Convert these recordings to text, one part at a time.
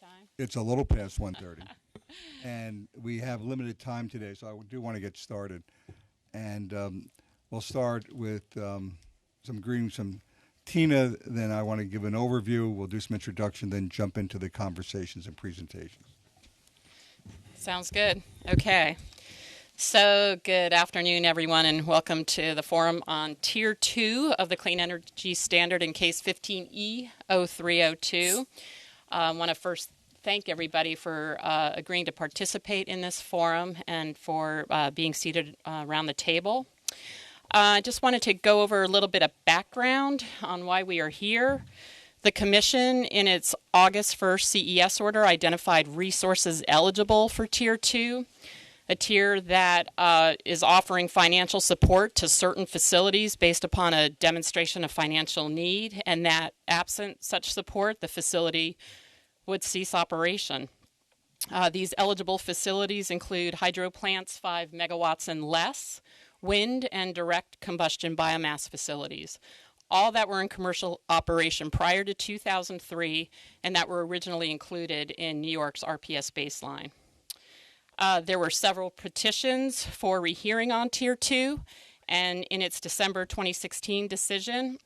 time? It's a little past 1:30, and we have limited time today, so I do want to get started. And we'll start with some greetings from Tina. Then I want to give an overview. We'll do some introduction, then jump into the conversations and presentations. Sounds good. Okay. So, good afternoon, everyone, and welcome to the forum on Tier 2 of the Clean Energy Standard in Case 15E0302. I want to first thank everybody for agreeing to participate in this forum and for being seated around the table. I just wanted to go over a little bit of background on why we are here. The Commission, in its August 1st CES order, identified resources eligible for Tier 2. A tier that is offering financial support to certain facilities based upon a demonstration of financial need, and that absent such support, the facility would cease operation. These eligible facilities include hydro plants 5 megawatts and less, wind and direct combustion biomass facilities, all that were in commercial operation prior to 2003 and that were originally included in New York's RPS baseline. There were several petitions for rehearing on Tier 2, and in its December 2016 decision,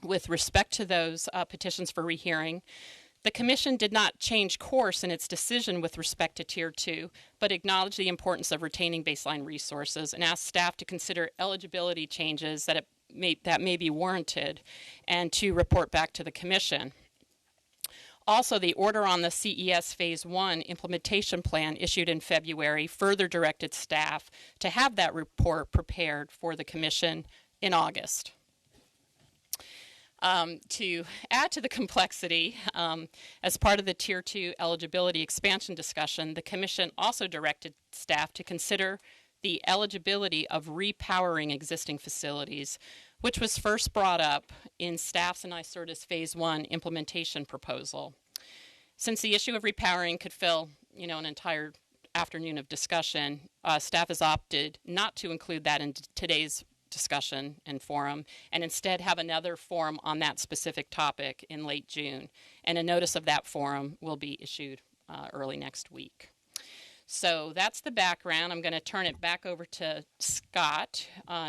with respect to those petitions for rehearing, the Commission did not change course in its decision with respect to Tier 2, but acknowledged the importance of retaining baseline resources and asked staff to consider eligibility changes that may be warranted and to report back to the Commission. Also, the order on the CES Phase 1 implementation plan issued in February further directed staff to have that report prepared for the Commission in August. To add to the complexity, as part of the Tier 2 eligibility expansion discussion, the Commission also directed staff to consider the eligibility of repowering existing facilities, which was first brought up in staff's and NYSERDA's Phase 1 implementation proposal. Since the issue of repowering could fill, an entire afternoon of discussion, staff has opted not to include that in today's discussion and forum, and instead have another forum on that specific topic in late June. And a notice of that forum will be issued early next week. So that's the background. I'm going to turn it back over to Scott,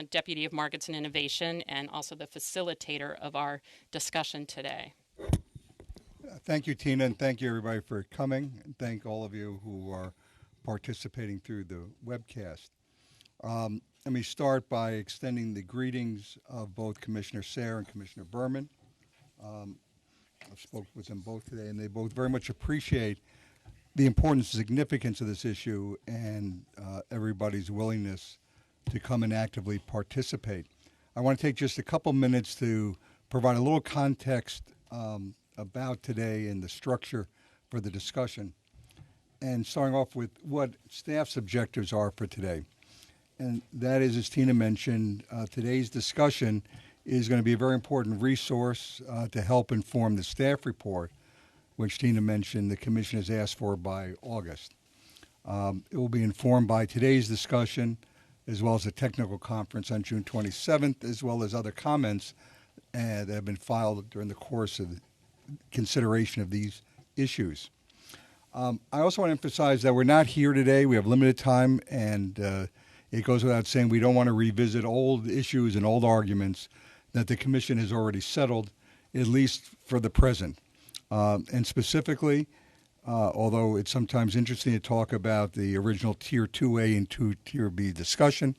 Deputy of Markets and Innovation, and also the facilitator of our discussion today. Thank you, Tina, and thank you, everybody, for coming. And thank all of you who are participating through the webcast. Let me start by extending the greetings of both Commissioner Sayre and Commissioner Berman. I've spoken with them both today, and they both very much appreciate the importance and significance of this issue and everybody's willingness to come and actively participate. I want to take just a couple minutes to provide a little context about today and the structure for the discussion, and starting off with what staff's objectives are for today. And that is, as Tina mentioned, today's discussion is going to be a very important resource to help inform the staff report, which Tina mentioned the Commission has asked for by August. It will be informed by today's discussion, as well as a technical conference on June 27th, as well as other comments that have been filed during the course of the consideration of these issues. I also want to emphasize that we're not here today. We have limited time, and it goes without saying we don't want to revisit old issues and old arguments that the Commission has already settled, at least for the present. And specifically, although it's sometimes interesting to talk about the original Tier 2A and Tier B discussion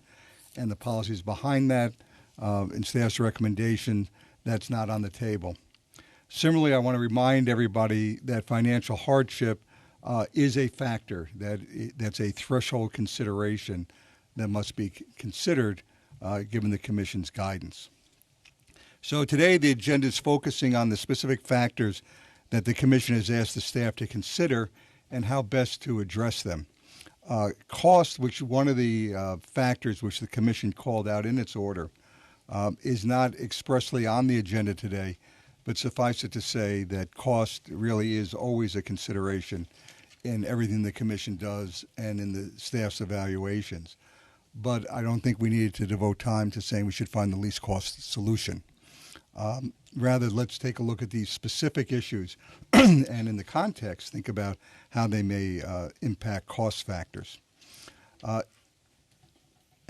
and the policies behind that, in staff's recommendation, that's not on the table. Similarly, I want to remind everybody that financial hardship is a factor, that's a threshold consideration that must be considered given the Commission's guidance. So today the agenda is focusing on the specific factors that the Commission has asked the staff to consider and how best to address them. Cost, which one of the factors which the Commission called out in its order, is not expressly on the agenda today, but suffice it to say that cost really is always a consideration in everything the Commission does and in the staff's evaluations. But I don't think we needed to devote time to saying we should find the least cost solution. Rather, let's take a look at these specific issues and in the context, think about how they may impact cost factors. I'm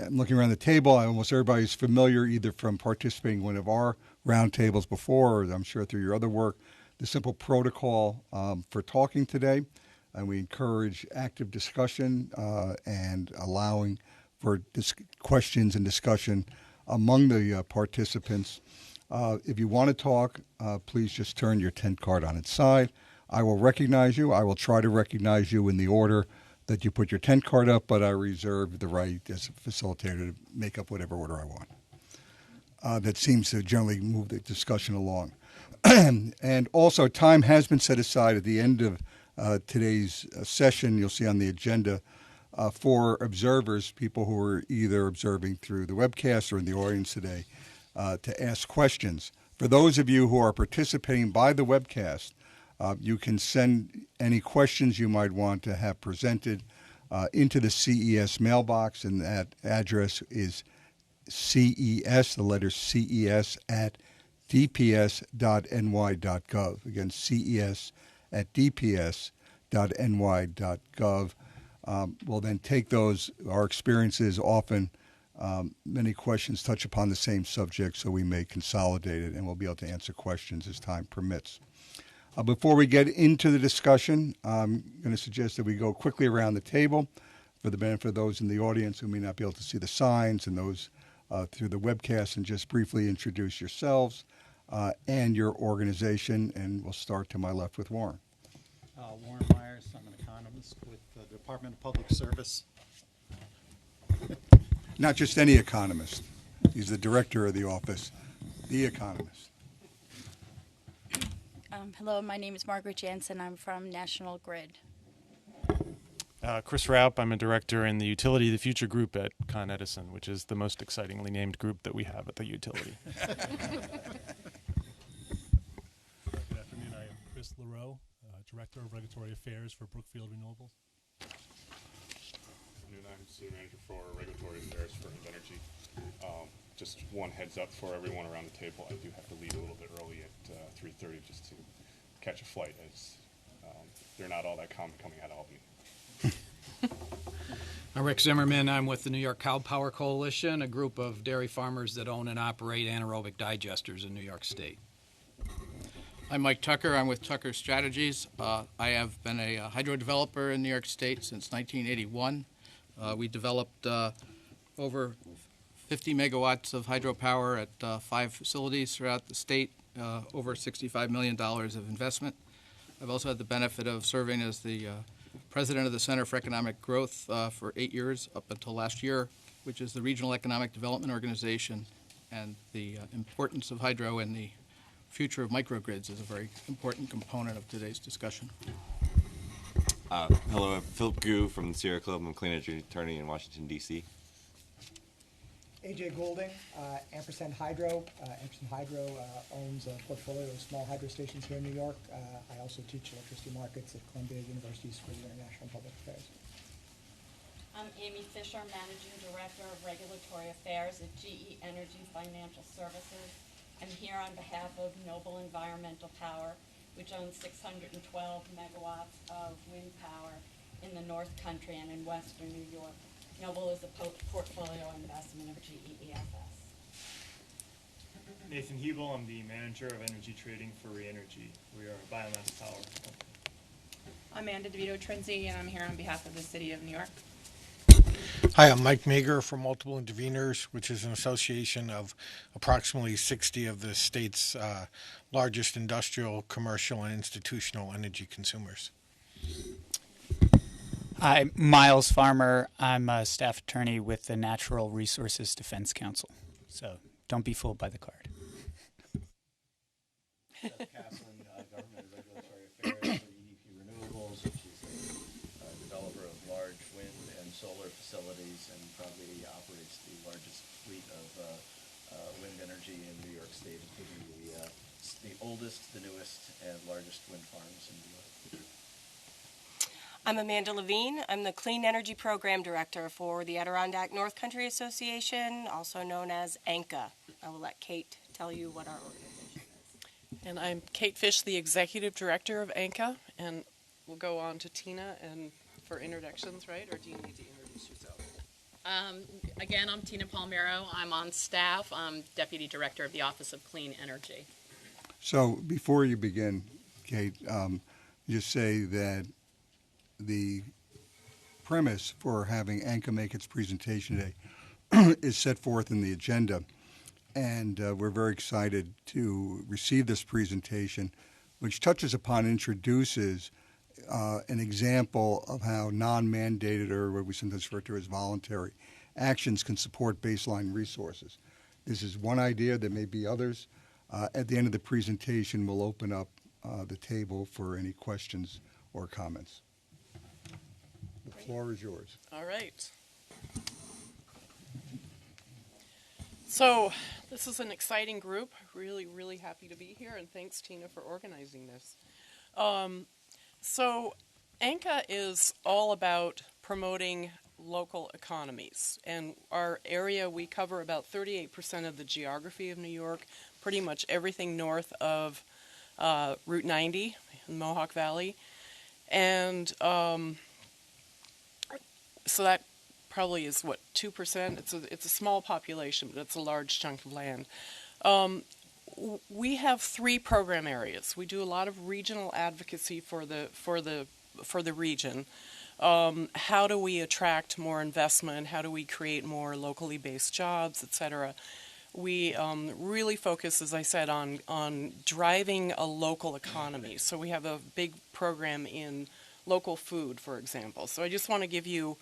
looking around the table. Almost everybody's familiar either from participating in one of our roundtables before, or I'm sure through your other work, the simple protocol for talking today. And we encourage active discussion and allowing for questions and discussion among the participants. If you want to talk, please just turn your tent card on its side. I will recognize you. I will try to recognize you in the order that you put your tent card up, but I reserve the right as a facilitator to make up whatever order I want. That seems to generally move the discussion along. And also, time has been set aside at the end of today's session. You'll see on the agenda for observers, people who are either observing through the webcast or in the audience today, to ask questions. For those of you who are participating by the webcast, you can send any questions you might want to have presented into the CES mailbox, and that address is CES, the letter CES, at dps.ny.gov. Again, CES at dps.ny.gov. We'll then take those. Our experiences often, many questions touch upon the same subject, so we may consolidate it, and we'll be able to answer questions as time permits. Before we get into the discussion, I'm going to suggest that we go quickly around the table for the benefit of those in the audience who may not be able to see the signs, and those through the webcast, and just briefly introduce yourselves and your organization. And we'll start to my left with Warren. Warren Myers. I'm an economist with the Department of Public Service. Not just any economist. He's the director of the office, The Economist. Hello, my name is Margaret Jansen. I'm from National Grid. Chris Raup. I'm a director in the Utility of the Future group at Con Edison, which is the most excitingly named group that we have at the utility. Good afternoon. I am Chris LaRoe, Director of Regulatory Affairs for Brookfield Renewable. Good afternoon. I'm Senior Manager for Regulatory Affairs for Energy. Just one heads up for everyone around the table. I do have to leave a little bit early at 3:30 just to catch a flight, as they're not all that common coming out of Albany. I'm Rick Zimmerman. I'm with the New York Cow Power Coalition, a group of dairy farmers that own and operate anaerobic digesters in New York State. I'm Mike Tucker. I'm with Tucker Strategies. I have been a hydro developer in New York State since 1981. We developed over 50 megawatts of hydropower at 5 facilities throughout the state, over $65 million of investment. I've also had the benefit of serving as the president of the Center for Economic Growth for 8 years up until last year, which is the regional economic development organization, and the importance of hydro and the future of microgrids is a very important component of today's discussion. Hello, I'm Philip Gu from the Sierra Club. I'm a clean energy attorney in Washington, D.C. AJ Goulding, Ampersand Hydro. Ampersand Hydro owns a portfolio of small hydro stations here in New York. I also teach electricity markets at Columbia University School of International Public Affairs. I'm Amy Fisher, Managing Director of Regulatory Affairs at GE Energy Financial Services. I'm here on behalf of Noble Environmental Power, which owns 612 megawatts of wind power in the North Country and in western New York. Noble is a portfolio investment of GEEFS. Nathan Hebel, I'm the Manager of Energy Trading for Reenergy. We are a biomass power company. I'm Amanda DeVito Trinzi, and I'm here on behalf of the City of New York. Hi, I'm Mike Mager from Multiple Interveners, which is an association of approximately 60 of the state's largest industrial, commercial, and institutional energy consumers. Hi, Miles Farmer. I'm a staff attorney with the Natural Resources Defense Council. So don't be fooled by the card. Seth Kaplan, Government Regulatory Affairs for EDP Renewables, which is a developer of large wind and solar facilities and probably operates the largest fleet of wind energy in New York State, including the oldest, the newest, and largest wind farms in New York. I'm Amanda Levine. I'm the Clean Energy Program Director for the Adirondack North Country Association, also known as Anka. I will let Kate tell you what our organization is. And I'm Kate Fish, the Executive Director of Anka, and we'll go on to Tina and for introductions, right? Or do you need to introduce yourself? Again, I'm Tina Palmero. I'm on staff. I'm Deputy Director of the Office of Clean Energy. So before you begin, Kate, just say that the premise for having Anka make its presentation today is set forth in the agenda. And we're very excited to receive this presentation, which touches upon, introduces an example of how non-mandated, or what we sometimes refer to as voluntary, actions can support baseline resources. This is one idea. There may be others. At the end of the presentation, we'll open up the table for any questions or comments. The floor is yours. All right. So this is an exciting group. Really, really happy to be here, and thanks, Tina, for organizing this. So Anka is all about promoting local economies. And our area, we cover about 38% of the geography of New York, pretty much everything north of Route 90 in Mohawk Valley. And so that probably is, what, 2%? It's a small population, but it's a large chunk of land. We have 3 program areas. We do a lot of regional advocacy for the region. How do we attract more investment? How do we create more locally based jobs, et cetera? We really focus, as I said, on driving a local economy. So we have a big program in local food, for example. So I just want to give you,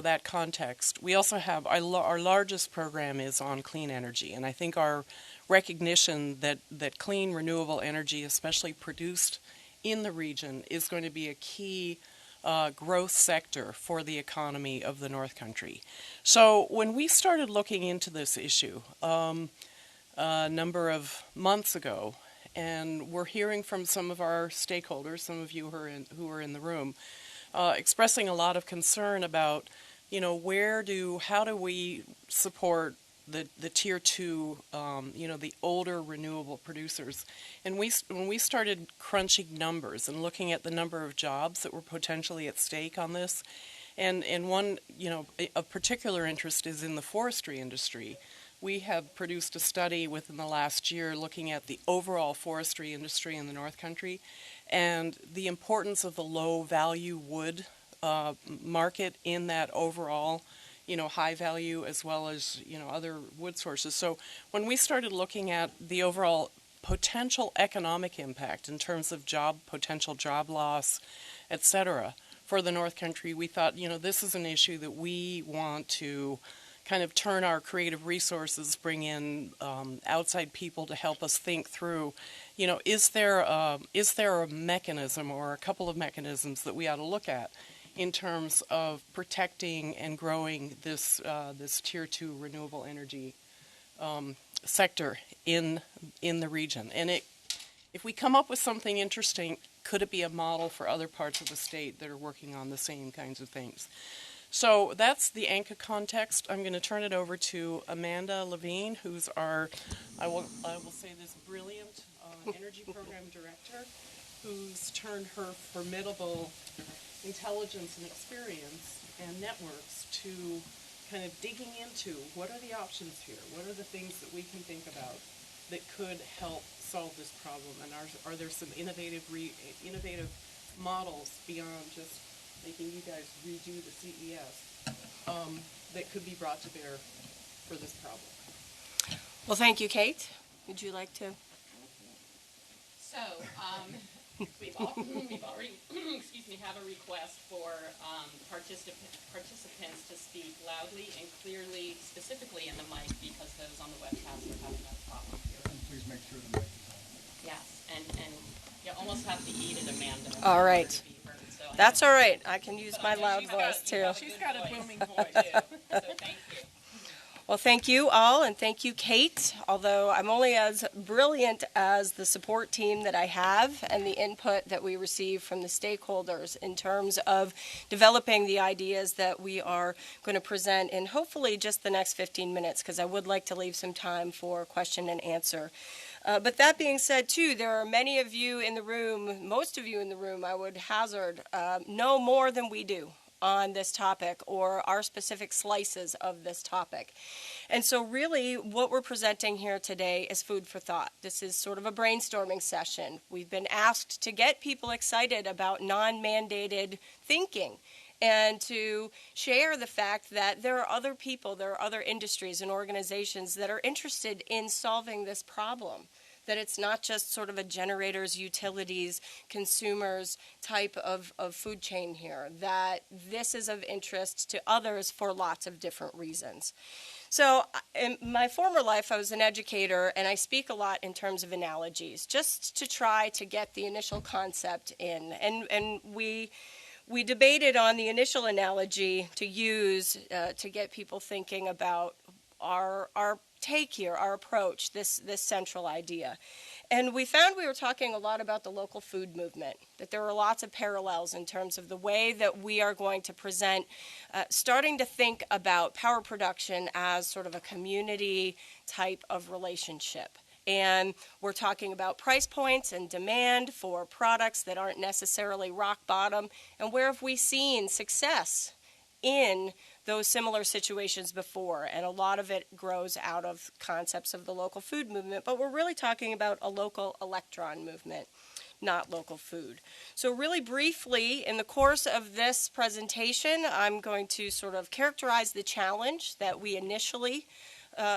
that context. We also have our largest program is on clean energy, and I think our recognition that clean, renewable energy, especially produced in the region, is going to be a key growth sector for the economy of the North Country. So when we started looking into this issue a number of months ago, and we're hearing from some of our stakeholders, some of you who are in the room, expressing a lot of concern about, how do we support the tier 2, the older renewable producers. And when we started crunching numbers and looking at the number of jobs that were potentially at stake on this, and one, of particular interest is in the forestry industry. We have produced a study within the last year looking at the overall forestry industry in the North Country and the importance of the low-value wood market in that overall, high value as well as, other wood sources. So when we started looking at the overall potential economic impact in terms of potential job loss, et cetera, for the North Country, we thought, this is an issue that we want to kind of turn our creative resources, bring in outside people to help us think through, is there a mechanism or a couple of mechanisms that we ought to look at in terms of protecting and growing this tier 2 renewable energy sector in the region. And if we come up with something interesting, could it be a model for other parts of the state that are working on the same kinds of things? So that's the Anka context. I'm going to turn it over to Amanda Levine, who's our, I will say this, brilliant energy program director, who's turned her formidable intelligence and experience and networks to kind of digging into what are the options here, what are the things that we can think about that could help solve this problem, and are there some innovative models beyond just making you guys redo the CES that could be brought to bear for this problem. Well, thank you, Kate. Would you like to? So, we've already, have a request for participants to speak loudly and clearly, specifically in the mic, because those on the webcast are having that problem here. And please make sure the mic is on. Yes, and you almost have to eat it, Amanda. All right. That's all right. I can use my loud voice, too. She's got a booming voice, too, so thank you. Well, thank you all, and thank you, Kate. Although I'm only as brilliant as the support team that I have and the input that we receive from the stakeholders in terms of developing the ideas that we are going to present in hopefully just the next 15 minutes, because I would like to leave some time for question and answer. But that being said, too, there are many of you in the room, most of you in the room, I would hazard, know more than we do on this topic or our specific slices of this topic. And so really what we're presenting here today is food for thought. This is sort of a brainstorming session. We've been asked to get people excited about non-mandated thinking and to share the fact that there are other people, there are other industries and organizations that are interested in solving this problem. That it's not just sort of a generators, utilities, consumers type of food chain here, that this is of interest to others for lots of different reasons. So in my former life, I was an educator, and I speak a lot in terms of analogies, just to try to get the initial concept in. And we debated on the initial analogy to use to get people thinking about our take here, our approach, this central idea. And we found we were talking a lot about the local food movement, that there are lots of parallels in terms of the way that we are going to present, starting to think about power production as sort of a community type of relationship. And we're talking about price points and demand for products that aren't necessarily rock bottom, and where have we seen success in those similar situations before, and a lot of it grows out of concepts of the local food movement, but we're really talking about a local electron movement, not local food. So really briefly, in the course of this presentation, I'm going to sort of characterize the challenge that we initially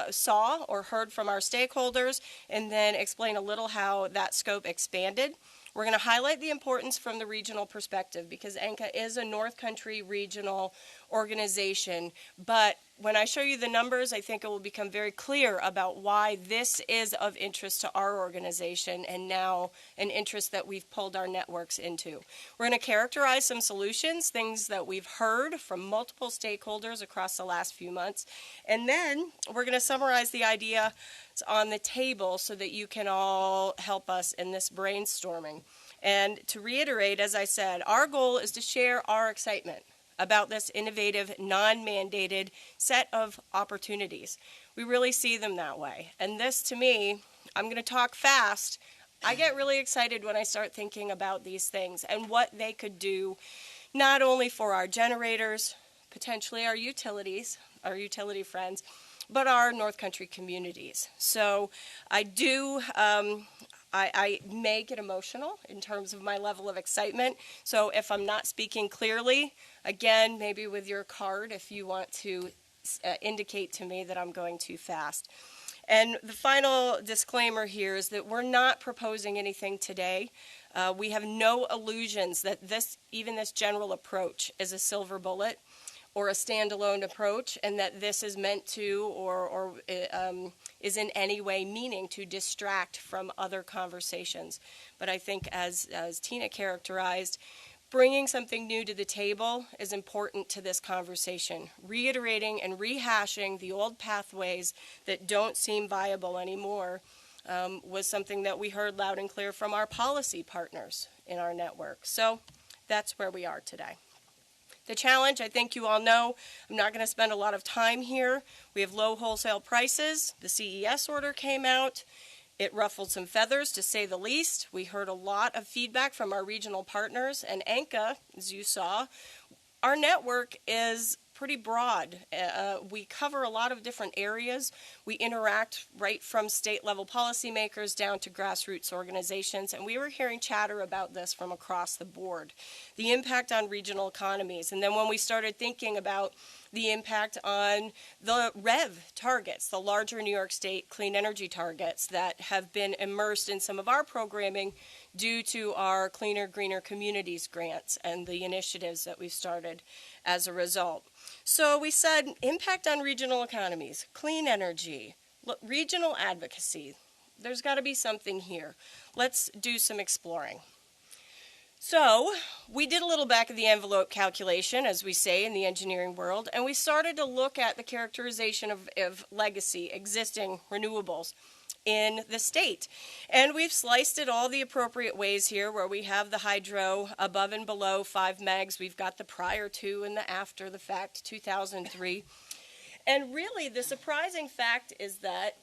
saw or heard from our stakeholders, and then explain a little how that scope expanded. We're going to highlight the importance from the regional perspective because Anka is a North Country regional organization. But when I show you the numbers, I think it will become very clear about why this is of interest to our organization and now an interest that we've pulled our networks into. We're going to characterize some solutions, things that we've heard from multiple stakeholders across the last few months. And then we're going to summarize the idea on the table so that you can all help us in this brainstorming. And to reiterate, as I said, our goal is to share our excitement about this innovative, non-mandated set of opportunities. We really see them that way. And this, to me, I'm going to talk fast. I get really excited when I start thinking about these things and what they could do, not only for our generators, potentially our utilities, our utility friends, but our North Country communities. So I do, I may get emotional in terms of my level of excitement. So if I'm not speaking clearly, again, maybe with your card, if you want to indicate to me that I'm going too fast. And the final disclaimer here is that we're not proposing anything today. We have no illusions that even this general approach is a silver bullet or a standalone approach, and that this is meant to or is in any way meaning to distract from other conversations. But I think as Tina characterized, bringing something new to the table is important to this conversation. Reiterating and rehashing the old pathways that don't seem viable anymore was something that we heard loud and clear from our policy partners in our network. So that's where we are today. The challenge, I think you all know, I'm not going to spend a lot of time here. We have low wholesale prices. The CES order came out. It ruffled some feathers, to say the least. We heard a lot of feedback from our regional partners. And Anka, as you saw, our network is pretty broad. We cover a lot of different areas. We interact right from state-level policymakers down to grassroots organizations, and we were hearing chatter about this from across the board. The impact on regional economies, and then when we started thinking about the impact on the REV targets, the larger New York State clean energy targets that have been immersed in some of our programming due to our Cleaner, Greener Communities grants and the initiatives that we've started as a result. So we said impact on regional economies, clean energy, regional advocacy. There's got to be something here. Let's do some exploring. So we did a little back of the envelope calculation, as we say in the engineering world, and we started to look at the characterization of legacy, existing renewables in the state. And we've sliced it all the appropriate ways here, where we have the hydro above and below 5 megs. We've got the prior to and the after the fact, 2003. And really the surprising fact is that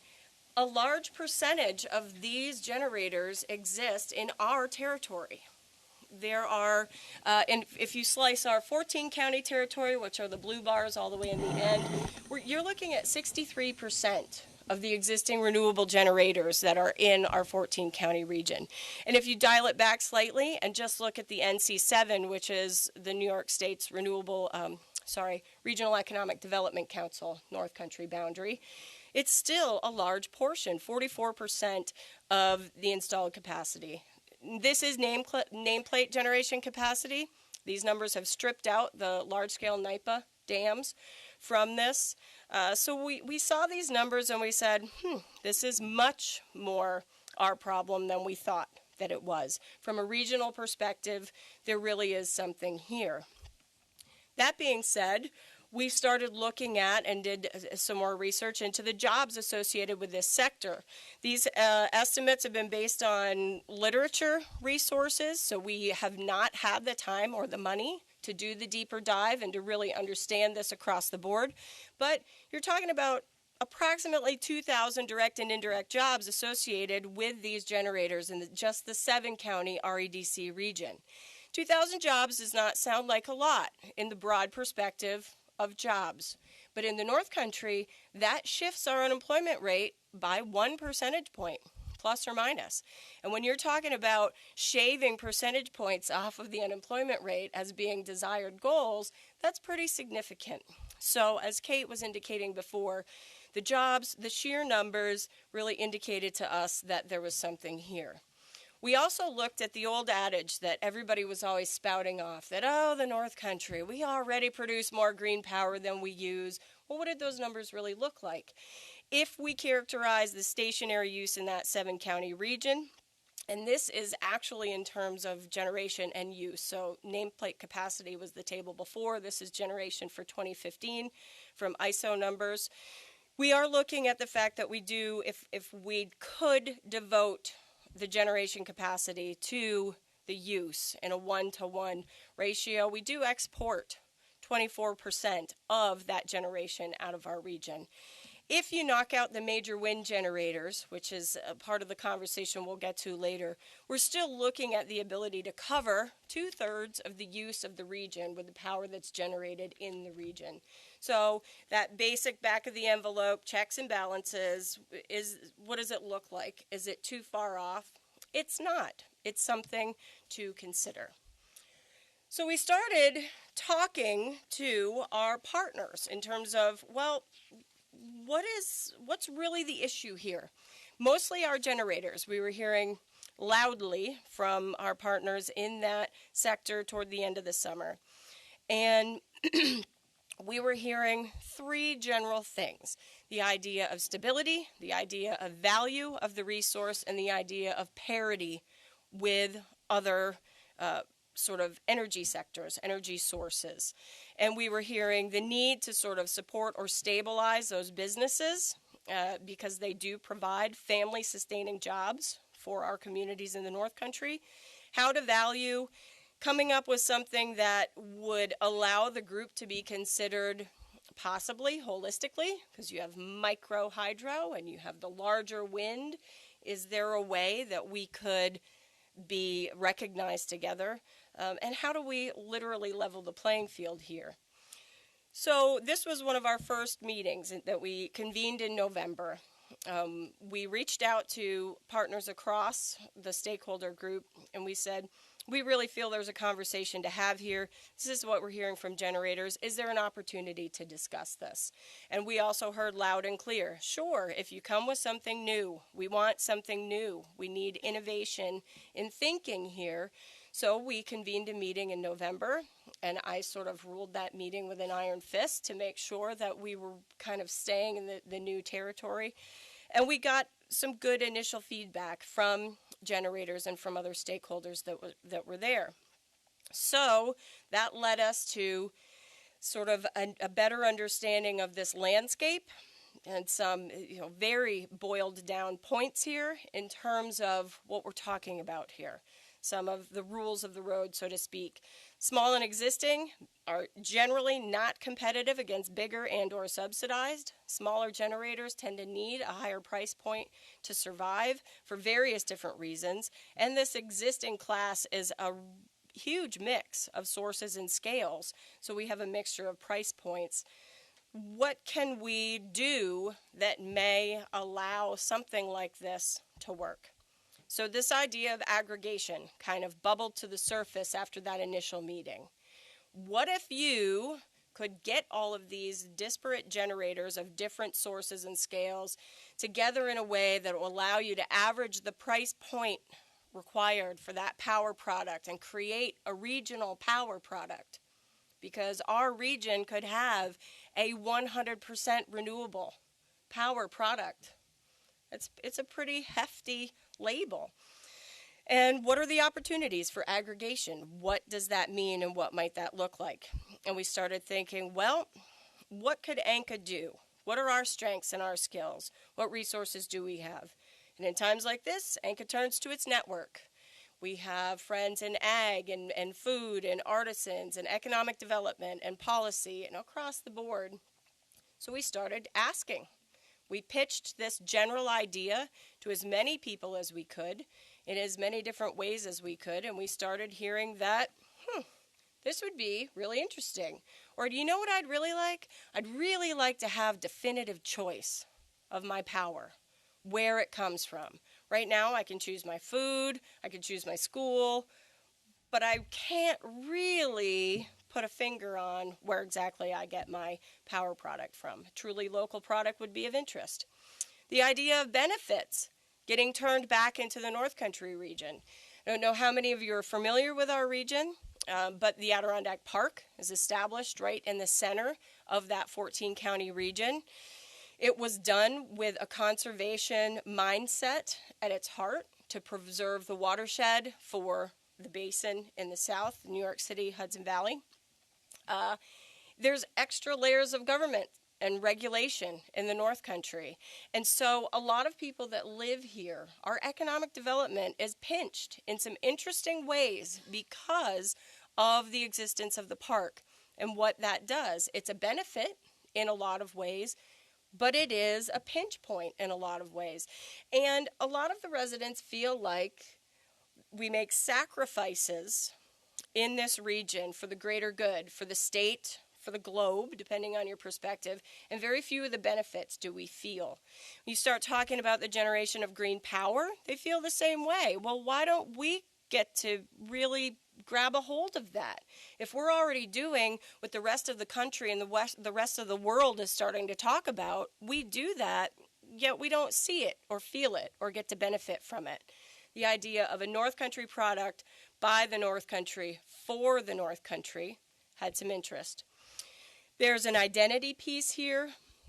a large percentage of these generators exist in our territory. There are, and if you slice our 14 county territory, which are the blue bars all the way in the end, you're looking at 63% of the existing renewable generators that are in our 14 county region. And if you dial it back slightly and just look at the NC7, which is the New York State's Regional Economic Development Council, North Country boundary, it's still a large portion, 44% of the installed capacity. This is nameplate generation capacity. These numbers have stripped out the large-scale NIPA dams from this. So we saw these numbers and we said, this is much more our problem than we thought that it was. From a regional perspective, there really is something here. That being said, we started looking at and did some more research into the jobs associated with this sector. These estimates have been based on literature resources, so we have not had the time or the money to do the deeper dive and to really understand this across the board. But you're talking about approximately 2,000 direct and indirect jobs associated with these generators in just the 7-county REDC region. 2,000 jobs does not sound like a lot in the broad perspective of jobs. But in the North Country, that shifts our unemployment rate by 1 percentage point, plus or minus. And when you're talking about shaving percentage points off of the unemployment rate as being desired goals, that's pretty significant. So as Kate was indicating before, the jobs, the sheer numbers really indicated to us that there was something here. We also looked at the old adage that everybody was always spouting off, that, oh, the North Country, we already produce more green power than we use. Well, what did those numbers really look like? If we characterize the stationary use in that 7-county region, and this is actually in terms of generation and use, so nameplate capacity was the table before, this is generation for 2015 from ISO numbers. We are looking at the fact that we do, if we could devote the generation capacity to the use in a 1-to-1 ratio, we do export 24% of that generation out of our region. If you knock out the major wind generators, which is a part of the conversation we'll get to later, we're still looking at the ability to cover 2/3 of the use of the region with the power that's generated in the region. So that basic back of the envelope checks and balances, what does it look like? Is it too far off? It's not. It's something to consider. So we started talking to our partners in terms of, well, what's really the issue here? Mostly our generators. We were hearing loudly from our partners in that sector toward the end of the summer. And we were hearing 3 general things: the idea of stability, the idea of value of the resource, and the idea of parity with other sort of energy sectors, energy sources. And we were hearing the need to sort of support or stabilize those businesses because they do provide family-sustaining jobs for our communities in the North Country. How to value coming up with something that would allow the group to be considered possibly holistically, because you have micro hydro and you have the larger wind. Is there a way that we could be recognized together? And how do we literally level the playing field here? So this was one of our first meetings that we convened in November. We reached out to partners across the stakeholder group and we said, we really feel there's a conversation to have here. This is what we're hearing from generators. Is there an opportunity to discuss this? And we also heard loud and clear, sure, if you come with something new, we want something new. We need innovation in thinking here. So we convened a meeting in November, and I sort of ruled that meeting with an iron fist to make sure that we were kind of staying in the new territory. And we got some good initial feedback from generators and from other stakeholders that were there. So that led us to sort of a better understanding of this landscape and some very boiled down points here in terms of what we're talking about here. some of the rules of the road, so to speak. Small and existing are generally not competitive against bigger and or subsidized. Smaller generators tend to need a higher price point to survive for various different reasons, and this existing class is a huge mix of sources and scales, so we have a mixture of price points. What can we do that may allow something like this to work? So this idea of aggregation kind of bubbled to the surface after that initial meeting. What if you could get all of these disparate generators of different sources and scales together in a way that will allow you to average the price point required for that power product and create a regional power product? Because our region could have a 100% renewable power product. It's a pretty hefty label. And what are the opportunities for aggregation? What does that mean and what might that look like? And we started thinking, well, what could Anka do? What are our strengths and our skills? What resources do we have? And in times like this, Anka turns to its network. We have friends in ag and food and artisans and economic development and policy and across the board. So we started asking. We pitched this general idea to as many people as we could in as many different ways as we could, and we started hearing that, this would be really interesting. Or do you know what I'd really like? I'd really like to have definitive choice of my power, where it comes from. Right now I can choose my food, I can choose my school, but I can't really put a finger on where exactly I get my power product from. A truly local product would be of interest. The idea of benefits getting turned back into the North Country region. I don't know how many of you are familiar with our region, but the Adirondack Park is established right in the center of that 14-county region. It was done with a conservation mindset at its heart to preserve the watershed for the basin in the south, New York City, Hudson Valley. There's extra layers of government and regulation in the North Country. And so a lot of people that live here, our economic development is pinched in some interesting ways because of the existence of the park and what that does. It's a benefit in a lot of ways, but it is a pinch point in a lot of ways. And a lot of the residents feel like we make sacrifices in this region for the greater good, for the state, for the globe, depending on your perspective, and very few of the benefits do we feel. When you start talking about the generation of green power, they feel the same way. Well, why don't we get to really grab a hold of that? If we're already doing what the rest of the country and the rest of the world is starting to talk about, we do that, yet we don't see it or feel it or get to benefit from it. The idea of a North Country product by the North Country for the North Country had some interest. There's an identity piece here.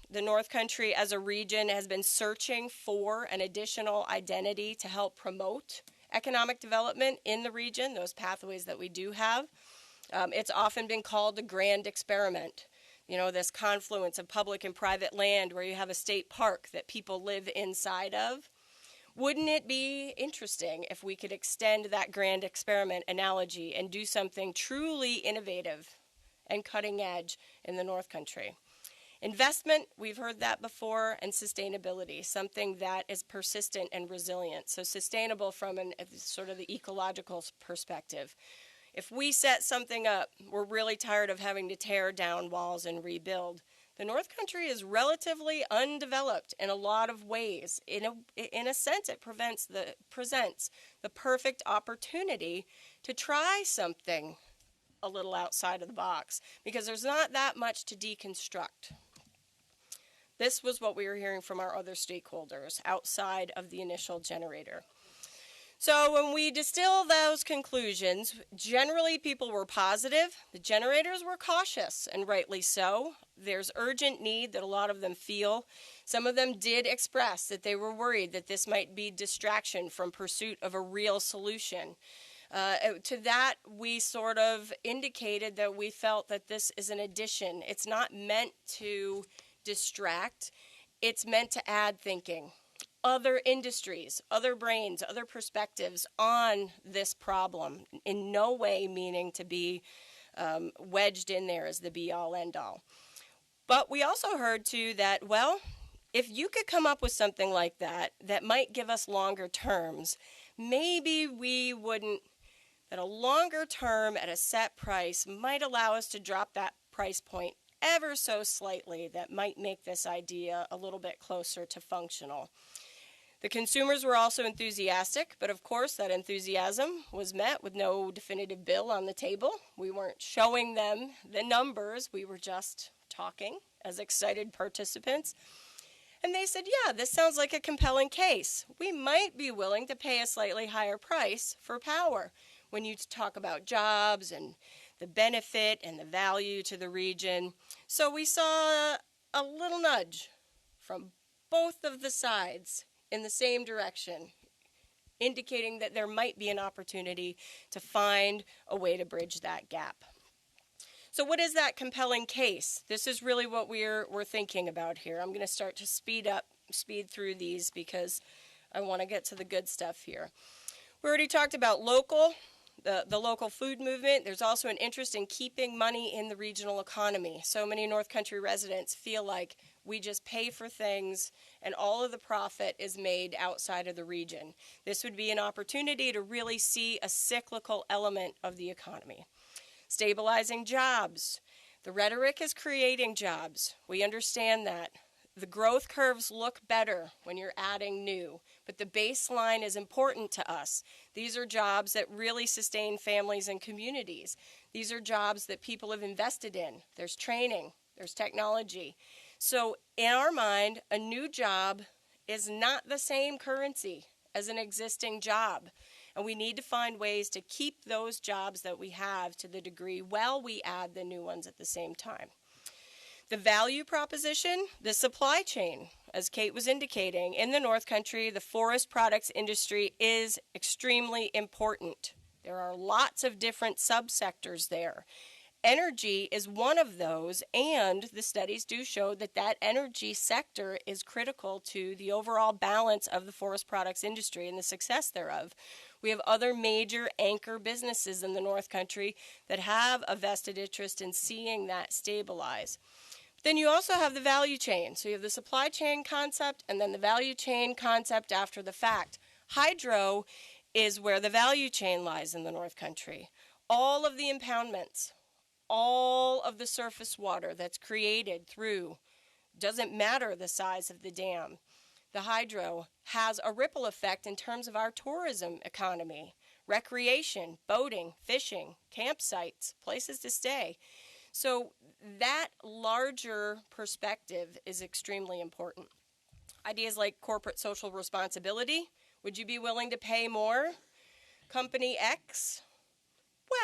The North Country as a region has been searching for an additional identity to help promote economic development in the region, those pathways that we do have. It's often been called the grand experiment. You know, this confluence of public and private land where you have a state park that people live inside of. Wouldn't it be interesting if we could extend that grand experiment analogy and do something truly innovative and cutting edge in the North Country? Investment, we've heard that before, and sustainability, something that is persistent and resilient. So sustainable from sort of the ecological perspective. If we set something up, we're really tired of having to tear down walls and rebuild. The North Country is relatively undeveloped in a lot of ways. In a sense, it presents the perfect opportunity to try something a little outside of the box, because there's not that much to deconstruct. This was what we were hearing from our other stakeholders outside of the initial generator. So when we distill those conclusions, generally people were positive. The generators were cautious, and rightly so. There's urgent need that a lot of them feel. Some of them did express that they were worried that this might be distraction from pursuit of a real solution. To that, we sort of indicated that we felt that this is an addition. It's not meant to distract. It's meant to add thinking. other industries, other brains, other perspectives on this problem, in no way meaning to be wedged in there as the be-all, end-all. But we also heard, too, that, well, if you could come up with something like that that might give us longer terms, maybe we wouldn't, that a longer term at a set price might allow us to drop that price point ever so slightly. That might make this idea a little bit closer to functional. The consumers were also enthusiastic, but of course that enthusiasm was met with no definitive bill on the table. We weren't showing them the numbers, we were just talking as excited participants. And they said, yeah, this sounds like a compelling case. We might be willing to pay a slightly higher price for power when you talk about jobs and the benefit and the value to the region. So we saw a little nudge from both of the sides in the same direction, indicating that there might be an opportunity to find a way to bridge that gap. So what is that compelling case? This is really what we're thinking about here. I'm going to start to speed through these because I want to get to the good stuff here. We already talked about local, the local food movement. There's also an interest in keeping money in the regional economy. So many North Country residents feel like we just pay for things and all of the profit is made outside of the region. This would be an opportunity to really see a cyclical element of the economy. Stabilizing jobs. The rhetoric is creating jobs. We understand that. The growth curves look better when you're adding new, but the baseline is important to us. These are jobs that really sustain families and communities. These are jobs that people have invested in. There's training, there's technology. So in our mind, a new job is not the same currency as an existing job. And we need to find ways to keep those jobs that we have to the degree while we add the new ones at the same time. The value proposition, the supply chain, as Kate was indicating, in the North Country, the forest products industry is extremely important. There are lots of different subsectors there. Energy is one of those, and the studies do show that that energy sector is critical to the overall balance of the forest products industry and the success thereof. We have other major anchor businesses in the North Country that have a vested interest in seeing that stabilize. Then you also have the value chain. So you have the supply chain concept and then the value chain concept after the fact. Hydro is where the value chain lies in the North Country. All of the impoundments, all of the surface water that's created through, doesn't matter the size of the dam. The hydro has a ripple effect in terms of our tourism economy, recreation, boating, fishing, campsites, places to stay. So that larger perspective is extremely important. Ideas like corporate social responsibility. Would you be willing to pay more? Company X?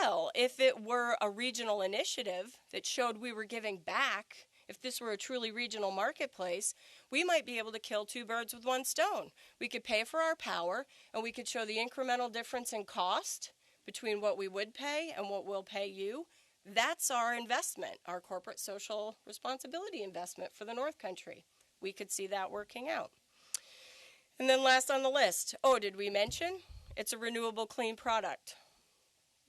Well, if it were a regional initiative that showed we were giving back, if this were a truly regional marketplace, we might be able to kill two birds with one stone. We could pay for our power, and we could show the incremental difference in cost between what we would pay and what we'll pay you. That's our investment, our corporate social responsibility investment for the North Country. We could see that working out. And then last on the list, did we mention? It's a renewable clean product.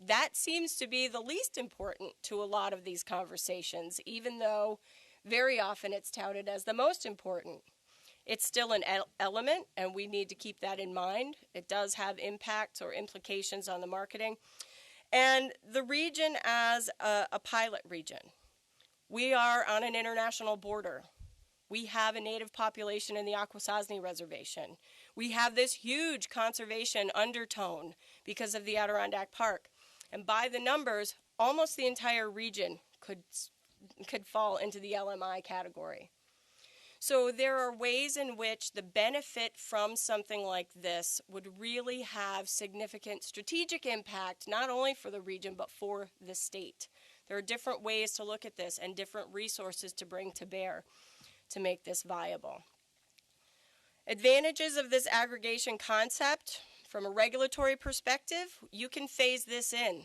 That seems to be the least important to a lot of these conversations, even though very often it's touted as the most important. It's still an element, and we need to keep that in mind. It does have impacts or implications on the marketing. And the region as a pilot region. We are on an international border. We have a native population in the Akwesasne Reservation. We have this huge conservation undertone because of the Adirondack Park. And by the numbers, almost the entire region could fall into the LMI category. So there are ways in which the benefit from something like this would really have significant strategic impact, not only for the region, but for the state. There are different ways to look at this and different resources to bring to bear to make this viable. Advantages of this aggregation concept. From a regulatory perspective, you can phase this in.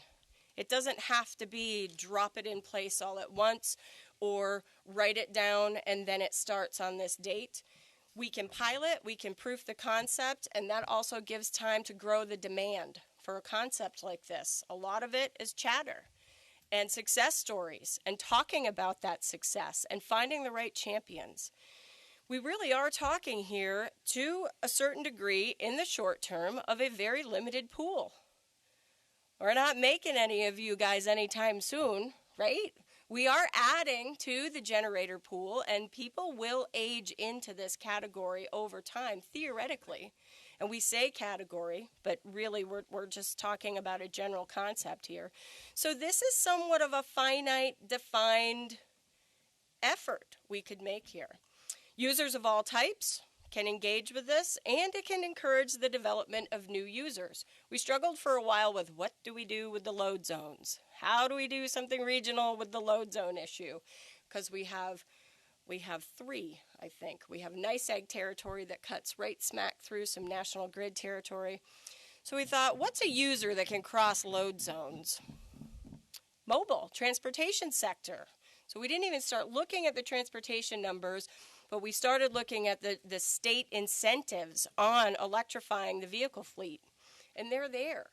It doesn't have to be drop it in place all at once or write it down and then it starts on this date. We can pilot, we can proof the concept, and that also gives time to grow the demand for a concept like this. A lot of it is chatter and success stories and talking about that success and finding the right champions. We really are talking here, to a certain degree, in the short term, of a very limited pool. We're not making any of you guys anytime soon, right? We are adding to the generator pool, and people will age into this category over time, theoretically. And we say category, but really we're just talking about a general concept here. So this is somewhat of a finite, defined effort we could make here. Users of all types can engage with this, and it can encourage the development of new users. We struggled for a while with what do we do with the load zones? How do we do something regional with the load zone issue? Because we have three, I think. We have NICEAG territory that cuts right smack through some national grid territory. So we thought, what's a user that can cross load zones? Mobile, transportation sector. So we didn't even start looking at the transportation numbers, but we started looking at the state incentives on electrifying the vehicle fleet. And they're there.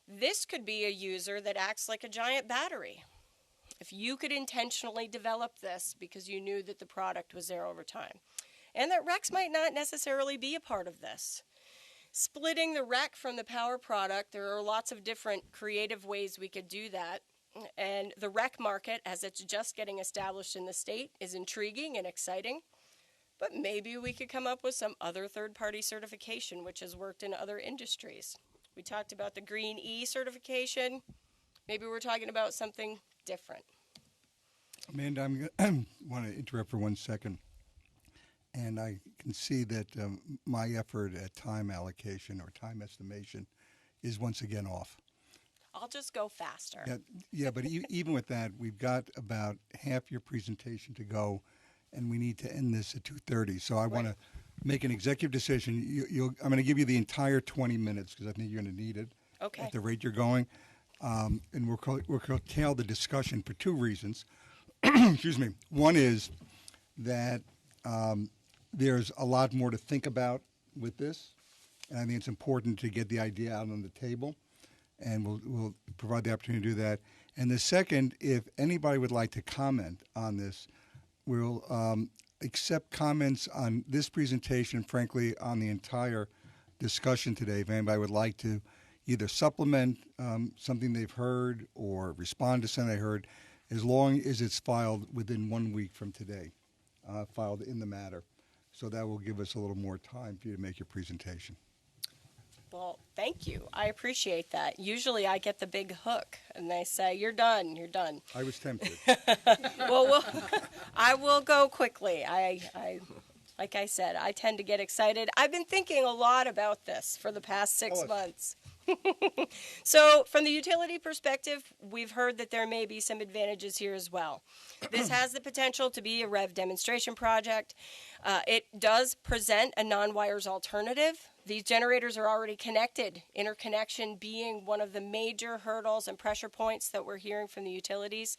This could be a user that acts like a giant battery. If you could intentionally develop this because you knew that the product was there over time. And that RECs might not necessarily be a part of this. Splitting the REC from the power product, there are lots of different creative ways we could do that. And the REC market, as it's just getting established in the state, is intriguing and exciting. But maybe we could come up with some other third-party certification, which has worked in other industries. We talked about the Green E certification. Maybe we're talking about something different. Amanda, I want to interrupt for 1 second. And I can see that my effort at time allocation or time estimation is once again off. I'll just go faster. Yeah, but even with that, we've got about half your presentation to go, and we need to end this at 2:30. So I want to make an executive decision. I'm going to give you the entire 20 minutes because I think you're going to need it at the rate you're going. And we'll curtail the discussion for two reasons. Excuse me. One is that there's a lot more to think about with this, and I think it's important to get the idea out on the table. And we'll provide the opportunity to do that. And the second, if anybody would like to comment on this, we'll accept comments on this presentation, frankly, on the entire discussion today. If anybody would like to either supplement something they've heard or respond to something they heard, as long as it's filed within 1 week from today, filed in the matter. So that will give us a little more time for you to make your presentation. Well, thank you. I appreciate that. Usually I get the big hook and they say, you're done, you're done. I was tempted. well, I will go quickly. I like I said, I tend to get excited. I've been thinking a lot about this for the past 6 months. So from the utility perspective, we've heard that there may be some advantages here as well. This has the potential to be a REV demonstration project. It does present a non-wires alternative. These generators are already connected, interconnection being one of the major hurdles and pressure points that we're hearing from the utilities.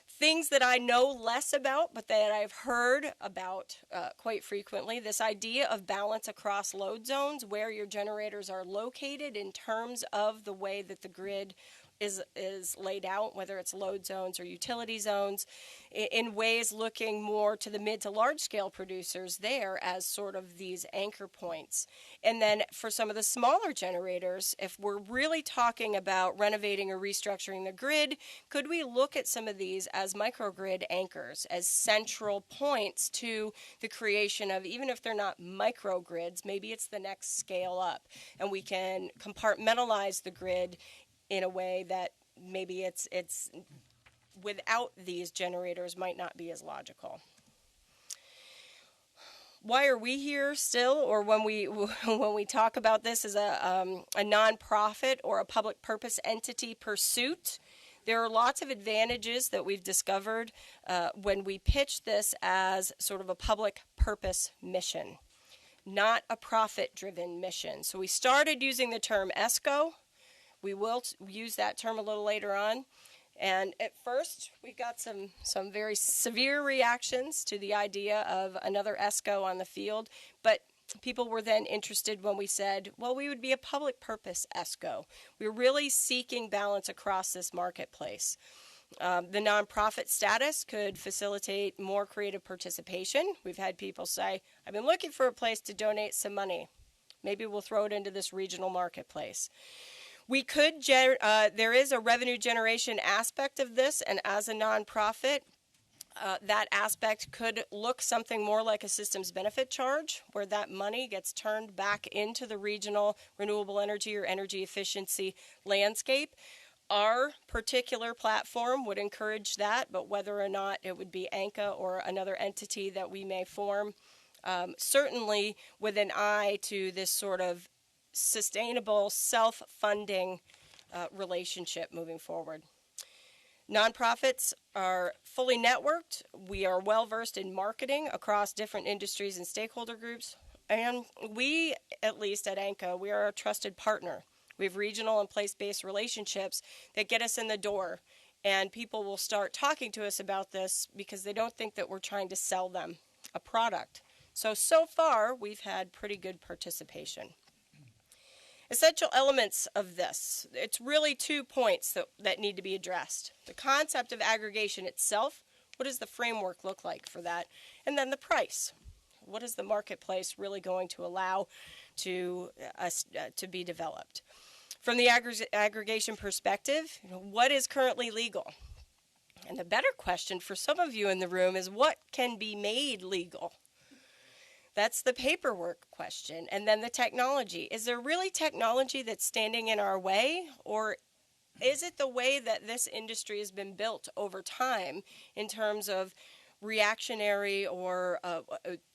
Things that I know less about, but that I've heard about quite frequently, this idea of balance across load zones, where your generators are located in terms of the way that the grid is laid out, whether it's load zones or utility zones, in ways looking more to the mid to large scale producers there as sort of these anchor points. And then for some of the smaller generators, if we're really talking about renovating or restructuring the grid, could we look at some of these as microgrid anchors, as central points to the creation of, even if they're not microgrids, maybe it's the next scale up, and we can compartmentalize the grid in a way that maybe it's without these generators might not be as logical. Why are we here still, or when we talk about this as a nonprofit or a public purpose entity pursuit? There are lots of advantages that we've discovered when we pitch this as sort of a public purpose mission, not a profit-driven mission. So we started using the term ESCO. We will use that term a little later on. And at first, we got some very severe reactions to the idea of another ESCO on the field, but people were then interested when we said, well, we would be a public purpose ESCO. We're really seeking balance across this marketplace. The nonprofit status could facilitate more creative participation. We've had people say, I've been looking for a place to donate some money. Maybe we'll throw it into this regional marketplace. We could, there is a revenue generation aspect of this, and as a nonprofit, that aspect could look something more like a systems benefit charge, where that money gets turned back into the regional renewable energy or energy efficiency landscape. Our particular platform would encourage that, but whether or not it would be Anka or another entity that we may form, certainly with an eye to this sort of sustainable, self-funding relationship moving forward. Nonprofits are fully networked. We are well-versed in marketing across different industries and stakeholder groups. And we, at least at Anka, we are a trusted partner. We have regional and place-based relationships that get us in the door. And people will start talking to us about this because they don't think that we're trying to sell them a product. So far, we've had pretty good participation. Essential elements of this. It's really 2 points that need to be addressed. The concept of aggregation itself, what does the framework look like for that? And then the price. What is the marketplace really going to allow to be developed? From the aggregation perspective, what is currently legal? And the better question for some of you in the room is what can be made legal? That's the paperwork question. And then the technology. Is there really technology that's standing in our way? Or is it the way that this industry has been built over time in terms of reactionary or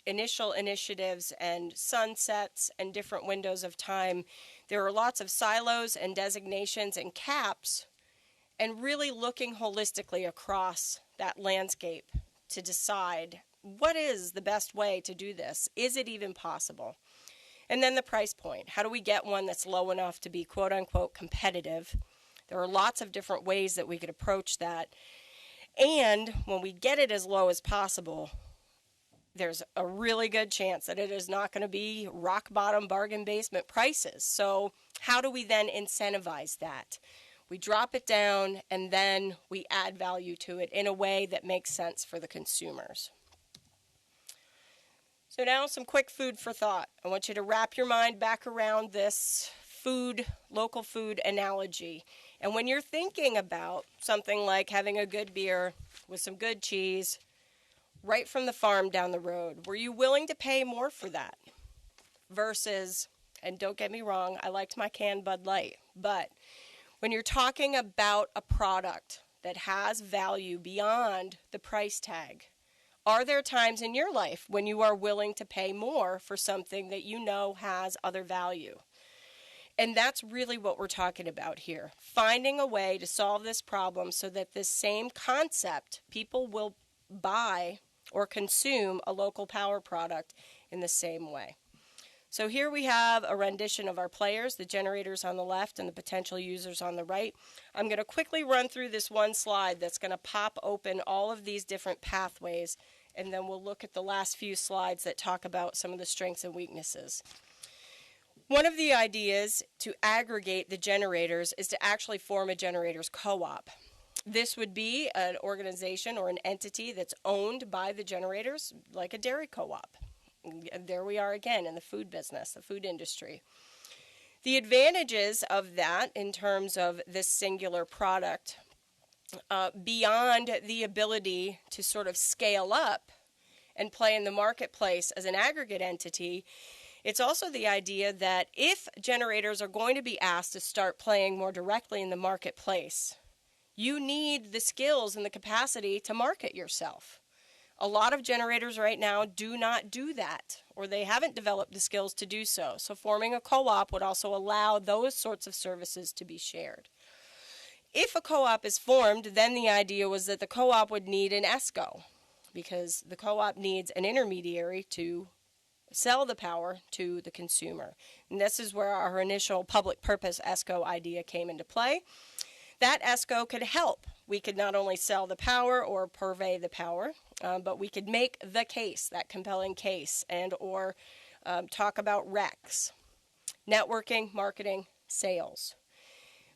initial initiatives and sunsets and different windows of time? There are lots of silos and designations and caps, and really looking holistically across that landscape to decide what is the best way to do this? Is it even possible? And then the price point. How do we get one that's low enough to be quote unquote competitive? There are lots of different ways that we could approach that. And when we get it as low as possible, there's a really good chance that it is not going to be rock bottom bargain basement prices. So how do we then incentivize that? We drop it down and then we add value to it in a way that makes sense for the consumers. So now some quick food for thought. I want you to wrap your mind back around this local food analogy. And when you're thinking about something like having a good beer with some good cheese right from the farm down the road, were you willing to pay more for that? Versus, and don't get me wrong, I liked my canned Bud Light, but when you're talking about a product that has value beyond the price tag, are there times in your life when you are willing to pay more for something that you know has other value? And that's really what we're talking about here. Finding a way to solve this problem so that this same concept, people will buy or consume a local power product in the same way. So here we have a rendition of our players, the generators on the left and the potential users on the right. I'm going to quickly run through this one slide that's going to pop open all of these different pathways, and then we'll look at the last few slides that talk about some of the strengths and weaknesses. One of the ideas to aggregate the generators is to actually form a generators co-op. This would be an organization or an entity that's owned by the generators, like a dairy co-op. There we are again in the food business, the food industry. The advantages of that in terms of this singular product, beyond the ability to sort of scale up and play in the marketplace as an aggregate entity, it's also the idea that if generators are going to be asked to start playing more directly in the marketplace, you need the skills and the capacity to market yourself. A lot of generators right now do not do that, or they haven't developed the skills to do so. So forming a co-op would also allow those sorts of services to be shared. If a co-op is formed, then the idea was that the co-op would need an ESCO, because the co-op needs an intermediary to sell the power to the consumer. And this is where our initial public purpose ESCO idea came into play. That ESCO could help we could not only sell the power or purvey the power, but we could make the case, that compelling case, and or talk about RECs, networking, marketing, sales.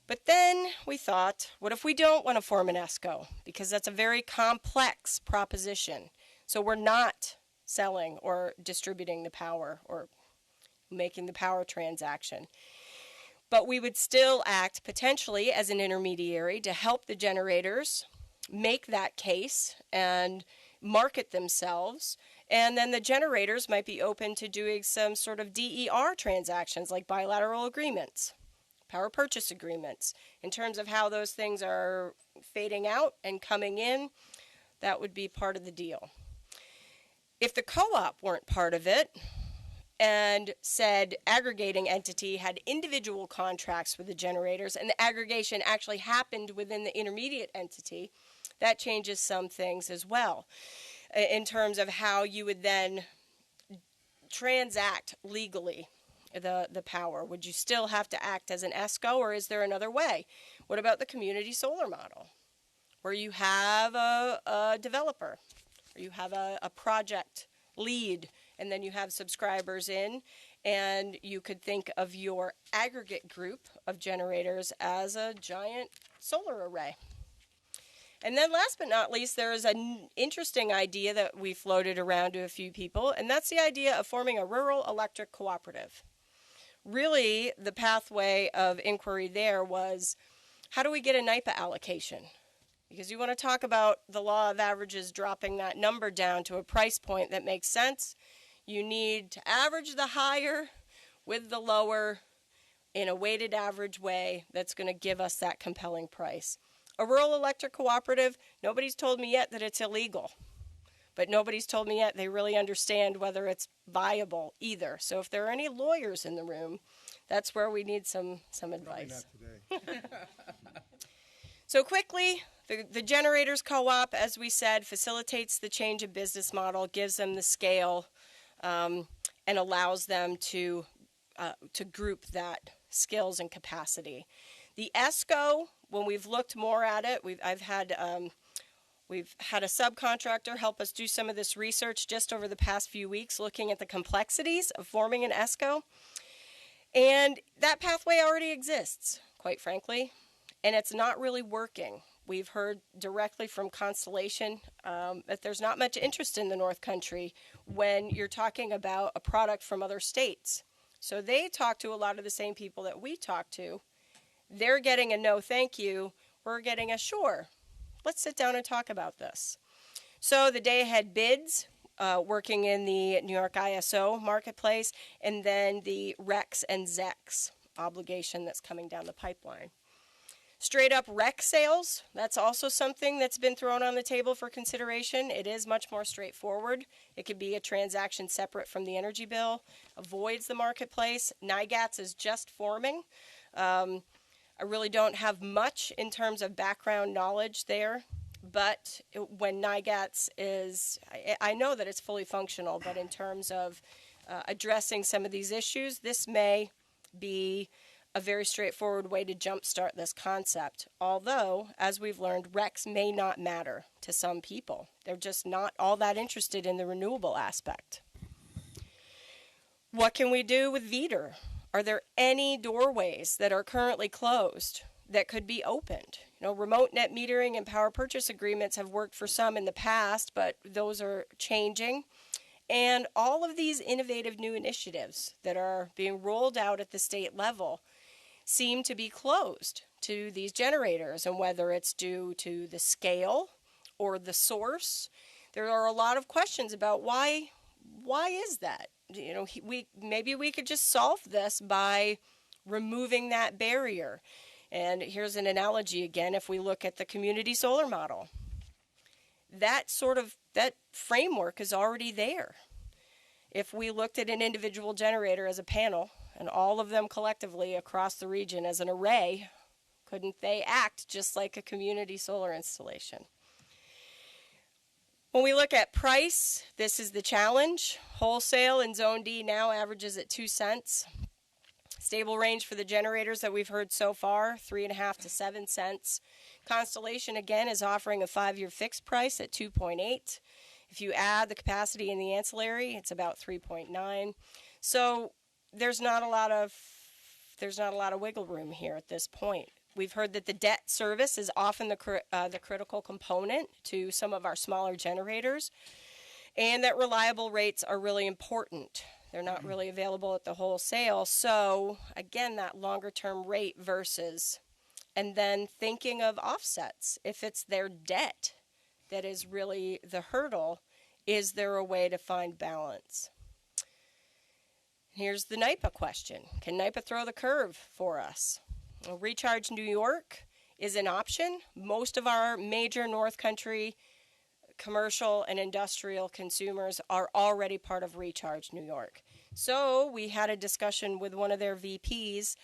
But then we thought, what if we don't want to form an ESCO? Because that's a very complex proposition. So we're not selling or distributing the power or making the power transaction. But we would still act potentially as an intermediary to help the generators make that case and market themselves. And then the generators might be open to doing some sort of DER transactions like bilateral agreements, power purchase agreements. In terms of how those things are fading out and coming in, that would be part of the deal. If the co-op weren't part of it, and said aggregating entity had individual contracts with the generators, and the aggregation actually happened within the intermediate entity, that changes some things as well in terms of how you would then transact legally the power. Would you still have to act as an ESCO, or is there another way? What about the community solar model, where you have a developer, or you have a project lead, and then you have subscribers in, and you could think of your aggregate group of generators as a giant solar array. And then last but not least, there is an interesting idea that we floated around to a few people, and that's the idea of forming a rural electric cooperative. Really, the pathway of inquiry there was, how do we get a NYPA allocation? Because you want to talk about the law of averages dropping that number down to a price point that makes sense. You need to average the higher with the lower in a weighted average way that's going to give us that compelling price. A rural electric cooperative, nobody's told me yet that it's illegal. But nobody's told me yet they really understand whether it's viable either. So if there are any lawyers in the room, that's where we need some advice. Not today. So quickly, the generators co-op, as we said, facilitates the change of business model, gives them the scale, and allows them to group that skills and capacity. The ESCO, when we've looked more at it, we've had a subcontractor help us do some of this research just over the past few weeks, looking at the complexities of forming an ESCO. And that pathway already exists, quite frankly, and it's not really working. We've heard directly from Constellation that there's not much interest in the North Country when you're talking about a product from other states. So they talk to a lot of the same people that we talk to. They're getting a no thank you. We're getting a sure. Let's sit down and talk about this. So the day ahead bids, working in the New York ISO marketplace, and then the RECs and ZECs obligation that's coming down the pipeline. Straight up REC sales, that's also something that's been thrown on the table for consideration. It is much more straightforward. It could be a transaction separate from the energy bill, avoids the marketplace. NIGATS is just forming. I really don't have much in terms of background knowledge there, but when NIGATS is, I know that it's fully functional, but in terms of addressing some of these issues, this may be a very straightforward way to jumpstart this concept. Although, as we've learned, RECs may not matter to some people. They're just not all that interested in the renewable aspect. What can we do with VEDR? Are there any doorways that are currently closed that could be opened? You know, remote net metering and power purchase agreements have worked for some in the past, but those are changing. And all of these innovative new initiatives that are being rolled out at the state level seem to be closed to these generators, and whether it's due to the scale or the source, there are a lot of questions about why is that? You know, maybe we could just solve this by removing that barrier. And here's an analogy again. If we look at the community solar model, that framework is already there. If we looked at an individual generator as a panel and all of them collectively across the region as an array, couldn't they act just like a community solar installation? When we look at price, this is the challenge. Wholesale in Zone D now averages at 2 cents. Stable range for the generators that we've heard so far, 3.5 to 7 cents. Constellation, again, is offering a 5-year fixed price at 2.8. If you add the capacity in the ancillary, it's about 3.9. So there's not a lot of wiggle room here at this point. We've heard that the debt service is often the critical component to some of our smaller generators, and that reliable rates are really important. They're not really available at the wholesale. So again, that longer term rate versus, and then thinking of offsets. If it's their debt that is really the hurdle, is there a way to find balance? Here's the NYPA question. Can NYPA throw the curve for us? Well, Recharge New York is an option. Most of our major North Country commercial and industrial consumers are already part of Recharge New York. So we had a discussion with one of their VPs.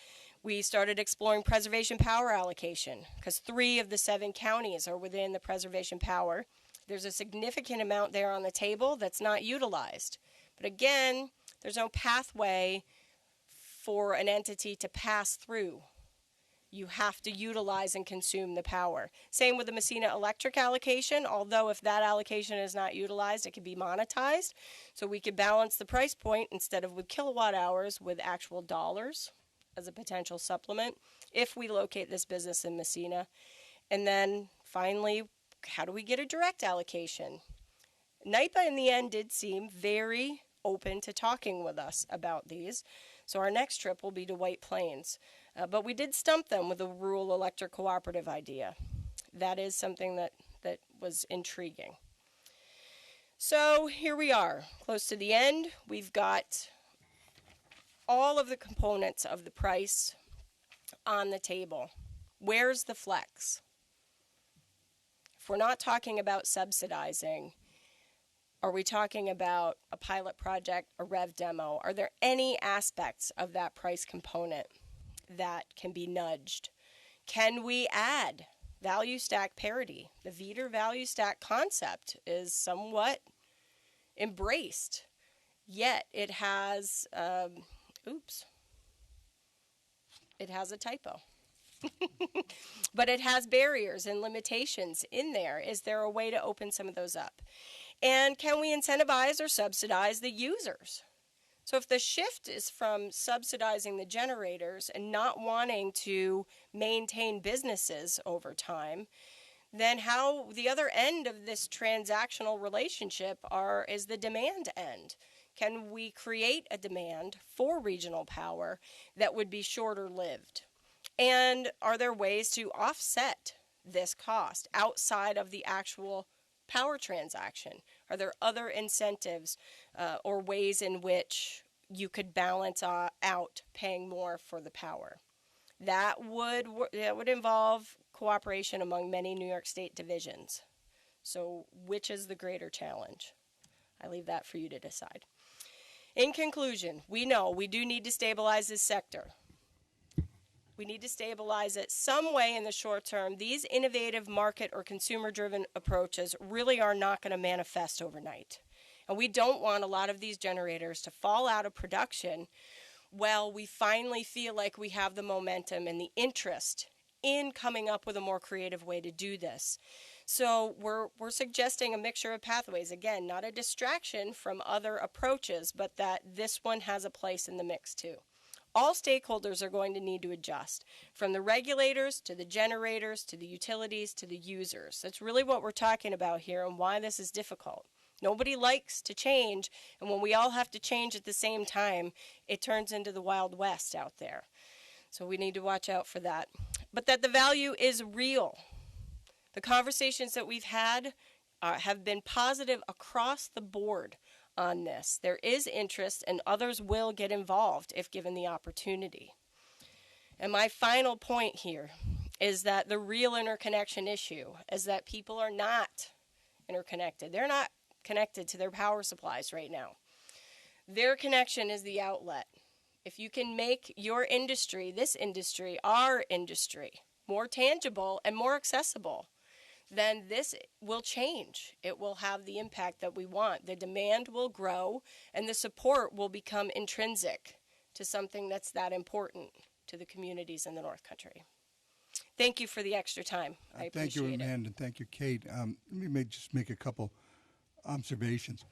We started exploring preservation power allocation because 3 of the 7 counties are within the preservation power. There's a significant amount there on the table that's not utilized. But again, there's no pathway for an entity to pass through. You have to utilize and consume the power. Same with the Messina electric allocation, although if that allocation is not utilized, it can be monetized. So we could balance the price point instead of with kilowatt hours with actual dollars as a potential supplement if we locate this business in Messina. And then finally, how do we get a direct allocation? NYPA in the end did seem very open to talking with us about these. So our next trip will be to White Plains. But we did stump them with a rural electric cooperative idea. That is something that was intriguing. So here we are, close to the end. We've got all of the components of the price on the table. Where's the flex? If we're not talking about subsidizing, are we talking about a pilot project, a rev demo? Are there any aspects of that price component that can be nudged? Can we add value stack parity? The Veeder value stack concept is somewhat embraced, yet it has, it has a typo. But it has barriers and limitations in there. Is there a way to open some of those up? And can we incentivize or subsidize the users? So if the shift is from subsidizing the generators and not wanting to maintain businesses over time, then how the other end of this transactional relationship is the demand end. Can we create a demand for regional power that would be shorter lived? And are there ways to offset this cost outside of the actual power transaction? Are there other incentives or ways in which you could balance out paying more for the power? That would involve cooperation among many New York State divisions. So which is the greater challenge? I leave that for you to decide. In conclusion, we know we do need to stabilize this sector. We need to stabilize it some way in the short term. These innovative market or consumer-driven approaches really are not going to manifest overnight. And we don't want a lot of these generators to fall out of production while we finally feel like we have the momentum and the interest in coming up with a more creative way to do this. So we're suggesting a mixture of pathways. Again, not a distraction from other approaches, but that this one has a place in the mix too. All stakeholders are going to need to adjust, from the regulators to the generators to the utilities to the users. That's really what we're talking about here and why this is difficult. Nobody likes to change, and when we all have to change at the same time, it turns into the Wild West out there. So we need to watch out for that. But that the value is real. The conversations that we've had have been positive across the board on this. There is interest, and others will get involved if given the opportunity. And my final point here is that the real interconnection issue is that people are not interconnected. They're not connected to their power supplies right now. Their connection is the outlet. If you can make your industry, this industry, our industry, more tangible and more accessible, then this will change. It will have the impact that we want. The demand will grow and the support will become intrinsic to something that's that important to the communities in the North Country. Thank you for the extra time. I appreciate Thank you, it. Amanda, and thank you, Kate. Let me just make a couple observations.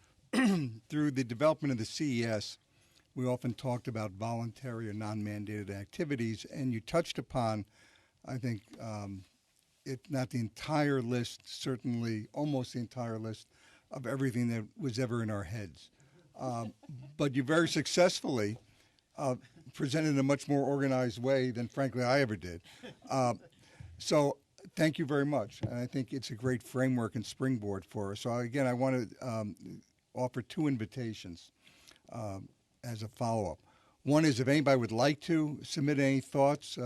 Through the development of the CES, we often talked about voluntary or non-mandated activities, and you touched upon, I think, if not the entire list, certainly almost the entire list of everything that was ever in our heads. But you very successfully presented in a much more organized way than, frankly, I ever did. So thank you very much. And I think it's a great framework and springboard for us. So again, I want to offer two invitations as a follow-up. One is if anybody would like to submit any thoughts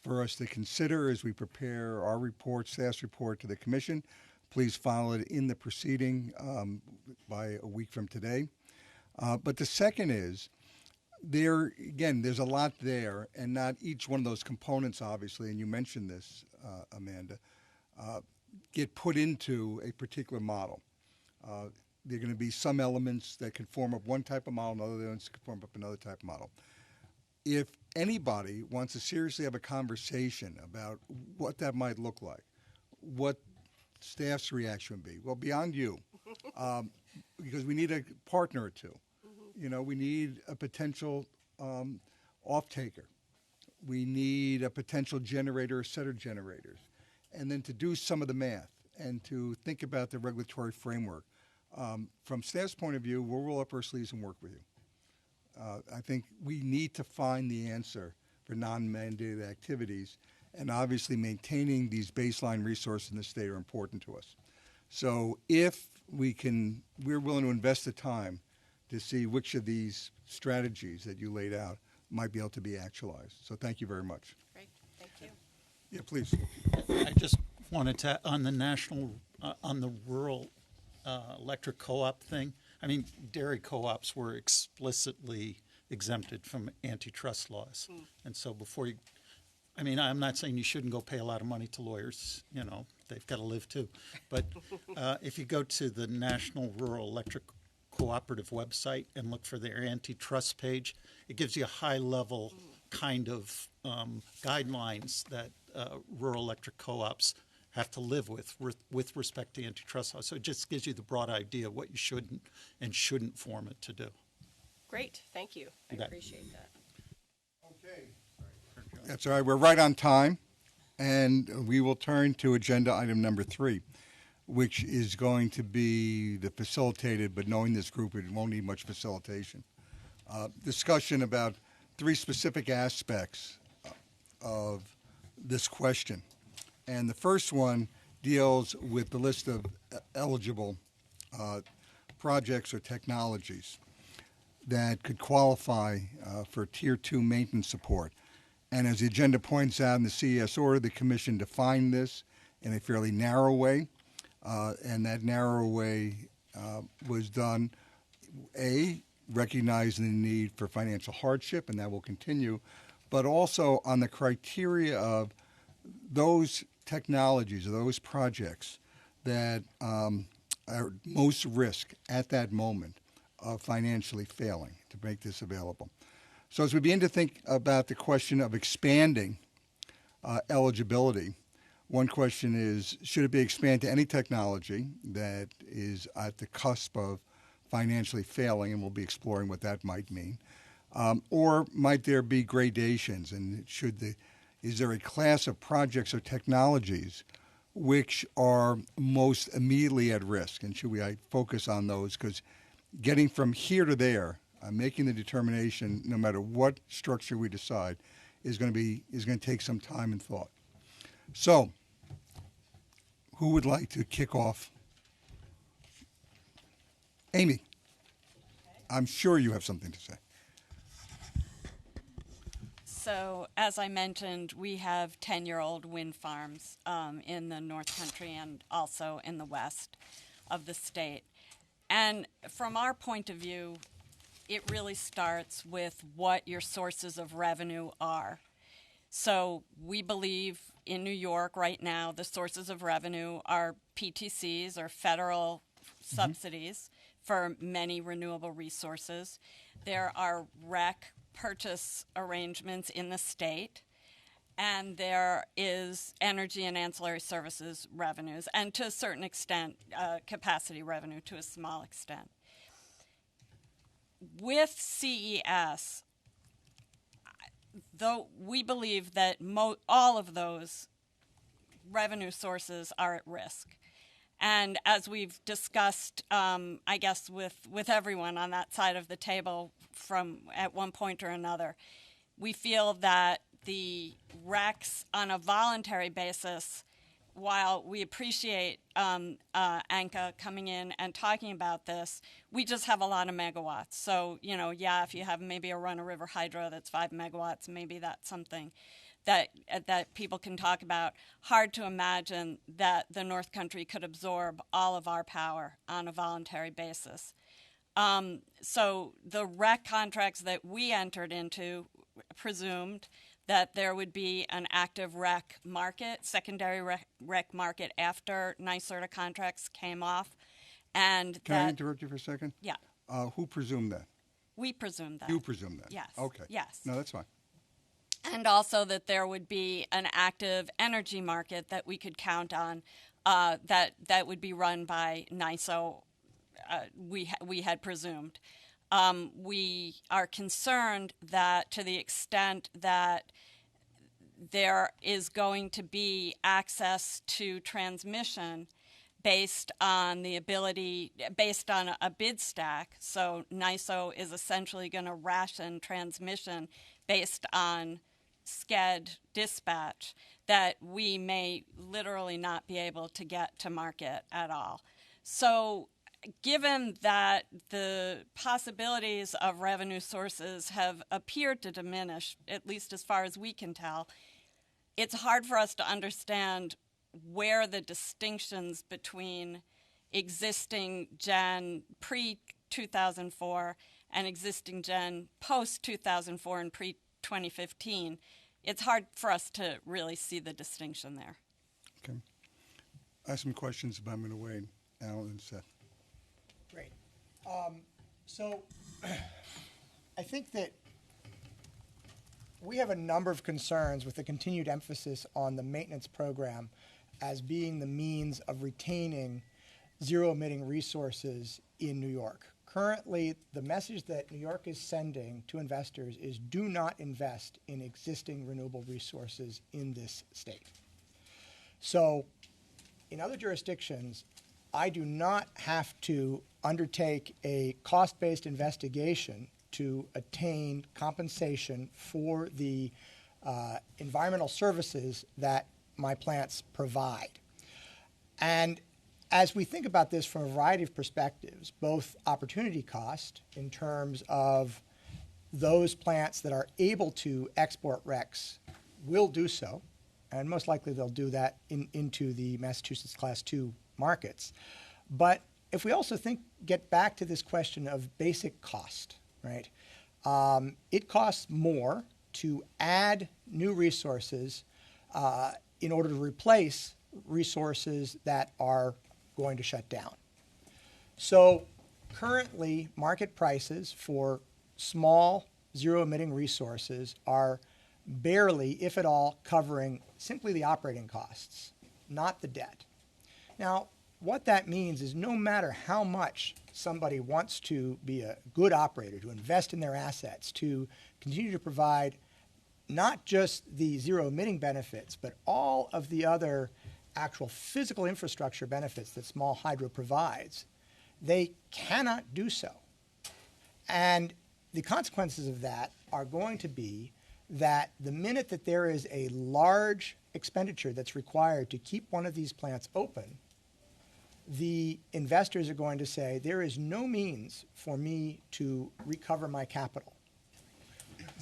for us to consider as we prepare our report, staff's report to the commission, please file it in the proceeding by a week from today. But the second is, there's a lot there, and not each one of those components, obviously, and you mentioned this, Amanda, get put into a particular model. There are going to be some elements that can form up one type of model, and other ones can form up another type of model. If anybody wants to seriously have a conversation about what that might look like, what staff's reaction would be, well, beyond you, because we need a partner or two. You know, we need a potential off-taker. We need a potential generator or set of generators. And then to do some of the math and to think about the regulatory framework. From staff's point of view, we'll roll up our sleeves and work with you. I think we need to find the answer for non-mandated activities, and obviously maintaining these baseline resources in the state are important to us. So if we're willing to invest the time to see which of these strategies that you laid out might be able to be actualized. So thank you very much. Great, thank you. Yeah, please. I just wanted to, on the rural electric co-op thing, I mean, dairy co-ops were explicitly exempted from antitrust laws. And so I'm not saying you shouldn't go pay a lot of money to lawyers, they've got to live too. But if you go to the National Rural Electric Cooperative website and look for their antitrust page, it gives you a high-level kind of guidelines that rural electric co-ops have to live with respect to antitrust law. So it just gives you the broad idea of what you should and shouldn't form it to do. Great, thank you. I You bet. appreciate that. Okay. That's all right. We're right on time, and we will turn to agenda item number 3, which is going to be the facilitated, but knowing this group, it won't need much facilitation. Discussion about 3 specific aspects of this question. And the first one deals with the list of eligible projects or technologies that could qualify for Tier 2 maintenance support. And as the agenda points out in the CES order, the Commission defined this in a fairly narrow way. And that narrow way was done, recognizing the need for financial hardship, and that will continue, but also on the criteria of those technologies or those projects that are most risk at that moment of financially failing to make this available. So as we begin to think about the question of expanding eligibility, one question is, should it be expanded to any technology that is at the cusp of financially failing, and we'll be exploring what that might mean, or might there be gradations, and is there a class of projects or technologies which are most immediately at risk, and should we focus on those? Because getting from here to there, making the determination, no matter what structure we decide, is going to take some time and thought. So, who would like to kick off? Amy, I'm sure you have something to say. So, as I mentioned, we have 10-year-old wind farms in the North Country and also in the west of the state. And from our point of view, it really starts with what your sources of revenue are. So we believe in New York right now, the sources of revenue are PTCs, or federal subsidies, for many renewable resources. There are REC purchase arrangements in the state, and there is energy and ancillary services revenues, and to a certain extent, capacity revenue to a small extent. With CES, though we believe that all of those revenue sources are at risk. And as we've discussed, I guess, with everyone on that side of the table from at one point or another, we feel that the RECs on a voluntary basis, while we appreciate Anka coming in and talking about this, we just have a lot of megawatts. So, yeah, if you have maybe a run-of-river hydro that's 5 megawatts, maybe that's something that people can talk about. Hard to imagine that the North Country could absorb all of our power on a voluntary basis. So the REC contracts that we entered into presumed that there would be an active REC market, secondary REC market after NYSERDA contracts came off. And Can I interrupt you for a second? Yeah. Who presumed that? We presumed that. You presumed that? Yes. Okay. Yes. No, that's fine. And also that there would be an active energy market that we could count on that would be run by NYSO, we had presumed. We are concerned that to the extent that there is going to be access to transmission based on a bid stack, so NYSO is essentially going to ration transmission based on SCED dispatch, that we may literally not be able to get to market at all. So given that the possibilities of revenue sources have appeared to diminish, at least as far as we can tell, it's hard for us to understand where the distinctions between existing gen pre-2004 and existing gen post-2004 and pre-2015, it's hard for us to really see the distinction there. Okay. I have some questions, but I'm going to wait. Alan and Seth. Great. So I think that we have a number of concerns with the continued emphasis on the maintenance program as being the means of retaining zero-emitting resources in New York. Currently, the message that New York is sending to investors is do not invest in existing renewable resources in this state. So in other jurisdictions, I do not have to undertake a cost-based investigation to attain compensation for the environmental services that my plants provide. And as we think about this from a variety of perspectives, both opportunity cost in terms of those plants that are able to export RECs will do so, and most likely they'll do that into the Massachusetts Class 2 markets. But if we also get back to this question of basic cost, right? It costs more to add new resources in order to replace resources that are going to shut down. So currently, market prices for small zero-emitting resources are barely, if at all, covering simply the operating costs, not the debt. Now, what that means is no matter how much somebody wants to be a good operator, to invest in their assets, to continue to provide not just the zero-emitting benefits, but all of the other actual physical infrastructure benefits that small hydro provides, they cannot do so. And the consequences of that are going to be that the minute that there is a large expenditure that's required to keep one of these plants open, the investors are going to say, there is no means for me to recover my capital.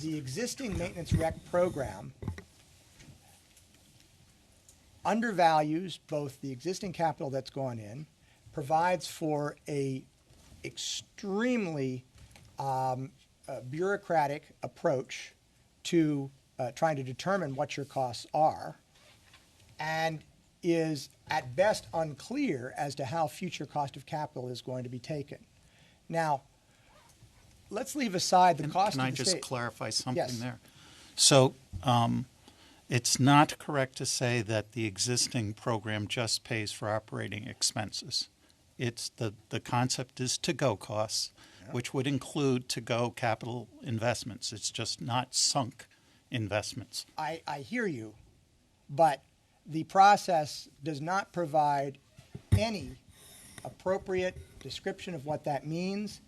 The existing maintenance REC program undervalues both the existing capital that's gone in, provides for a extremely bureaucratic approach to trying to determine what your costs are, and is at best unclear as to how future cost of capital is going to be taken. Now, let's leave aside the cost Can of I the just state. clarify something Yes. there? So it's not correct to say that the existing program just pays for operating expenses. It's the concept is to-go costs, which would include to-go capital investments. It's just not sunk investments. I hear you, but the process does not provide any appropriate description of what that means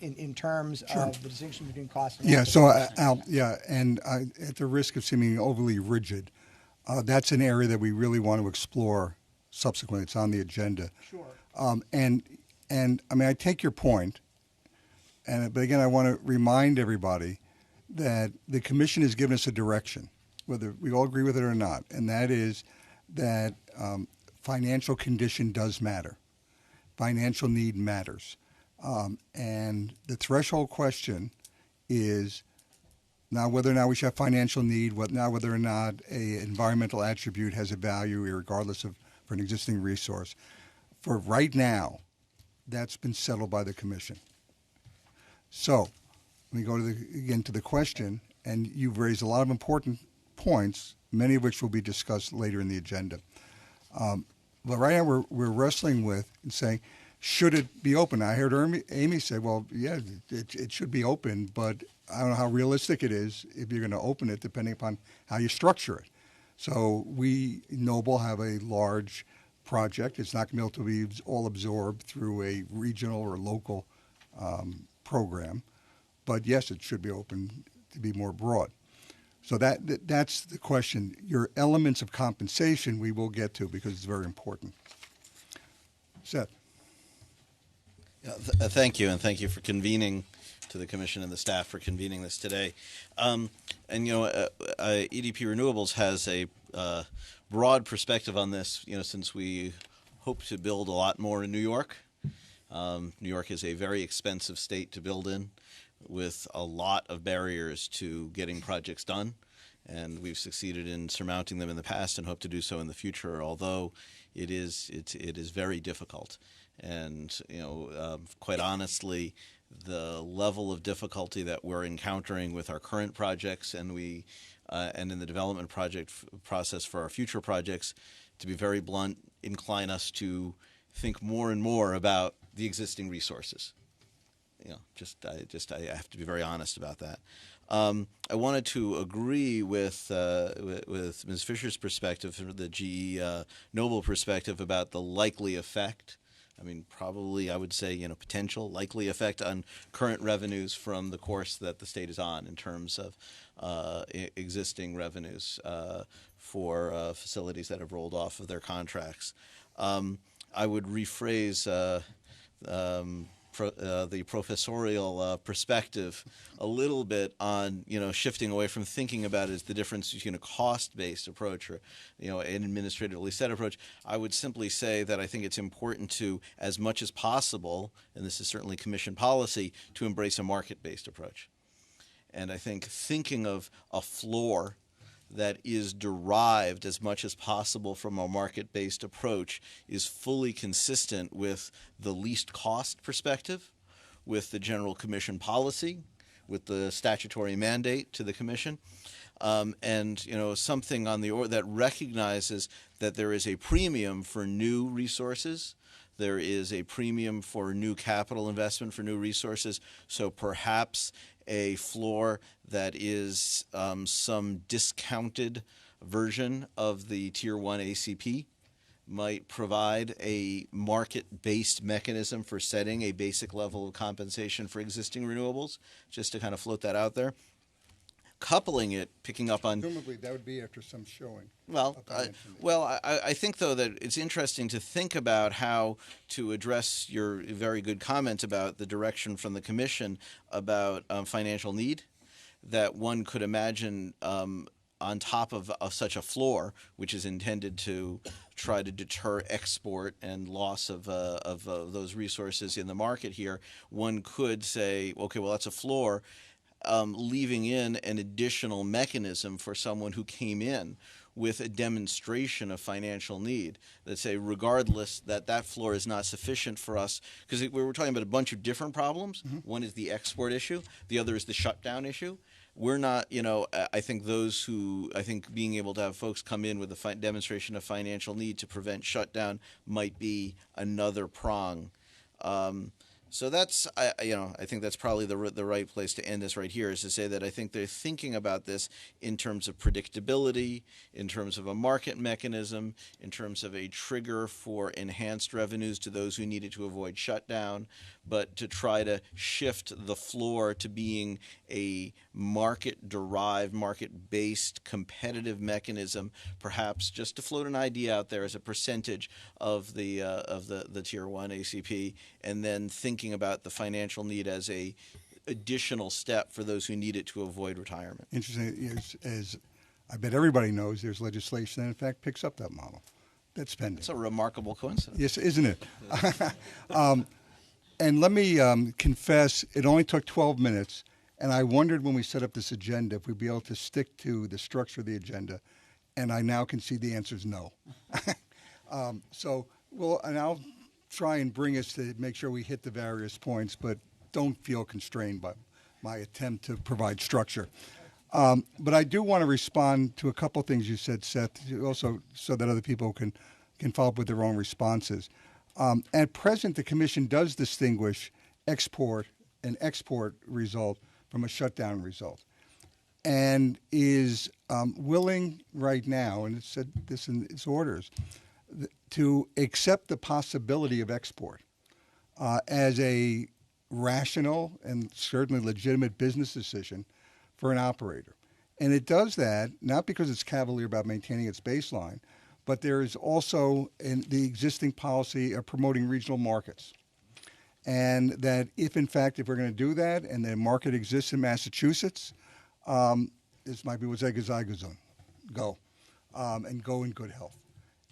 in terms of the distinction between cost and Yeah, benefit. so, Al, yeah, and at the risk of seeming overly rigid, that's an area that we really want to explore subsequently. It's on the agenda. Sure. And I mean, I take your point, but again, I want to remind everybody that the commission has given us a direction, whether we all agree with it or not, and that is that financial condition does matter. Financial need matters. And the threshold question is not whether or not we should have financial need, not whether or not a environmental attribute has a value, regardless of for an existing resource. For right now, that's been settled by the commission. So, let me go again to the question, and you've raised a lot of important points, many of which will be discussed later in the agenda. But right now we're wrestling with and saying, should it be open? I heard Amy say, well, yeah, it should be open, but I don't know how realistic it is if you're going to open it, depending upon how you structure it. So we, Noble, have a large project. It's not going to be able to be all absorbed through a regional or local program. But yes, it should be open to be more broad. So that's the question. Your elements of compensation we will get to because it's very important. Seth. Yeah, thank you, and thank you for convening, to the Commission and the staff for convening this today. And you know, EDP Renewables has a broad perspective on this. You know, since we hope to build a lot more in New York. New York is a very expensive state to build in, with a lot of barriers to getting projects done, and we've succeeded in surmounting them in the past and hope to do so in the future, although it is very difficult. And you know, quite honestly, the level of difficulty that we're encountering with our current projects and in the development process for our future projects, to be very blunt, incline us to think more and more about the existing resources. You know, I have to be very honest about that. I wanted to agree with Ms. Fisher's perspective, the GE Noble perspective about the likely effect. I mean, probably I would say, you know, potential likely effect on current revenues from the course that the state is on in terms of existing revenues for facilities that have rolled off of their contracts. I would rephrase the professorial perspective a little bit on, you know, shifting away from thinking about is the difference between a cost-based approach or, you know, an administratively set approach. I would simply say that I think it's important to, as much as possible, and this is certainly Commission policy, to embrace a market-based approach. And I think thinking of a floor that is derived as much as possible from a market-based approach is fully consistent with the least cost perspective, with the General Commission policy, with the statutory mandate to the Commission, and you know, something on the that recognizes that there is a premium for new resources. There is a premium for new capital investment for new resources. So perhaps a floor that is some discounted version of the Tier 1 ACP might provide a market-based mechanism for setting a basic level of compensation for existing renewables, just to kind of float that out there. Coupling it, picking up on... Presumably that would be after some showing. Well, I think, though, that it's interesting to think about how to address your very good comment about the direction from the Commission about financial need, that one could imagine on top of such a floor, which is intended to try to deter export and loss of those resources in the market here, one could say, okay, well, that's a floor, leaving in an additional mechanism for someone who came in with a demonstration of financial need that say, regardless, that floor is not sufficient for us, because we were talking about a bunch of different problems. One is the export issue, the other is the shutdown issue. We're not, I think being able to have folks come in with a demonstration of financial need to prevent shutdown might be another prong. So that's, I think that's probably the right place to end this right here, is to say that I think they're thinking about this in terms of predictability, in terms of a market mechanism, in terms of a trigger for enhanced revenues to those who needed to avoid shutdown, but to try to shift the floor to being a market-derived, market-based competitive mechanism, perhaps just to float an idea out there as a percentage of the Tier 1 ACP, and then thinking about the financial need as a additional step for those who need it to avoid retirement. Interesting. As I bet everybody knows, there's legislation that in fact picks up that model. That's pending. It's a remarkable coincidence. Yes, isn't it? And let me confess, it only took 12 minutes, and I wondered when we set up this agenda if we'd be able to stick to the structure of the agenda, and I now can see the answer is no. And I'll try and bring us to make sure we hit the various points, but don't feel constrained by my attempt to provide structure. But I do want to respond to a couple things you said, Seth, also so that other people can follow up with their own responses. At present, the Commission does distinguish an export result from a shutdown result, and is willing right now, and it said this in its orders, to accept the possibility of export as a rational and certainly legitimate business decision for an operator. And it does that not because it's cavalier about maintaining its baseline, but there is also the existing policy of promoting regional markets. And that if we're going to do that and the market exists in Massachusetts, this might be what's go, and go in good health.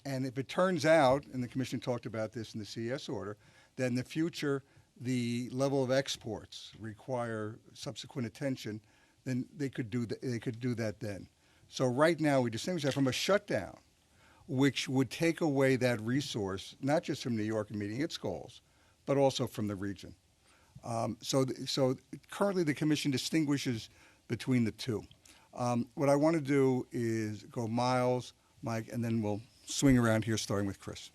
And if it turns out, and the Commission talked about this in the CES order, that in the future the level of exports require subsequent attention, then they could do that then. So right now we distinguish that from a shutdown, which would take away that resource, not just from New York and meeting its goals, but also from the region. So currently the Commission distinguishes between the two. What I want to do is go Miles, Mike, and then we'll swing around here, starting with Chris.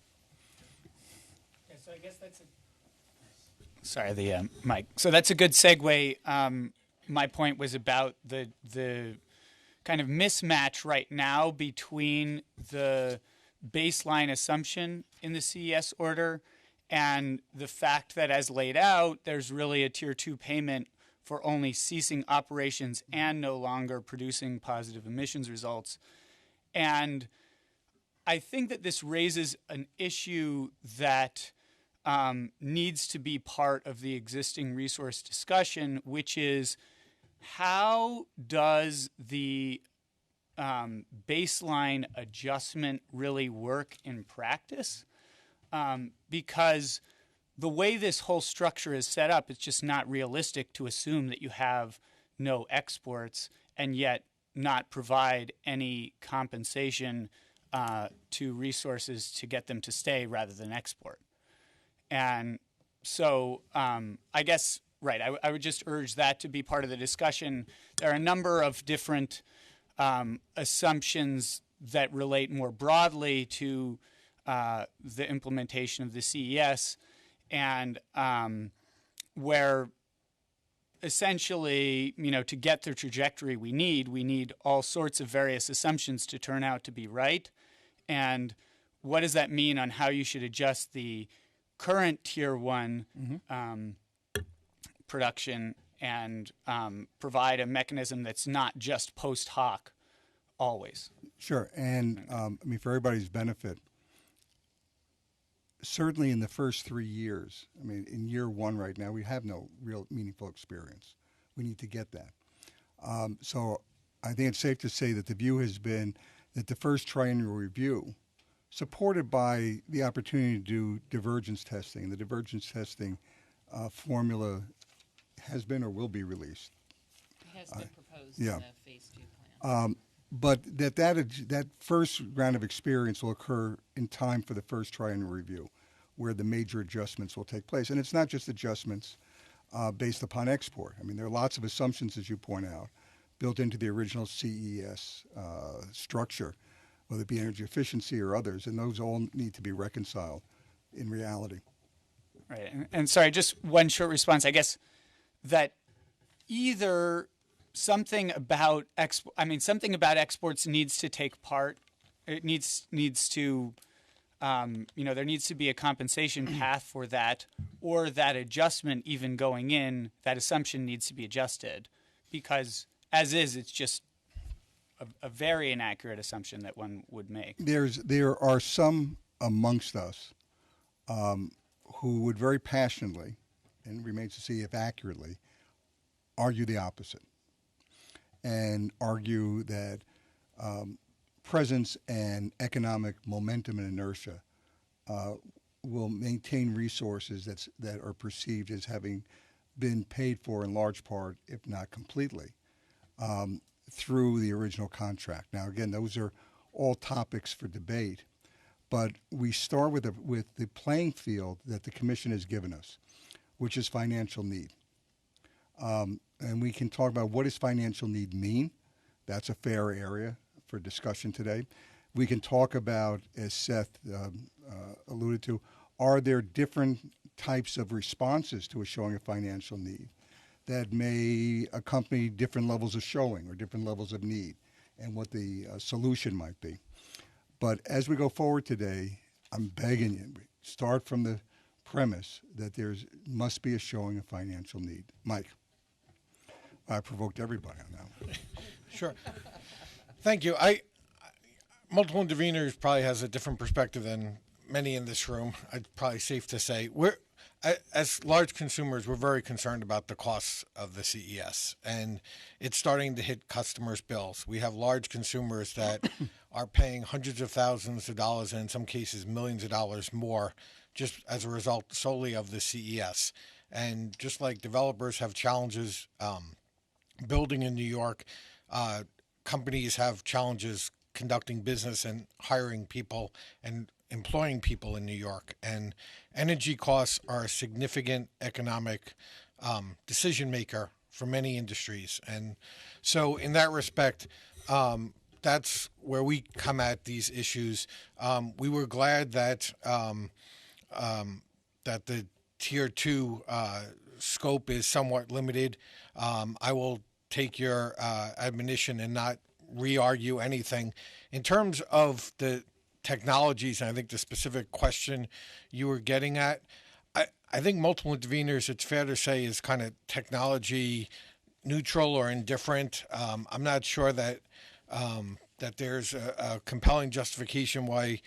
Yeah, so I guess that's Mike. So that's a good segue. My point was about the kind of mismatch right now between the baseline assumption in the CES order and the fact that, as laid out, there's really a Tier 2 payment for only ceasing operations and no longer producing positive emissions results. And I think that this raises an issue that needs to be part of the existing resource discussion, which is how does the baseline adjustment really work in practice? Because the way this whole structure is set up, it's just not realistic to assume that you have no exports and yet not provide any compensation to resources to get them to stay rather than export. And so I guess, right, I would just urge that to be part of the discussion. There are a number of different assumptions that relate more broadly to the implementation of the CES, and where essentially, to get the trajectory we need all sorts of various assumptions to turn out to be right. And what does that mean on how you should adjust the current Tier 1 production and provide a mechanism that's not just post hoc always? Sure. And for everybody's benefit, certainly in the first 3 years, in year 1 right now, we have no real meaningful experience. We need to get that. So I think it's safe to say that the view has been that the first triennial review, supported by the opportunity to do divergence testing, the divergence testing formula has been or will be released. It has been proposed in the Phase 2 plan. but that first round of experience will occur in time for the first triennial review, where the major adjustments will take place. And it's not just adjustments based upon export. I mean, there are lots of assumptions, as you point out, built into the original CES structure, whether it be energy efficiency or others, and those all need to be reconciled in reality. Right. And sorry, just one short response. I guess that either something about exports needs to take part. It needs to, there needs to be a compensation path for that, or that adjustment even going in, that assumption needs to be adjusted, because as is, it's just a very inaccurate assumption that one would make. There are some amongst us who would very passionately, and remains to see if accurately, argue the opposite, and argue that presence and economic momentum and inertia will maintain resources that are perceived as having been paid for in large part, if not completely, through the original contract. Now, again, those are all topics for debate, but we start with the playing field that the Commission has given us, which is financial need. And we can talk about what does financial need mean. That's a fair area for discussion today. We can talk about, as Seth alluded to, are there different types of responses to a showing of financial need that may accompany different levels of showing or different levels of need, and what the solution might be. But as we go forward today, I'm begging you, start from the premise that there must be a showing of financial need. Mike, I provoked everybody on that one. Sure. Thank you. Multiple interveners probably has a different perspective than many in this room. It's probably safe to say as large consumers, we're very concerned about the costs of the CES, and it's starting to hit customers' bills. We have large consumers that are paying hundreds of thousands of dollars, and in some cases millions of dollars more, just as a result solely of the CES. And just like developers have challenges building in New York, companies have challenges conducting business and hiring people and employing people in New York. And energy costs are a significant economic decision maker for many industries. And so in that respect, that's where we come at these issues. We were glad that that the Tier 2 scope is somewhat limited. I will take your admonition and not re-argue anything. In terms of the technologies, and I think the specific question you were getting at, I think multiple interveners, it's fair to say, is kind of technology neutral or indifferent. I'm not sure that that there's a compelling justification why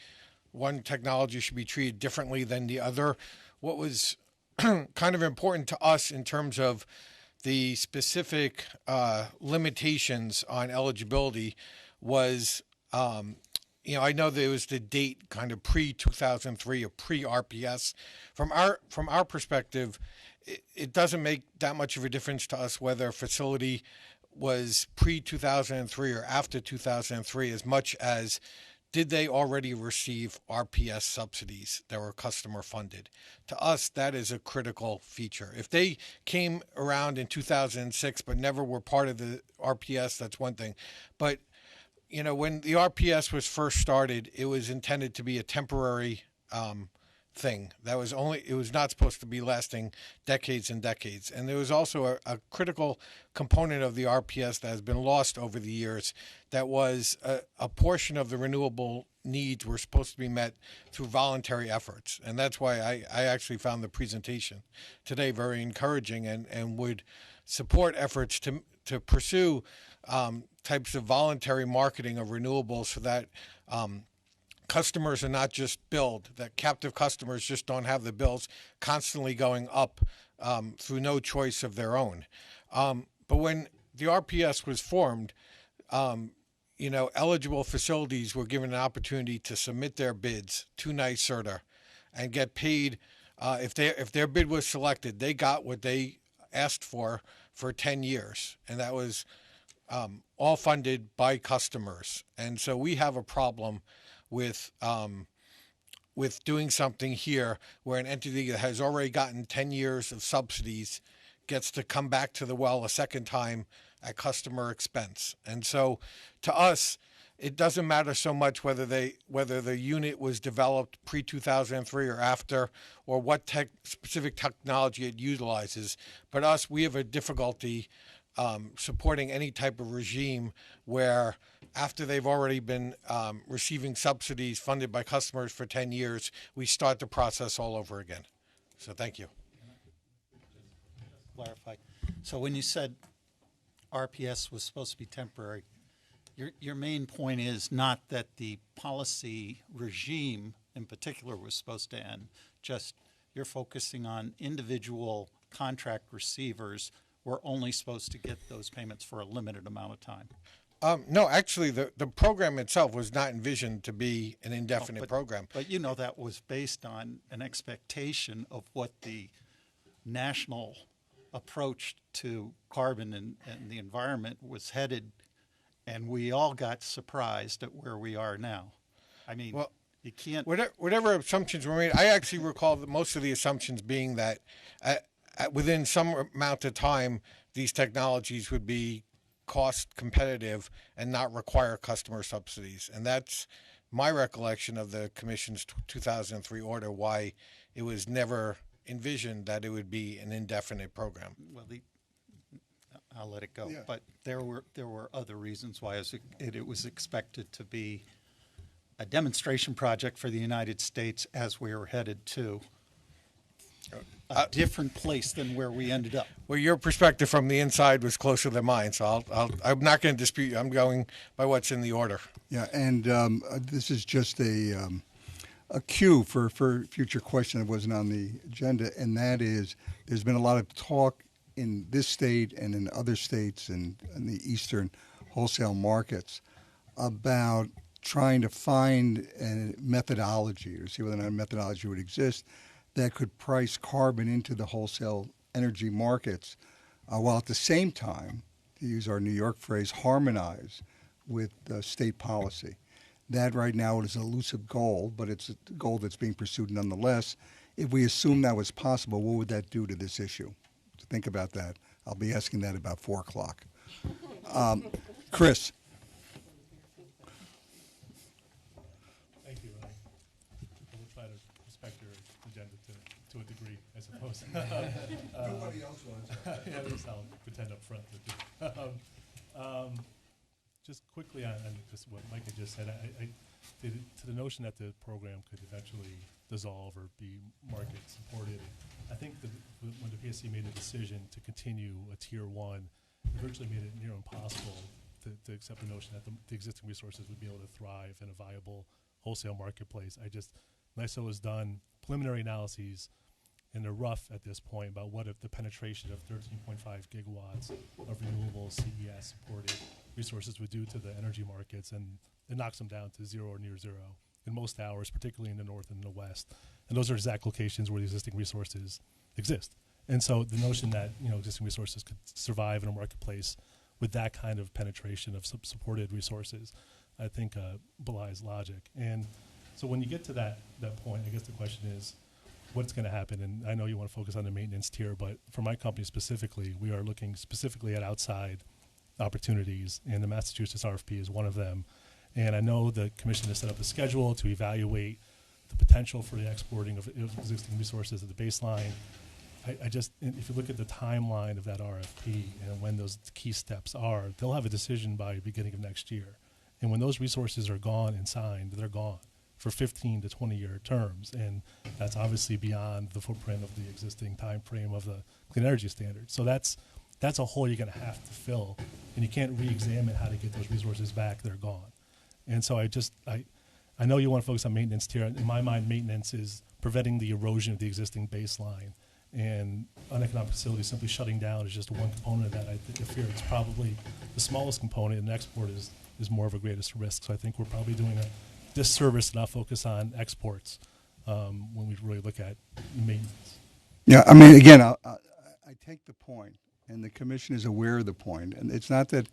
one technology should be treated differently than the other. What was kind of important to us in terms of the specific limitations on eligibility was, I know there was the date kind of pre-2003 or pre-RPS. From our perspective, it doesn't make that much of a difference to us whether a facility was pre-2003 or after 2003, as much as did they already receive RPS subsidies that were customer funded? To us, that is a critical feature. If they came around in 2006 but never were part of the RPS, that's one thing. But, when the RPS was first started, it was intended to be a temporary thing. It was not supposed to be lasting decades and decades. And there was also a critical component of the RPS that has been lost over the years, that was a portion of the renewable needs were supposed to be met through voluntary efforts. And that's why I actually found the presentation today very encouraging, and would support efforts to pursue types of voluntary marketing of renewables, so that customers are not just billed, that captive customers just don't have the bills constantly going up through no choice of their own. But when the RPS was formed, eligible facilities were given an opportunity to submit their bids to NYSERDA and get paid. If their bid was selected, they got what they asked for 10 years. And that was all funded by customers. And so we have a problem with doing something here where an entity that has already gotten 10 years of subsidies gets to come back to the well a second time at customer expense. And so to us, it doesn't matter so much whether the unit was developed pre-2003 or after, or what specific technology it utilizes. But us, we have a difficulty supporting any type of regime where after they've already been receiving subsidies funded by customers for 10 years, we start the process all over again. So thank you. Clarify. So when you said RPS was supposed to be temporary, your main point is not that the policy regime in particular was supposed to end, just you're focusing on individual contract receivers were only supposed to get those payments for a limited amount of time. No, actually, the program itself was not envisioned to be an indefinite program. But you know that was based on an expectation of what the national approach to carbon and the environment was headed, and we all got surprised at where we are now. I mean, well, you can't... Whatever assumptions were made, I actually recall that most of the assumptions being that within some amount of time, these technologies would be cost competitive and not require customer subsidies. And that's my recollection of the Commission's 2003 order, why it was never envisioned that it would be an indefinite program. Well, I'll let it go. Yeah. But there were other reasons why it was expected to be a demonstration project for the United States as we were headed to a different place than where we ended up. Well, your perspective from the inside was closer than mine, so I'm not going to dispute you. I'm going by what's in the order. Yeah, and this is just a cue for future question that wasn't on the agenda, and that is there's been a lot of talk in this state and in other states and in the eastern wholesale markets about trying to find a methodology or see whether or not a methodology would exist that could price carbon into the wholesale energy markets while at the same time, to use our New York phrase, harmonize with state policy. That right now is an elusive goal, but it's a goal that's being pursued nonetheless. If we assume that was possible, what would that do to this issue? So think about that. I'll be asking that about 4 o'clock. Chris. Thank you. I will try to respect your agenda to a degree, I suppose. Nobody else wants. Yeah, at least I'll pretend up front. Just quickly on just what Mike had just said, to the notion that the program could eventually dissolve or be market supported, I think when the PSC made the decision to continue a tier 1, it virtually made it near impossible to accept the notion that the existing resources would be able to thrive in a viable wholesale marketplace. NYSO has done preliminary analyses, and they're rough at this point about what if the penetration of 13.5 gigawatts of renewable CES supported resources would do to the energy markets, and it knocks them down to 0 or near 0 in most hours, particularly in the north and the west. And those are exact locations where the existing resources exist. And so the notion that existing resources could survive in a marketplace with that kind of penetration of supported resources, I think belies logic. And so when you get to that point, I guess the question is, what's going to happen? And I know you want to focus on the maintenance tier, but for my company specifically, we are looking specifically at outside opportunities, and the Massachusetts RFP is one of them. And I know the Commission has set up a schedule to evaluate the potential for the exporting of existing resources at the baseline. If you look at the timeline of that RFP and when those key steps are, they'll have a decision by the beginning of next year. And when those resources are gone and signed, they're gone for 15 to 20-year terms. And that's obviously beyond the footprint of the existing time frame of the Clean Energy Standard. So that's a hole you're going to have to fill, and you can't re-examine how to get those resources back. They're gone. And so I know you want to focus on maintenance tier. In my mind, maintenance is preventing the erosion of the existing baseline, and uneconomic facilities simply shutting down is just one component of that. I fear it's probably the smallest component, and export is more of a greatest risk. So I think we're probably doing a disservice to not focus on exports when we really look at maintenance. Yeah, I mean, again, I take the point, and the Commission is aware of the point. And it's not that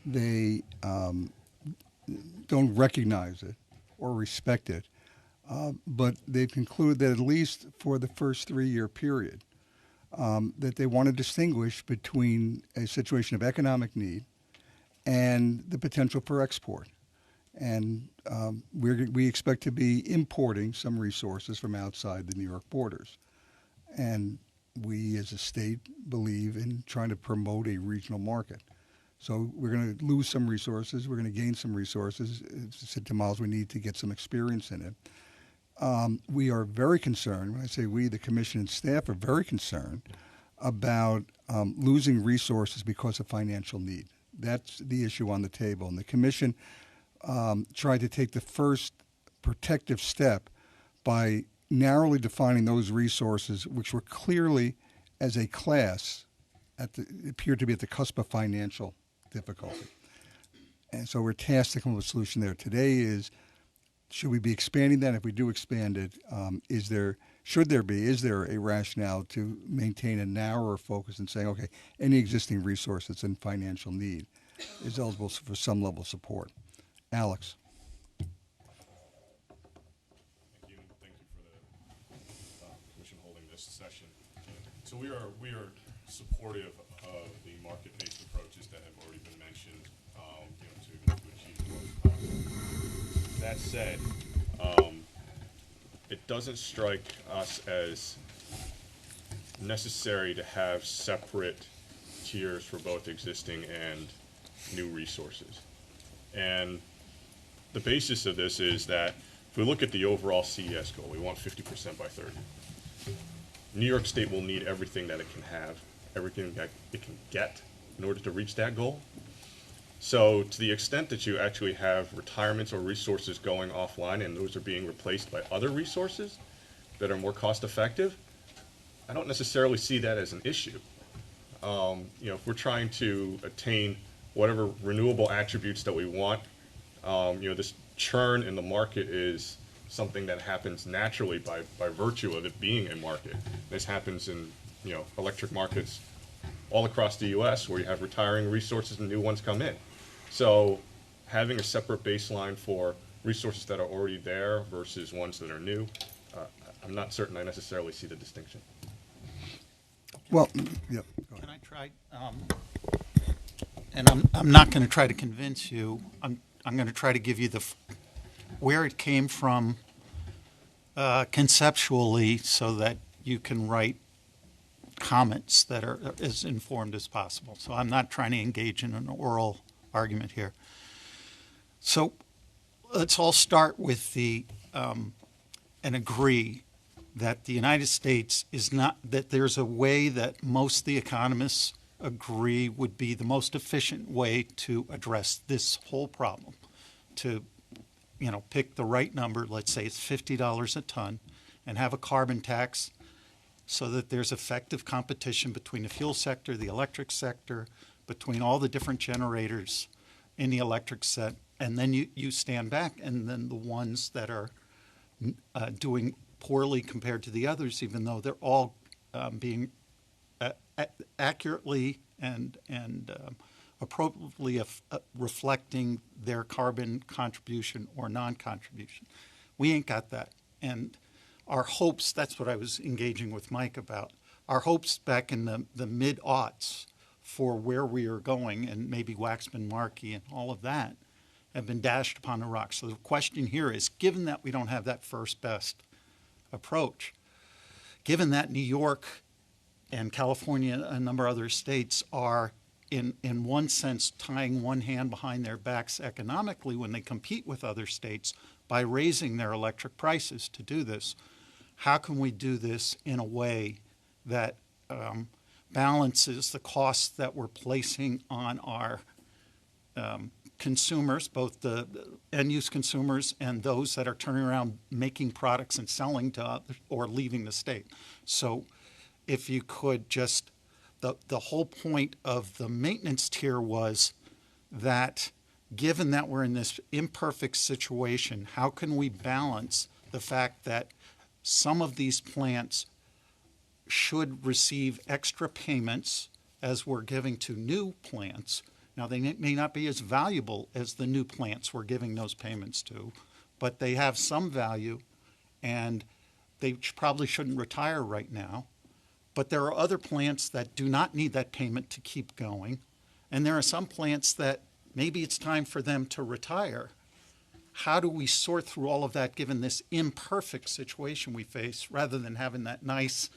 they don't recognize it or respect it. But they've concluded that at least for the first 3-year period, that they want to distinguish between a situation of economic need and the potential for export. And we expect to be importing some resources from outside the New York borders. And we as a state believe in trying to promote a regional market. So we're going to lose some resources. We're going to gain some resources. As I said to Miles, we need to get some experience in it. We are very concerned, when I say we, the commission and staff are very concerned about losing resources because of financial need. That's the issue on the table. And the commission tried to take the first protective step by narrowly defining those resources which were clearly, as a class, appeared to be at the cusp of financial difficulty. And so we're tasked to come up with a solution there. Today is, should we be expanding that? If we do expand it, is there a rationale to maintain a narrower focus and saying, okay, any existing resource that's in financial need is eligible for some level of support? Alex. Thank you for the commission holding this session. So we are supportive of the market-based approaches that have already been mentioned, to achieve the most. That said, it doesn't strike us as necessary to have separate tiers for both existing and new resources. And the basis of this is that if we look at the overall CES goal, we want 50% by 30. New York State will need everything that it can have, everything that it can get in order to reach that goal. So to the extent that you actually have retirements or resources going offline and those are being replaced by other resources that are more cost effective, I don't necessarily see that as an issue. If we're trying to attain whatever renewable attributes that we want, this churn in the market is something that happens naturally by virtue of it being a market. This happens in electric markets all across the U.S. where you have retiring resources and new ones come in. So having a separate baseline for resources that are already there versus ones that are new, I'm not certain I necessarily see the distinction. Well, yeah. Can I try? And I'm not going to try to convince you. I'm going to try to give you where it came from conceptually, so that you can write comments that are as informed as possible. So I'm not trying to engage in an oral argument here. So let's all start with and agree that the United States is not, that there's a way that most of the economists agree would be the most efficient way to address this whole problem. To, pick the right number, let's say it's $50 a ton, and have a carbon tax so that there's effective competition between the fuel sector, the electric sector, between all the different generators in the electric set, and then you stand back, and then the ones that are doing poorly compared to the others, even though they're all being accurately and appropriately reflecting their carbon contribution or non-contribution. We ain't got that. And our hopes, that's what I was engaging with Mike about, our hopes back in the mid-aughts for where we are going, and maybe Waxman-Markey and all of that, have been dashed upon the rocks. So the question here is, given that we don't have that first best approach, given that New York and California and a number of other states are, in one sense, tying one hand behind their backs economically when they compete with other states by raising their electric prices to do this, how can we do this in a way that balances the costs that we're placing on our consumers, both the end-use consumers and those that are turning around making products and selling to others or leaving the state? So if you could just, the whole point of the maintenance tier was that given that we're in this imperfect situation, how can we balance the fact that some of these plants should receive extra payments as we're giving to new plants, Now, they may not be as valuable as the new plants we're giving those payments to, but they have some value, and they probably shouldn't retire right now. But there are other plants that do not need that payment to keep going, and there are some plants that maybe it's time for them to retire. How do we sort through all of that given this imperfect situation we face, rather than having that nice,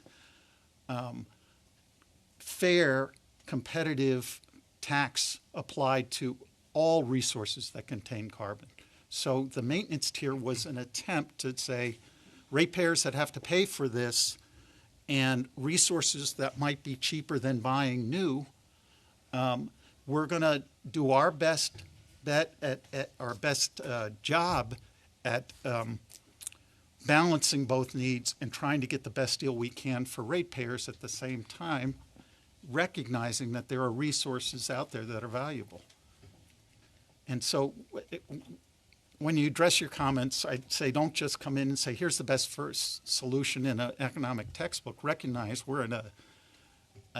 fair, competitive tax applied to all resources that contain carbon? So the maintenance tier was an attempt to say ratepayers that have to pay for this and resources that might be cheaper than buying new, we're going to do our best bet at our best job at balancing both needs and trying to get the best deal we can for ratepayers at the same time, recognizing that there are resources out there that are valuable. And so when you address your comments, I'd say don't just come in and say, here's the best first solution in an economic textbook. Recognize we're in a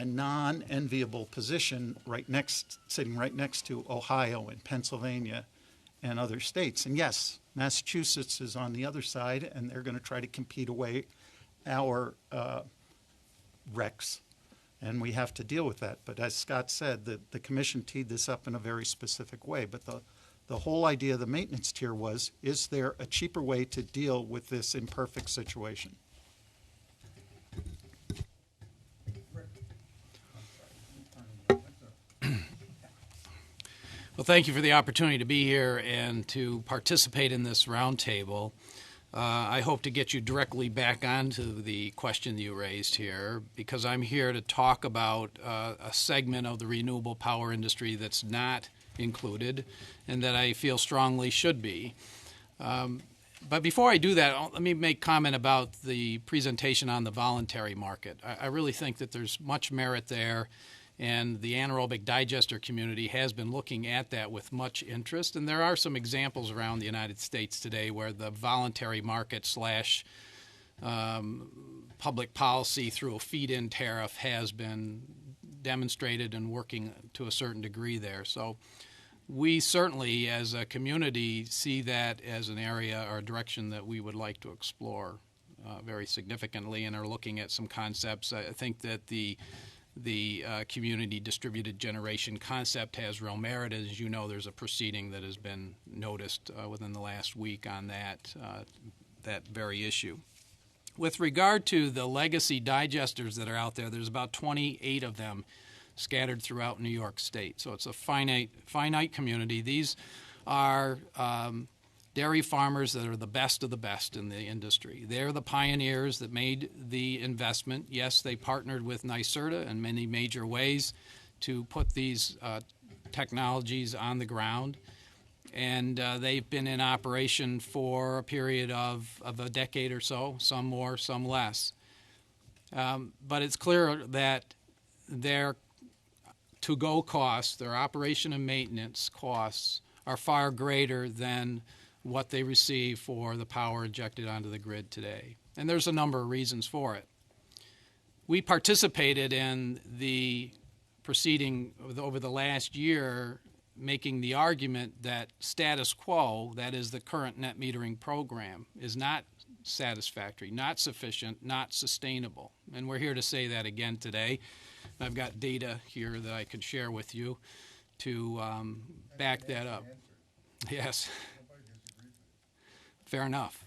non-enviable position sitting right next to Ohio and Pennsylvania and other states. And yes, Massachusetts is on the other side, and they're going to try to compete away our recs. And we have to deal with that. But as Scott said, the commission teed this up in a very specific way. But the whole idea of the maintenance tier was, is there a cheaper way to deal with this imperfect situation? Well, thank you for the opportunity to be here and to participate in this roundtable. I hope to get you directly back onto the question you raised here, because I'm here to talk about a segment of the renewable power industry that's not included and that I feel strongly should be. But before I do that, let me make comment about the presentation on the voluntary market. I really think that there's much merit there, and the anaerobic digester community has been looking at that with much interest. And there are some examples around the United States today where the voluntary market / public policy through a feed-in tariff has been demonstrated and working to a certain degree there. So we certainly, as a community, see that as an area or a direction that we would like to explore very significantly, and are looking at some concepts. I think that the community distributed generation concept has real merit. As you know, there's a proceeding that has been noticed within the last week on that very issue. With regard to the legacy digesters that are out there, there's about 28 of them scattered throughout New York State. So it's a finite community. These are dairy farmers that are the best of the best in the industry. They're the pioneers that made the investment. Yes, they partnered with NYSERDA in many major ways to put these technologies on the ground. And they've been in operation for a period of a decade or so, some more, some less. But it's clear that their to-go costs, their operation and maintenance costs, are far greater than what they receive for the power injected onto the grid today. And there's a number of reasons for it. We participated in the proceeding over the last year, making the argument that status quo, that is the current net metering program, is not satisfactory, not sufficient, not sustainable. And we're here to say that again today. I've got data here that I could share with you to back that up. Yes. Fair enough.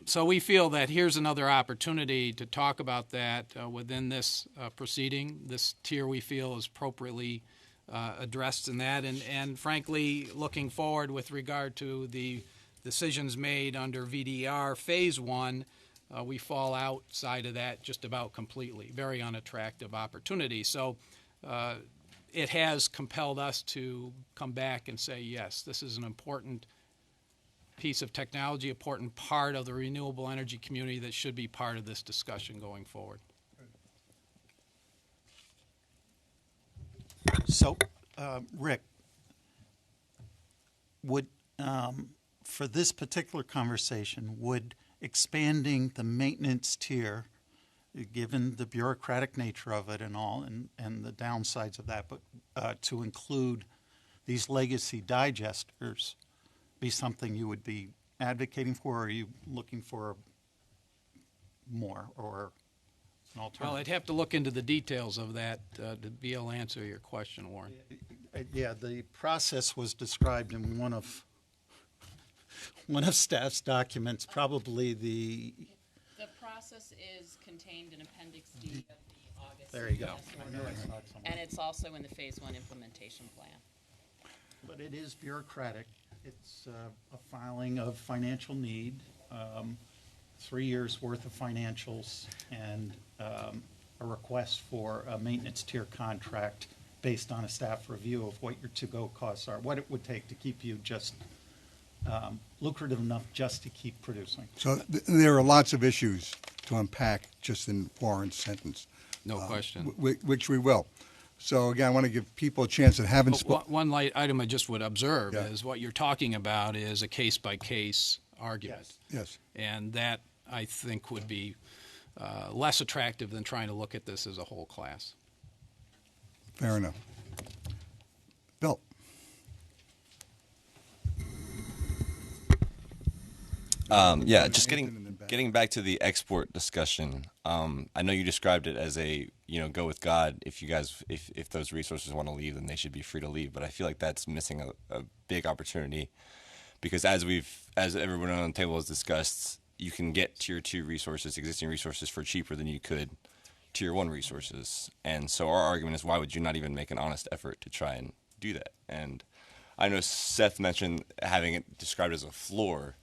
So we feel that here's another opportunity to talk about that within this proceeding. This tier we feel is appropriately addressed in that, and frankly, looking forward with regard to the decisions made under VDR Phase 1, we fall outside of that just about completely. Very unattractive opportunity. So it has compelled us to come back and say, yes, this is an important piece of technology, important part of the renewable energy community that should be part of this discussion going forward. So, Rick, would for this particular conversation, would expanding the maintenance tier, given the bureaucratic nature of it and all, and the downsides of that, but to include these legacy digesters be something you would be advocating for, or are you looking for more or an alternative? Well, I'd have to look into the details of that to be able to answer your question, Warren. Yeah, the process was described in one of staff's documents, probably the... The process is contained in Appendix D of the August. There you go. CES order, and it's also in the Phase 1 implementation plan. But it is bureaucratic. It's a filing of financial need, 3 years' worth of financials, and a request for a maintenance tier contract based on a staff review of what your to-go costs are, what it would take to keep you just lucrative enough just to keep producing. So there are lots of issues to unpack just in Warren's sentence. No question. Which we will. So again, I want to give people a chance that haven't spoken. One light item I just would observe is what you're talking about is a case-by-case argument. Yes. And that, I think, would be less attractive than trying to look at this as a whole class. Fair enough. Bill. Yeah, just getting back to the export discussion. I know you described it as a, go with God. If those resources want to leave, then they should be free to leave. But I feel like that's missing a big opportunity, because as everyone on the table has discussed, you can get tier 2 resources, existing resources, for cheaper than you could tier 1 resources. And so our argument is, why would you not even make an honest effort to try and do that? And I know Seth mentioned having it described as a floor,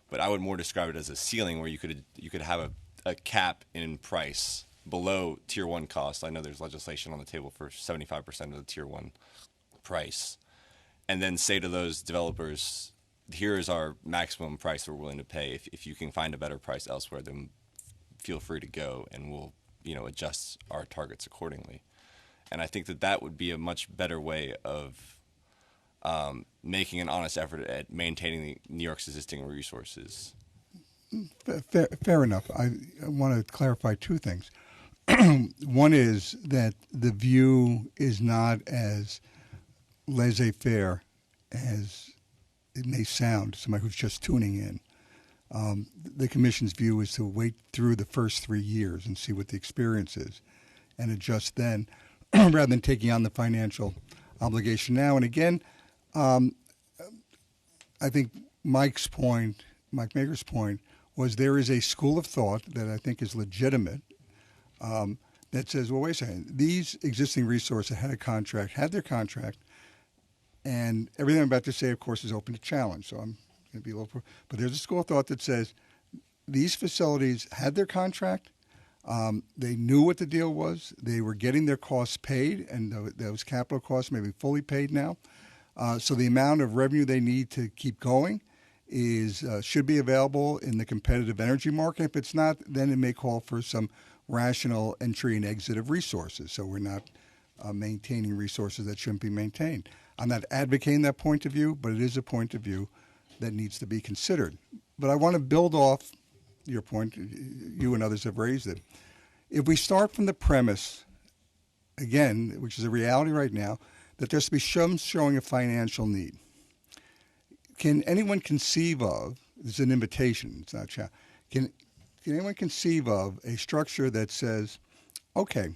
but I would more describe it as a ceiling, where you could have a cap in price below tier 1 cost. I know there's legislation on the table for 75% of the tier 1 price, and then say to those developers, here is our maximum price we're willing to pay. If you can find a better price elsewhere, then feel free to go, and we'll adjust our targets accordingly. And I think that would be a much better way of making an honest effort at maintaining New York's existing resources. Fair enough. I want to clarify two things. One is that the view is not as laissez-faire as it may sound to somebody who's just tuning in. The Commission's view is to wait through the first 3 years and see what the experience is and adjust then, rather than taking on the financial obligation now. And again, I think Mike Mager's point was there is a school of thought that I think is legitimate that says, well, wait a second, these existing resources had their contract, and everything I'm about to say, of course, is open to challenge. So I'm going to be a little, but there's a school of thought that says these facilities had their contract. They knew what the deal was. They were getting their costs paid, and those capital costs may be fully paid now. So the amount of revenue they need to keep going should be available in the competitive energy market. If it's not, then it may call for some rational entry and exit of resources. So we're not maintaining resources that shouldn't be maintained. I'm not advocating that point of view, but it is a point of view that needs to be considered. But I want to build off your point. You and others have raised it. If we start from the premise, again, which is a reality right now, that there's to be some showing of financial need. Can anyone conceive of, this is an invitation, it's not a challenge, can anyone conceive of a structure that says, okay,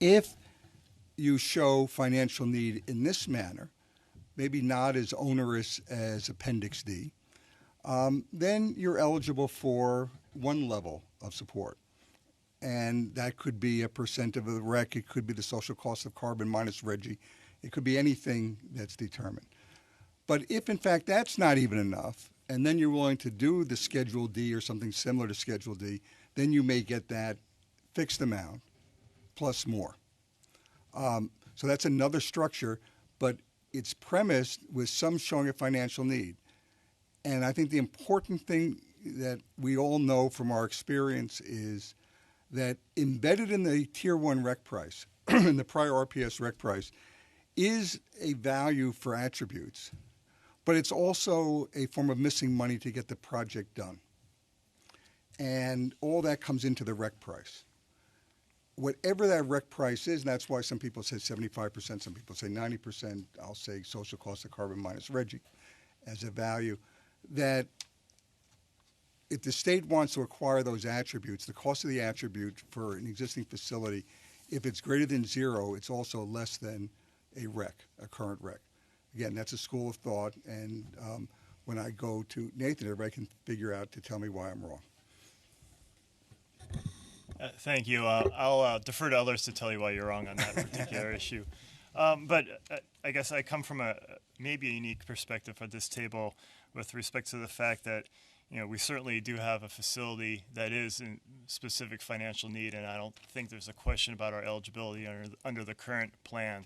if you show financial need in this manner, maybe not as onerous as Appendix D, then you're eligible for one level of support. And that could be a percent of the REC. It could be the social cost of carbon minus RGGI. It could be anything that's determined. But if, in fact, that's not even enough, and then you're willing to do the Schedule D or something similar to Schedule D, then you may get that fixed amount plus more. So that's another structure, but it's premised with some showing of financial need. And I think the important thing that we all know from our experience is that embedded in the Tier 1 REC price, in the prior RPS REC price, is a value for attributes, but it's also a form of missing money to get the project done. And all that comes into the REC price. whatever that rec price is, and that's why some people say 75%, some people say 90%, I'll say social cost of carbon minus Reggie as a value, that if the state wants to acquire those attributes, the cost of the attribute for an existing facility, if it's greater than zero, it's also less than a rec, a current rec. Again, that's a school of thought, and when I go to Nathan, everybody can figure out to tell me why I'm wrong. Thank you. I'll defer to others to tell you why you're wrong on that particular issue. But I guess I come from maybe a unique perspective at this table with respect to the fact that we certainly do have a facility that is in specific financial need, and I don't think there's a question about our eligibility under the current plan.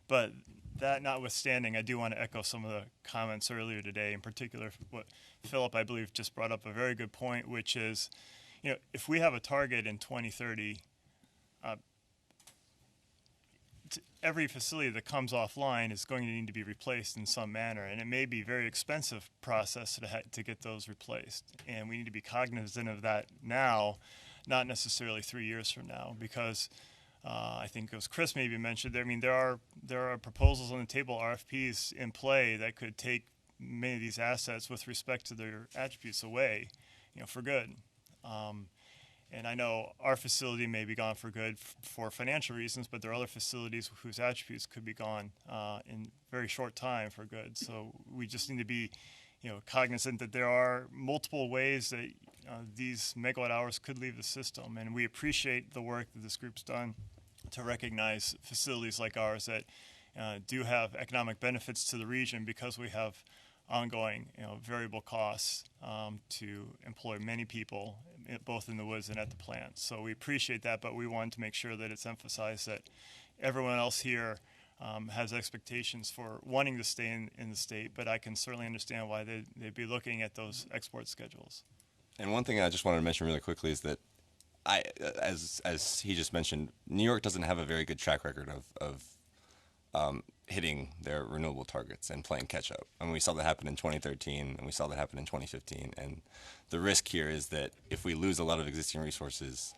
But that notwithstanding, I do want to echo some of the comments earlier today, in particular what Philip, I believe, just brought up a very good point, which is, if we have a target in 2030, every facility that comes offline is going to need to be replaced in some manner, and it may be a very expensive process to get those replaced. And we need to be cognizant of that now, not necessarily 3 years from now, because I think it was Chris maybe mentioned there. I mean, there are proposals on the table, RFPs in play that could take many of these assets with respect to their attributes away, for good. And I know our facility may be gone for good for financial reasons, but there are other facilities whose attributes could be gone in very short time for good. So we just need to be, cognizant that there are multiple ways that these megawatt hours could leave the system. And we appreciate the work that this group's done to recognize facilities like ours that do have economic benefits to the region because we have ongoing, variable costs to employ many people, both in the woods and at the plant. So we appreciate that, but we wanted to make sure that it's emphasized that everyone else here has expectations for wanting to stay in the state, but I can certainly understand why they'd be looking at those export schedules. And one thing I just wanted to mention really quickly is that as he just mentioned, New York doesn't have a very good track record of hitting their renewable targets and playing catch up. I mean, we saw that happen in 2013 and we saw that happen in 2015. And the risk here is that if we lose a lot of existing resources,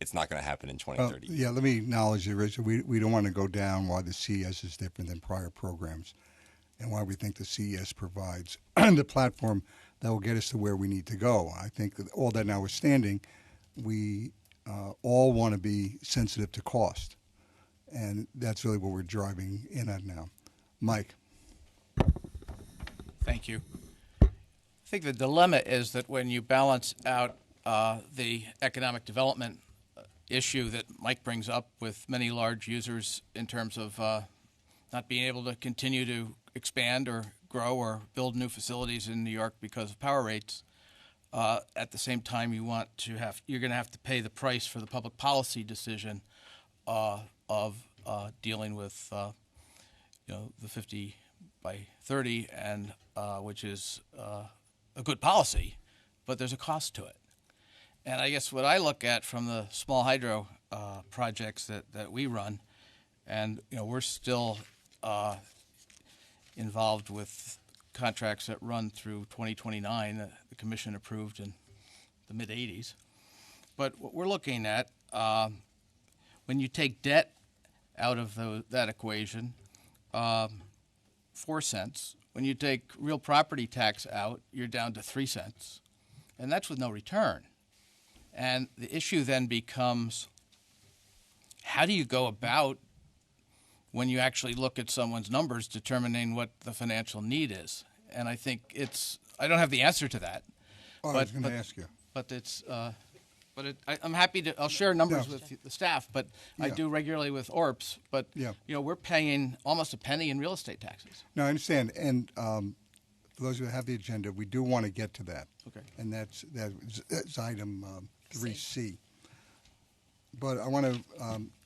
it's not going to happen in 2030. Yeah, let me acknowledge the Richard. We don't want to go down why the CES is different than prior programs and why we think the CES provides the platform that will get us to where we need to go. I think that all that notwithstanding, we all want to be sensitive to cost. And that's really what we're driving in at now. Mike. Thank you. I think the dilemma is that when you balance out the economic development issue that Mike brings up with many large users in terms of not being able to continue to expand or grow or build new facilities in New York because of power rates, at the same time you're going to have to pay the price for the public policy decision of dealing with the 50 by 30, and which is a good policy, but there's a cost to it. And I guess what I look at from the small hydro projects that we run, and we're still involved with contracts that run through 2029 that the commission approved in the mid-'80s. But what we're looking at, when you take debt out of that equation, 4 cents. When you take real property tax out, you're down to 3 cents. And that's with no return. And the issue then becomes, how do you go about, when you actually look at someone's numbers, determining what the financial need is? And I think I don't have the answer to that. I was going to ask you. But it's... I'm happy to. I'll share numbers with the staff, but I do regularly with ORPS. But we're paying almost a penny in real estate taxes. No, I understand. And for those who have the agenda, we do want to get to that. Okay. And that's item 3C. But I want to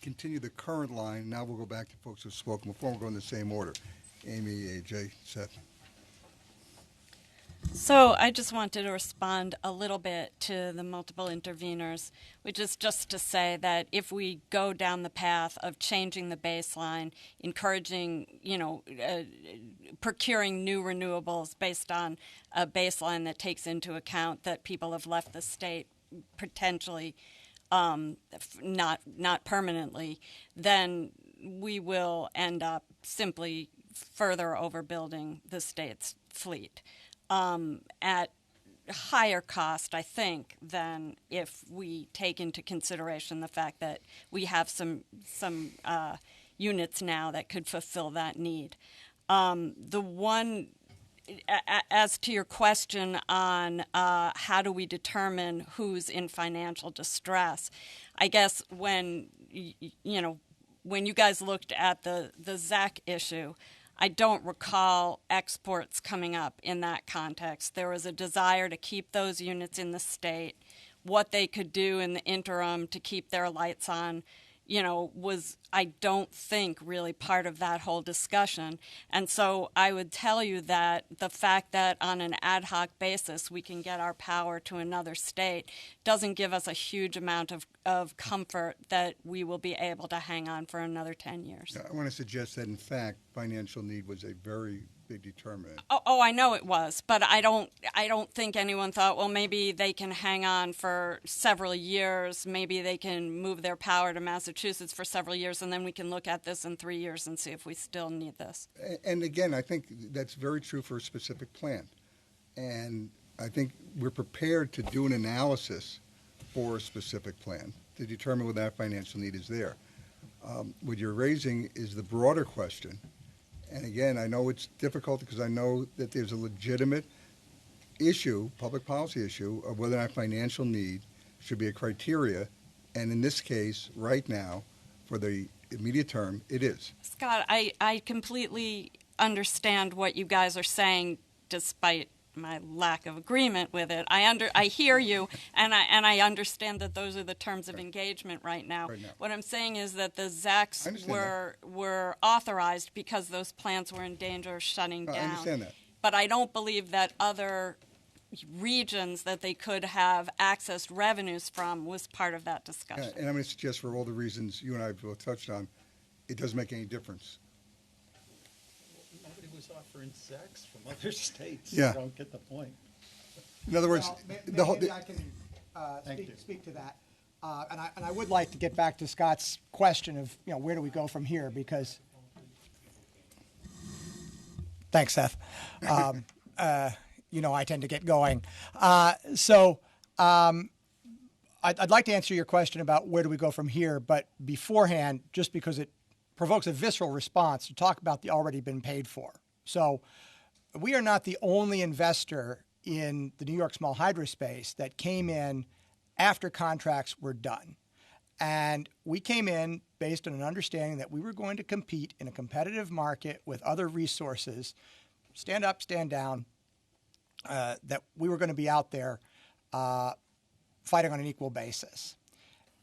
continue the current line. Now we'll go back to folks who've spoken before. We'll go in the same order. Amy, AJ, Seth. So I just wanted to respond a little bit to the multiple interveners, which is just to say that if we go down the path of changing the baseline, encouraging, procuring new renewables based on a baseline that takes into account that people have left the state potentially not permanently, then we will end up simply further overbuilding the state's fleet at higher cost, I think, than if we take into consideration the fact that we have some units now that could fulfill that need. As to your question on how do we determine who's in financial distress, I guess when you guys looked at the ZAC issue, I don't recall exports coming up in that context. There was a desire to keep those units in the state. What they could do in the interim to keep their lights on, was, I don't think, really part of that whole discussion. And so I would tell you that the fact that on an ad hoc basis we can get our power to another state doesn't give us a huge amount of comfort that we will be able to hang on for another 10 years. I want to suggest that, in fact, financial need was a very big determinant. Oh, I know it was, but I don't think anyone thought, well, maybe they can hang on for several years. Maybe they can move their power to Massachusetts for several years, and then we can look at this in 3 years and see if we still need this. And again, I think that's very true for a specific plant. And I think we're prepared to do an analysis for a specific plan to determine whether that financial need is there. What you're raising is the broader question. And again, I know it's difficult because I know that there's a legitimate issue, public policy issue, of whether or not financial need should be a criteria. And in this case, right now, for the immediate term, it is. Scott, I completely understand what you guys are saying, despite my lack of agreement with it. I hear you, and I understand that those are the terms of engagement right now. What I'm saying is that the ZACs were authorized because those plants were in danger of shutting down. I understand that. But I don't believe that other regions that they could have accessed revenues from was part of that discussion. And I'm going to suggest, for all the reasons you and I both touched on, it doesn't make any difference. Nobody was offering sex from other states. Yeah. I don't get the point. In other words, well, maybe I can speak to that. And I would like to get back to Scott's question of, where do we go from here? Because, thanks, Seth. I tend to get going. I'd like to answer your question about where do we go from here, but beforehand, just because it provokes a visceral response, to talk about the already been paid for. So we are not the only investor in the New York small hydro space that came in after contracts were done. And we came in based on an understanding that we were going to compete in a competitive market with other resources, stand up, stand down, that we were going to be out there fighting on an equal basis.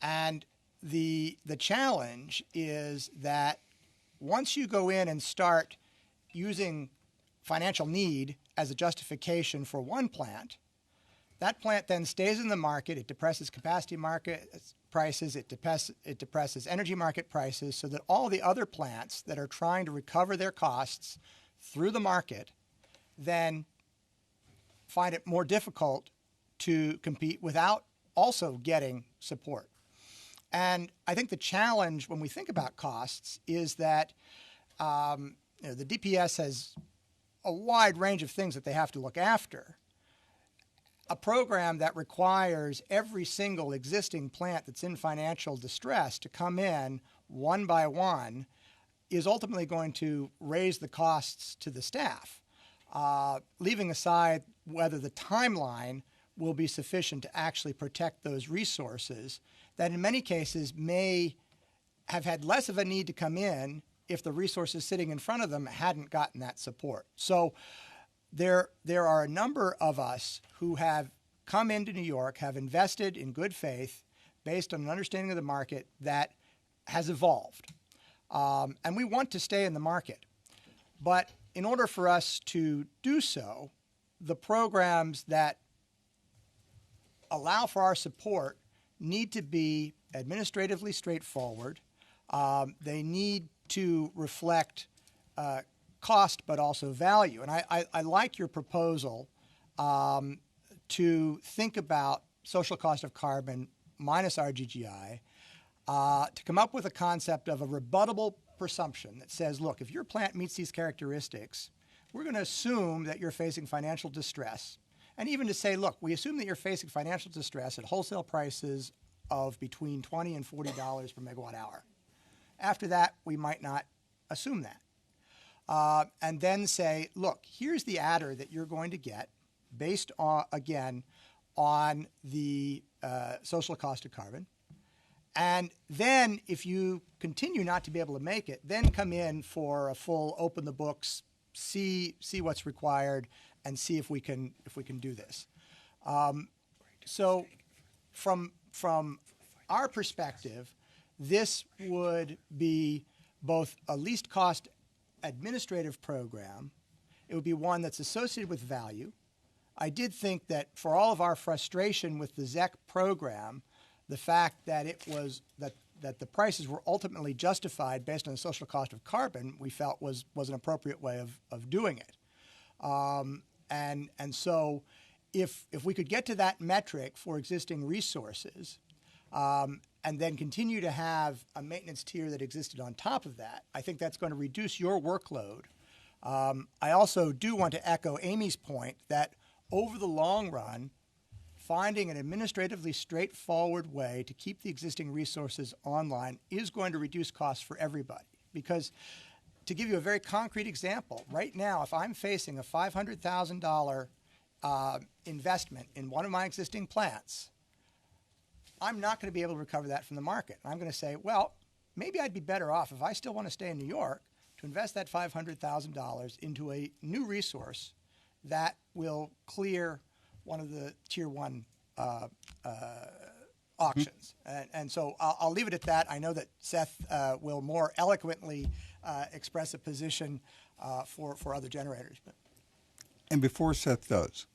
And the challenge is that once you go in and start using financial need as a justification for one plant, that plant then stays in the market. It depresses capacity market prices. It depresses energy market prices, so that all the other plants that are trying to recover their costs through the market then find it more difficult to compete without also getting support. And I think the challenge when we think about costs is that the DPS has a wide range of things that they have to look after. A program that requires every single existing plant that's in financial distress to come in one by one is ultimately going to raise the costs to the staff, leaving aside whether the timeline will be sufficient to actually protect those resources that in many cases may have had less of a need to come in if the resources sitting in front of them hadn't gotten that support. So there are a number of us who have come into New York, have invested in good faith based on an understanding of the market that has evolved. And we want to stay in the market. But in order for us to do so, the programs that allow for our support need to be administratively straightforward. They need to reflect cost but also value. And I like your proposal to think about social cost of carbon minus RGGI, to come up with a concept of a rebuttable presumption that says, look, if your plant meets these characteristics, we're going to assume that you're facing financial distress. And even to say, look, we assume that you're facing financial distress at wholesale prices of between $20 and $40 per megawatt hour. After that, we might not assume that. And then say, look, here's the adder that you're going to get based on, again, on the social cost of carbon. And then if you continue not to be able to make it, then come in for a full open the books, see what's required, and see if we can do this. So from our perspective, this would be both a least cost administrative program. It would be one that's associated with value. I did think that for all of our frustration with the ZEC program, the fact that it was that the prices were ultimately justified based on the social cost of carbon, we felt was an appropriate way of doing it. And so if we could get to that metric for existing resources, and then continue to have a maintenance tier that existed on top of that, I think that's going to reduce your workload. I also do want to echo Amy's point that over the long run, finding an administratively straightforward way to keep the existing resources online is going to reduce costs for everybody. Because to give you a very concrete example, right now, if I'm facing a $500,000 investment in one of my existing plants, I'm not going to be able to recover that from the market. I'm going to say, well, maybe I'd be better off if I still want to stay in New York to invest that $500,000 into a new resource that will clear one of the tier one auctions. And so I'll leave it at that. I know that Seth will more eloquently express a position for other generators. But. And before Seth does,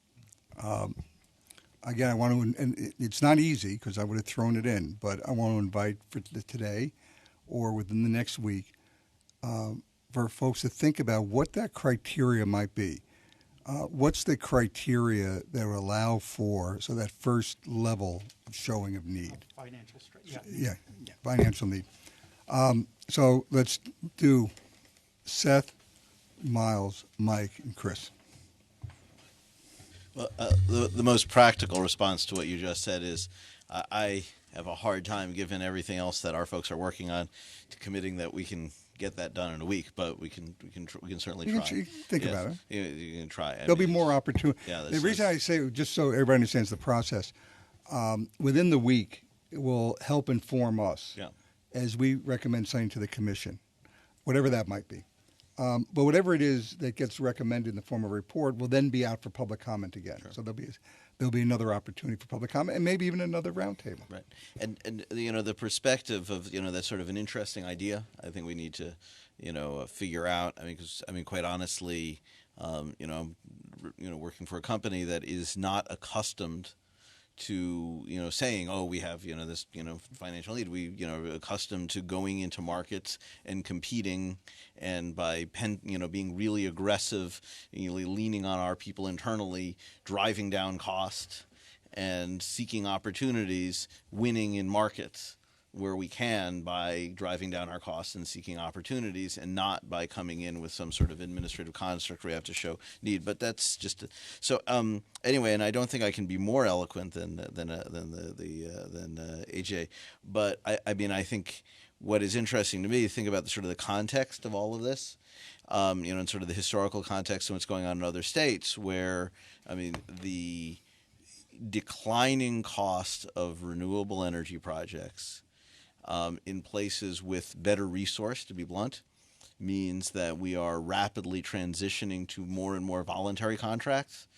again, I want to, and it's not easy because I would have thrown it in, but I want to invite for today or within the next week for folks to think about what that criteria might be. What's the criteria that will allow for that first level of showing of need? Financial strength. Yeah, financial need. So let's do Seth, Miles, Mike, and Chris. Well, the most practical response to what you just said is I have a hard time, given everything else that our folks are working on, to committing that we can get that done in a week. But we can certainly try. You can think about it. You can try. There'll be more opportunity. Yeah, the reason I say, just so everybody understands the process, within the week, it will help inform us as we recommend something to the commission, whatever that might be. But whatever it is that gets recommended in the form of a report will then be out for public comment again. Sure. So there'll be another opportunity for public comment and maybe even another roundtable. Right. And the perspective of that's sort of an interesting idea. I think we need to figure out. I mean, quite honestly, I'm working for a company that is not accustomed to saying, oh, we have this financial need. We are accustomed to going into markets and competing, and by being really aggressive, leaning on our people internally, driving down cost, and seeking opportunities, winning in markets where we can by driving down our costs and seeking opportunities, and not by coming in with some sort of administrative construct where we have to show need. But that's just so. Anyway, and I don't think I can be more eloquent than AJ. But I think what is interesting to me, think about the context of all of this, and sort of the historical context of what's going on in other states, where the declining cost of renewable energy projects in places with better resource, to be blunt, means that we are rapidly transitioning to more and more voluntary contracts.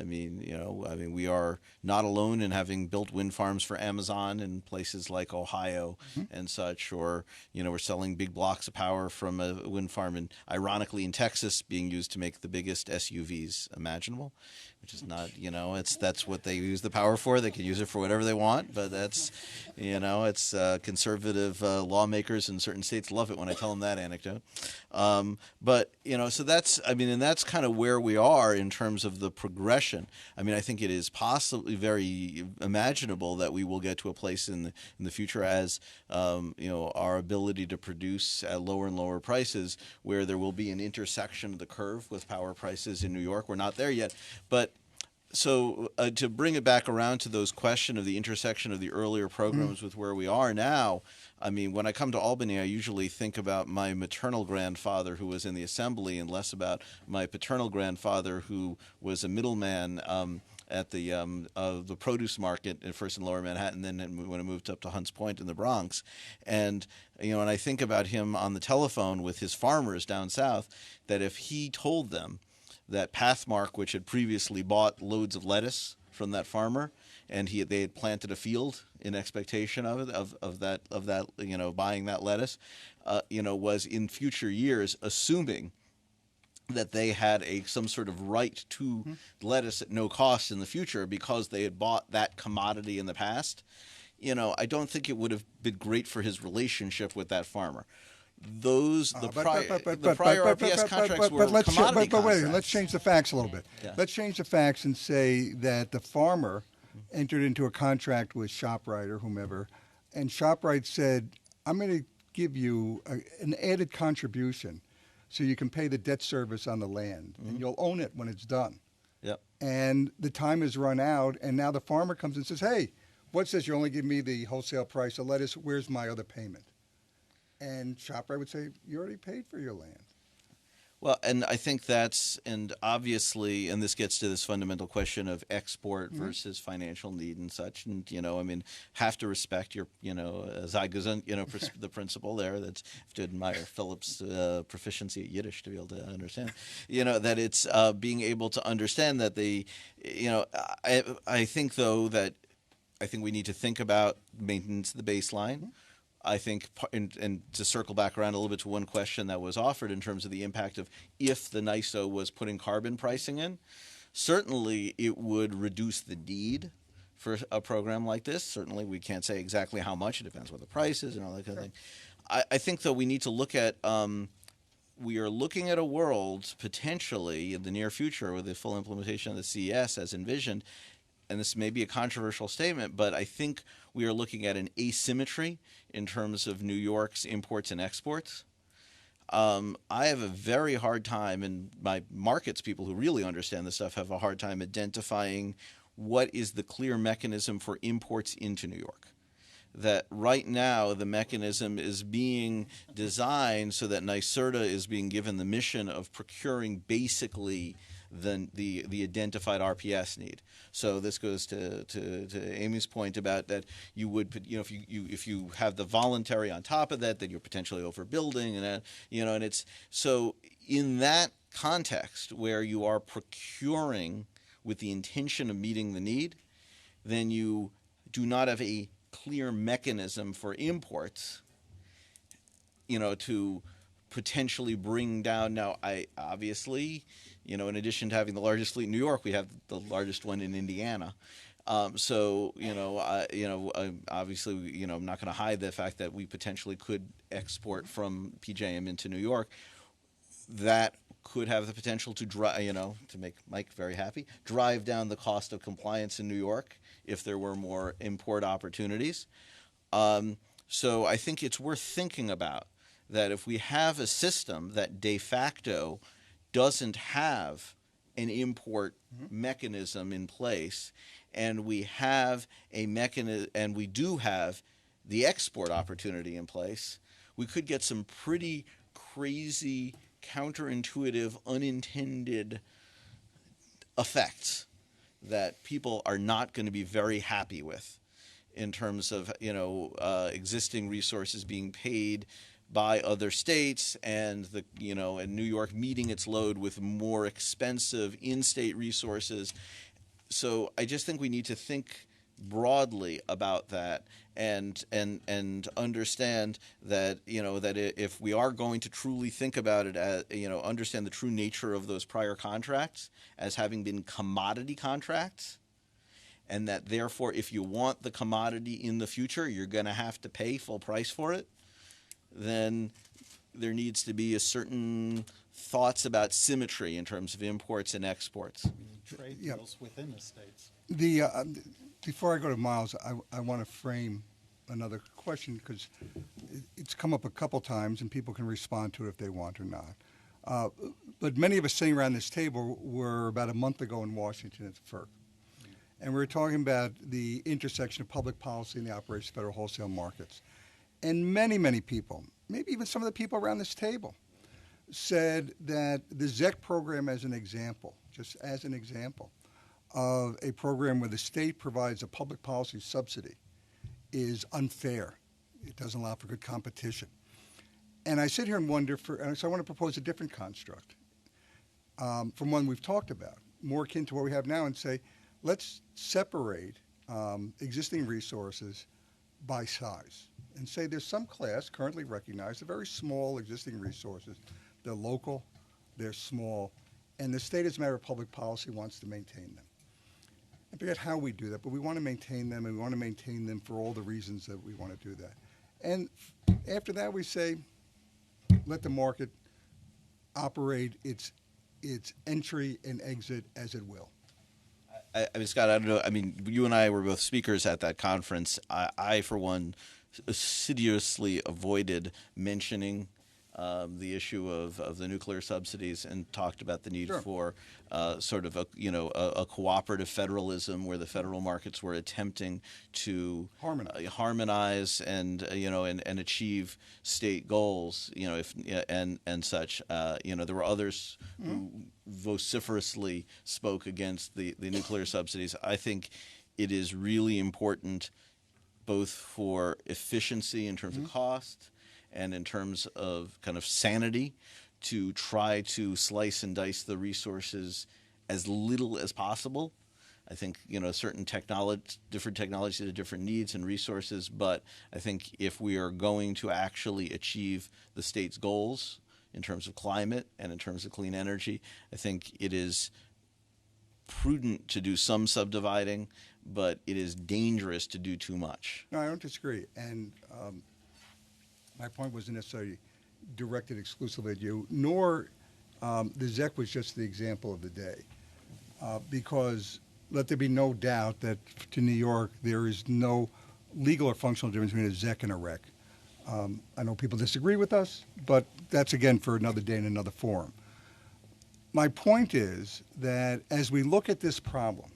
We are not alone in having built wind farms for Amazon in places like Ohio and such, or we're selling big blocks of power from a wind farm ironically in Texas, being used to make the biggest SUVs imaginable, which is not, that's what they use the power for. They can use it for whatever they want, but that's, it's conservative lawmakers in certain states love it when I tell them that anecdote. But so that's, and that's kind of where we are in terms of the progression question. I mean, I think it is possibly very imaginable that we will get to a place in the future as our ability to produce at lower and lower prices, where there will be an intersection of the curve with power prices in New York. We're not there yet, but. So to bring it back around to those question of the intersection of the earlier programs with where we are now, I mean, when I come to Albany, I usually think about my maternal grandfather who was in the assembly and less about my paternal grandfather who was a middleman at the produce market at first in Lower Manhattan, then when I moved up to Hunts Point in the Bronx. And, and I think about him on the telephone with his farmers down south, that if he told them that Pathmark, which had previously bought loads of lettuce from that farmer, and they had planted a field in expectation of it, of that buying that lettuce, was in future years assuming that they had some sort of right to lettuce at no cost in the future because they had bought that commodity in the past. I don't think it would have been great for his relationship with that farmer. The prior RPS contracts were commodity contracts. But wait, let's change the facts a little bit. Yeah. Let's change the facts and say that the farmer entered into a contract with ShopRite or whomever, and ShopRite said, I'm going to give you an added contribution so you can pay the debt service on the land, and you'll own it when it's done. Yep. And the time has run out, and now the farmer comes and says, hey, what's this? You only give me the wholesale price of lettuce. Where's my other payment? And ShopRite would say, you already paid for your land. Well, and I think and obviously, and this gets to this fundamental question of export versus financial need and such. And, have to respect your, Zeitgeist, the principle there. Have to admire Philip's proficiency at Yiddish to be able to understand, that it's being able to understand that I think, though, that we need to think about maintenance of the baseline. I think, and to circle back around a little bit to one question that was offered in terms of the impact of if the NYSO was putting carbon pricing in, certainly it would reduce the need for a program like this. Certainly we can't say exactly how much. It depends what the price is and all that kind of thing. I think, though, we need to look at we are looking at a world potentially in the near future with the full implementation of the CES as envisioned, and this may be a controversial statement, but I think we are looking at an asymmetry in terms of New York's imports and exports. I have a very hard time, and my markets people who really understand this stuff have a hard time identifying what is the clear mechanism for imports into New York. That right now the mechanism is being designed so that NYSERDA is being given the mission of procuring basically the identified RPS need. So this goes to Amy's point about that you would, if you have the voluntary on top of that, then you're potentially overbuilding, and and it's so in that context where you are procuring with the intention of meeting the need, then you do not have a clear mechanism for imports, to potentially bring down. Now, obviously, in addition to having the largest fleet in New York, we have the largest one in Indiana. Obviously, I'm not going to hide the fact that we potentially could export from PJM into New York. That could have the potential to to make Mike very happy, drive down the cost of compliance in New York if there were more import opportunities. So I think it's worth thinking about that if we have a system that de facto doesn't have an import mechanism in place, and we have a mechanism, and we do have the export opportunity in place, we could get some pretty crazy, counterintuitive, unintended effects that people are not going to be very happy with in terms of existing resources being paid by other states, and and New York meeting its load with more expensive in-state resources. So I just think we need to think broadly about that and understand that that if we are going to truly think about it as understand the true nature of those prior contracts as having been commodity contracts, and that therefore if you want the commodity in the future you're going to have to pay full price for it, then there needs to be a certain thoughts about symmetry in terms of imports and exports? Trade Yeah. deals within the states. Before I go to Miles, I want to frame another question because it's come up a couple times and people can respond to it if they want or not. But many of us sitting around this table were about a month ago in Washington at FERC. And we were talking about the intersection of public policy and the operation of federal wholesale markets. And many, many people, maybe even some of the people around this table, said that the ZEC program as an example, just as an example, of a program where the state provides a public policy subsidy is unfair. It doesn't allow for good competition. And I sit here and wonder, and so I want to propose a different construct from one we've talked about, more akin to what we have now, and say, let's separate existing resources by size and say there's some class currently recognized, the very small existing resources. They're local, they're small, and the state, as a matter of public policy, wants to maintain them. I forget how we do that, but we want to maintain them, and we want to maintain them for all the reasons that we want to do that. And after that, we say, let the market operate its entry and exit as it will. I mean, Scott, I don't know. I mean, you and I were both speakers at that conference. I for one, assiduously avoided mentioning the issue of the nuclear subsidies and talked about the need for sort of a cooperative federalism where the federal markets were attempting to harmonize and and achieve state goals, and such. There were others who vociferously spoke against the nuclear subsidies. I think it is really important both for efficiency in terms of cost and in terms of kind of sanity to try to slice and dice the resources as little as possible. I think, certain different technologies have different needs and resources, but I think if we are going to actually achieve the state's goals in terms of climate and in terms of clean energy, I think it is prudent to do some subdividing, but it is dangerous to do too much. No, I don't disagree. And my point wasn't necessarily directed exclusively at you, nor the ZEC was just the example of the day. Because let there be no doubt that to New York, there is no legal or functional difference between a ZEC and a REC. I know people disagree with us, but that's, again, for another day in another forum. My point is that as we look at this problem,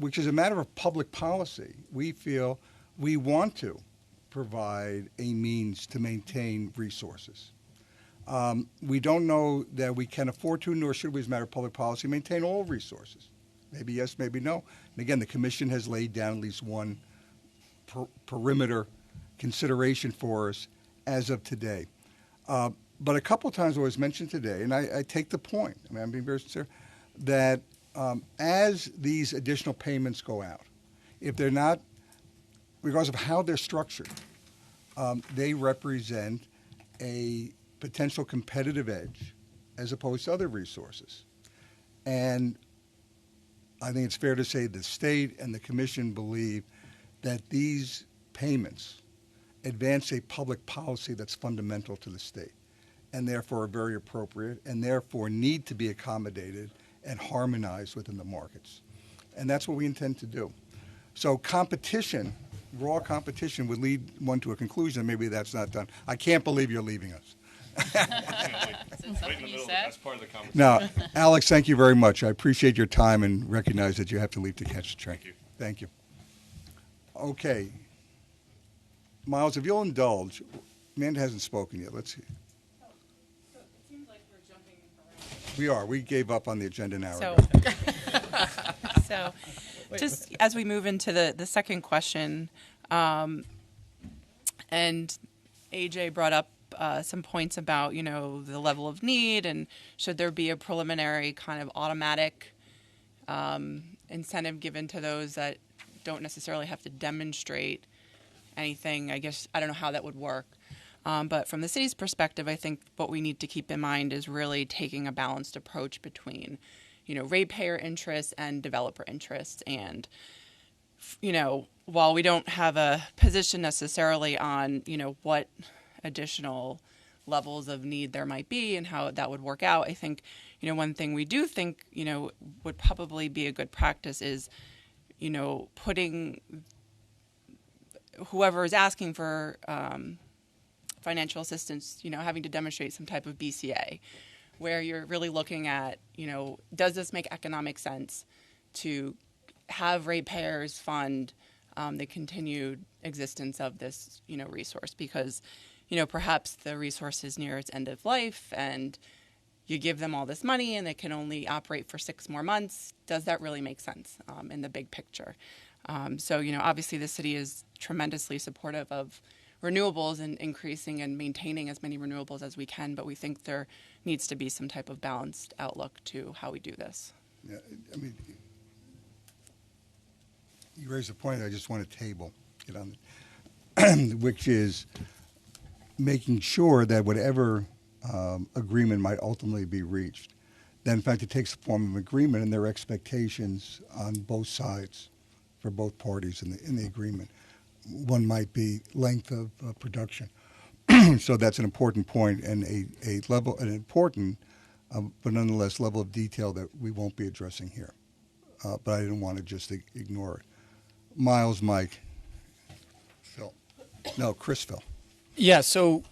which is a matter of public policy, we feel we want to provide a means to maintain resources. We don't know that we can afford to, nor should we, as a matter of public policy, maintain all resources. Maybe yes, maybe no. And again, the Commission has laid down at least one perimeter consideration for us as of today. But a couple times it was mentioned today, and I take the point, I mean, I'm being very sincere, that as these additional payments go out, if they're not, regardless of how they're structured, they represent a potential competitive edge as opposed to other resources. And I think it's fair to say the state and the Commission believe that these payments advance a public policy that's fundamental to the state and therefore are very appropriate and therefore need to be accommodated and harmonized within the markets. And that's what we intend to do. So competition, raw competition, would lead one to a conclusion. Maybe that's not done. I can't believe you're leaving us. That's part of the conversation. Now, Alex, thank you very much. I appreciate your time and recognize that you have to leave to catch the train. Thank you. Thank you. Okay. Miles, if you'll indulge, Amanda hasn't spoken yet. Let's see. We are. We gave up on the agenda an hour ago. So just as we move into the second question, and AJ brought up some points about, the level of need and should there be a preliminary kind of automatic incentive given to those that don't necessarily have to demonstrate anything. I guess I don't know how that would work. But from the city's perspective, I think what we need to keep in mind is really taking a balanced approach between, ratepayer interests and developer interests. And, while we don't have a position necessarily on, what additional levels of need there might be and how that would work out. I think, one thing we do think, would probably be a good practice is, putting whoever is asking for financial assistance, having to demonstrate some type of BCA, where you're really looking at, does this make economic sense to have ratepayers fund the continued existence of this, resource? Because, perhaps the resource is near its end of life and you give them all this money and they can only operate for 6 more months. Does that really make sense in the big picture? So, obviously the city is tremendously supportive of renewables and increasing and maintaining as many renewables as we can, but we think there needs to be some type of balanced outlook to how we do this. Yeah, I mean, you raise a point I just want to table, get on, which is making sure that whatever agreement might ultimately be reached, that in fact it takes the form of agreement and there are expectations on both sides for both parties in the agreement. One might be length of production. So that's an important point and an important, but nonetheless level of detail that we won't be addressing here. But I didn't want to just ignore it. Miles, Mike, Phil. No, Chris, Phil. Yeah, so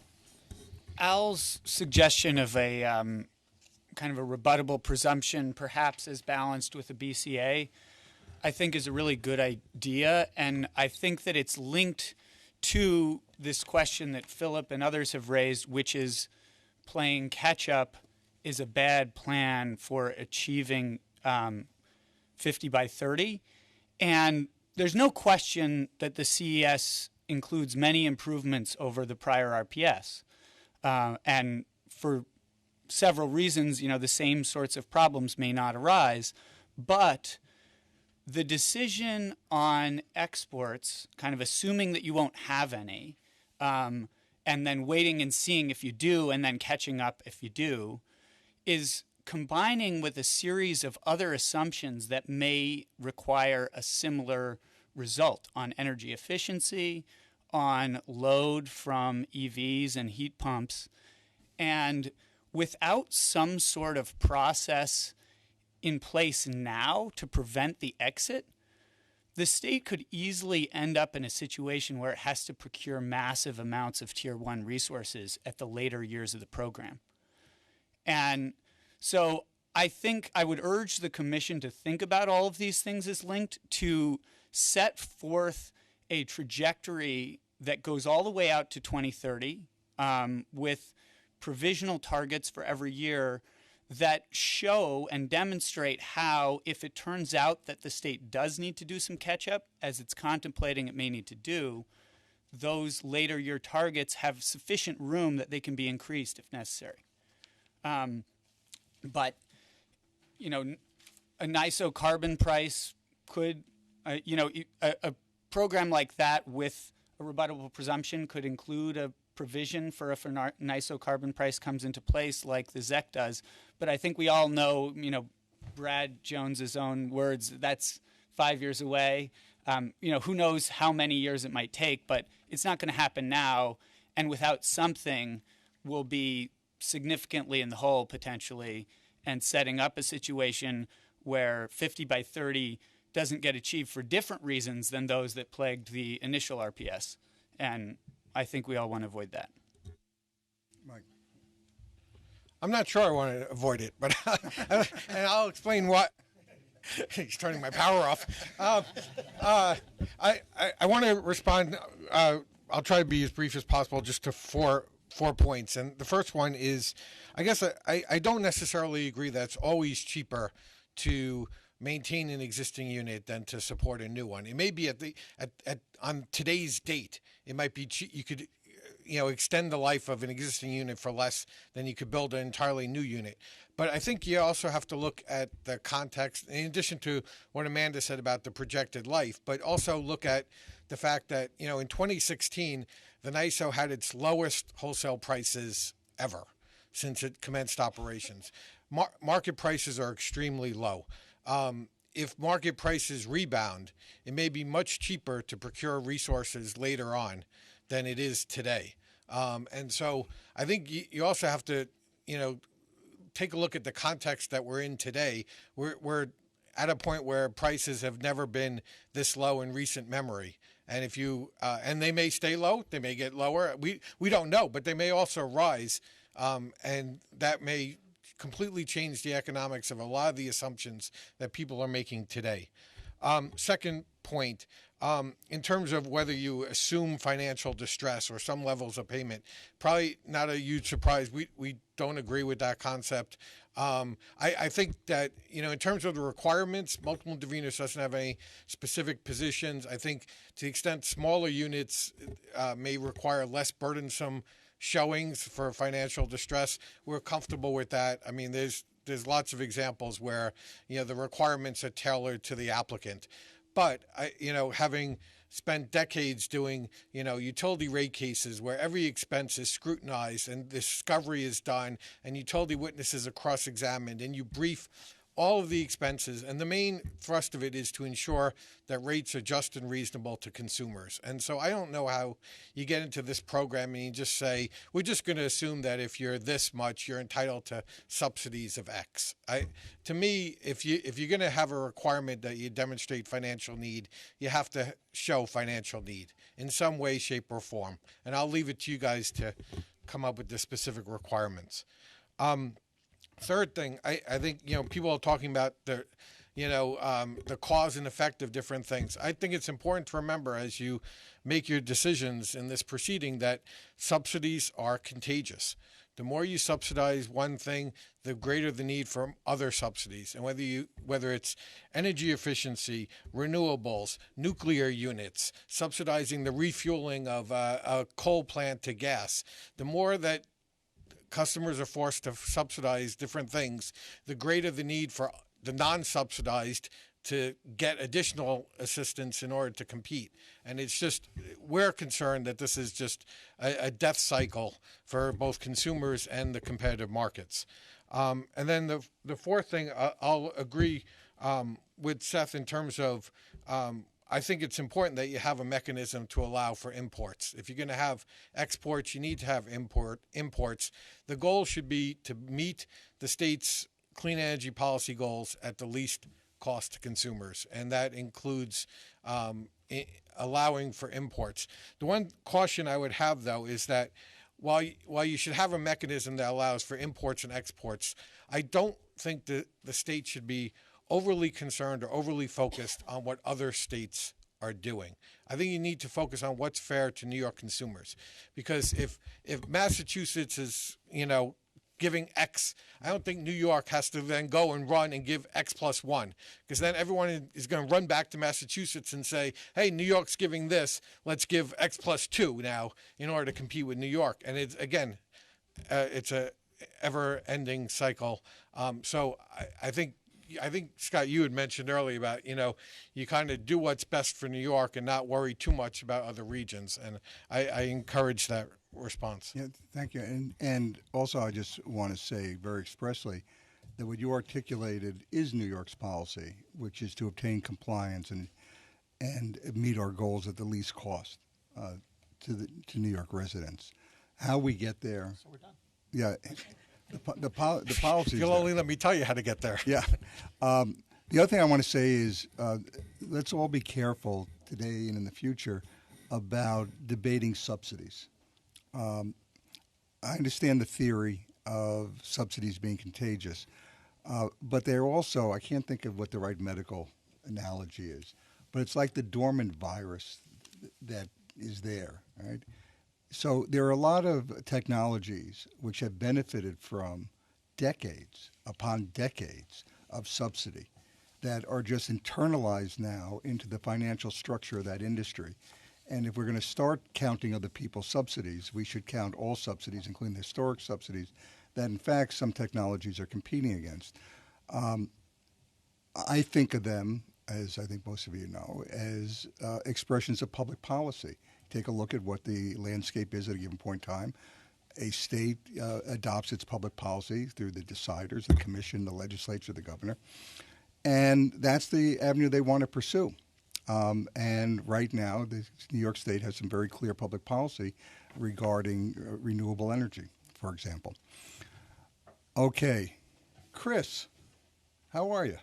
Al's suggestion of a kind of a rebuttable presumption, perhaps as balanced with a BCA, I think is a really good idea. And I think that it's linked to this question that Philip and others have raised, which is playing catch up is a bad plan for achieving 50 by 30. And there's no question that the CES includes many improvements over the prior RPS. And for several reasons, the same sorts of problems may not arise. But the decision on exports, kind of assuming that you won't have any, and then waiting and seeing if you do, and then catching up if you do, is combining with a series of other assumptions that may require a similar result on energy efficiency, on load from EVs and heat pumps. And without some sort of process in place now to prevent the exit, the state could easily end up in a situation where it has to procure massive amounts of Tier 1 resources at the later years of the program. And so I think I would urge the Commission to think about all of these things as linked, to set forth a trajectory that goes all the way out to 2030 with provisional targets for every year that show and demonstrate how, if it turns out that the state does need to do some catch-up, as it's contemplating it may need to do, those later year targets have sufficient room that they can be increased if necessary. But, a NISO carbon price could, a program like that with a rebuttable presumption could include a provision for if a NISO carbon price comes into place like the ZEC does. But I think we all know, Brad Jones's own words, that's 5 years away. Who knows how many years it might take, but it's not going to happen now. And without something, we'll be significantly in the hole potentially, and setting up a situation where 50 by 30 doesn't get achieved for different reasons than those that plagued the initial RPS. And I think we all want to avoid that. Mike. I'm not sure I want to avoid it, but and I'll explain what. He's turning my power off. I want to respond. I'll try to be as brief as possible, just to four points. And the first one is, I guess I don't necessarily agree that it's always cheaper to maintain an existing unit than to support a new one. It may be on today's date, it might be you could extend the life of an existing unit for less than you could build an entirely new unit. But I think you also have to look at the context, in addition to what Amanda said about the projected life, but also look at the fact that, in 2016, the NISO had its lowest wholesale prices ever since it commenced operations. Market prices are extremely low. If market prices rebound, it may be much cheaper to procure resources later on than it is today. And so I think you also have to, take a look at the context that we're in today. We're at a point where prices have never been this low in recent memory. And if you and they may stay low, they may get lower. We don't know, but they may also rise, and that may completely change the economics of a lot of the assumptions that people are making today. Second point, in terms of whether you assume financial distress or some levels of payment, probably not a huge surprise. We don't agree with that concept. I think that, in terms of the requirements, multiple interveners doesn't have any specific positions. I think to the extent smaller units may require less burdensome showings for financial distress, we're comfortable with that. I mean, there's lots of examples where, the requirements are tailored to the applicant. But, having spent decades doing, utility rate cases where every expense is scrutinized and discovery is done and utility witnesses are cross-examined and you brief all of the expenses, and the main thrust of it is to ensure that rates are just and reasonable to consumers. And so I don't know how you get into this program and you just say, we're just going to assume that if you're this much, you're entitled to subsidies of X. To me, if you're going to have a requirement that you demonstrate financial need, you have to show financial need in some way, shape, or form. And I'll leave it to you guys to come up with the specific requirements. Third thing, I think, people are talking about the cause and effect of different things. I think it's important to remember as you make your decisions in this proceeding that subsidies are contagious. The more you subsidize one thing, the greater the need for other subsidies. And whether it's energy efficiency, renewables, nuclear units, subsidizing the refueling of a coal plant to gas, the more that customers are forced to subsidize different things, the greater the need for the non-subsidized to get additional assistance in order to compete. And it's just, we're concerned that this is just a death cycle for both consumers and the competitive markets. And then the fourth thing, I'll agree with Seth in terms of I think it's important that you have a mechanism to allow for imports. If you're going to have exports, you need to have imports. The goal should be to meet the state's clean energy policy goals at the least cost to consumers, and that includes allowing for imports. The one caution I would have, though, is that while you should have a mechanism that allows for imports and exports, I don't think that the state should be overly concerned or overly focused on what other states are doing. I think you need to focus on what's fair to New York consumers, because if Massachusetts is giving X, I don't think New York has to then go and run and give X plus 1, because then everyone is going to run back to Massachusetts and say, hey, New York's giving this, let's give X plus 2 now in order to compete with New York. And it's it's a ever-ending cycle. So I think, Scott, you had mentioned earlier about, you kind of do what's best for New York and not worry too much about other regions. And I encourage that response. Yeah, thank you. And also I just want to say very expressly that what you articulated is New York's policy, which is to obtain compliance and meet our goals at the least cost to New York residents. How we get there. So we're done. Yeah. The policy. You'll only let me tell you how to get there. Yeah. The other thing I want to say is let's all be careful today and in the future about debating subsidies. I understand the theory of subsidies being contagious, but they're also, I can't think of what the right medical analogy is, but it's like the dormant virus that is there, right? So there are a lot of technologies which have benefited from decades upon decades of subsidy that are just internalized now into the financial structure of that industry. And if we're going to start counting other people's subsidies, we should count all subsidies, including the historic subsidies, that in fact some technologies are competing against. I think of them, as I think most of you know, as expressions of public policy. Take a look at what the landscape is at a given point in time. A state adopts its public policy through the deciders, the commission, the legislature, the governor. And that's the avenue they want to pursue. And right now, New York State has some very clear public policy regarding renewable energy, for example. Okay, Chris, how are you?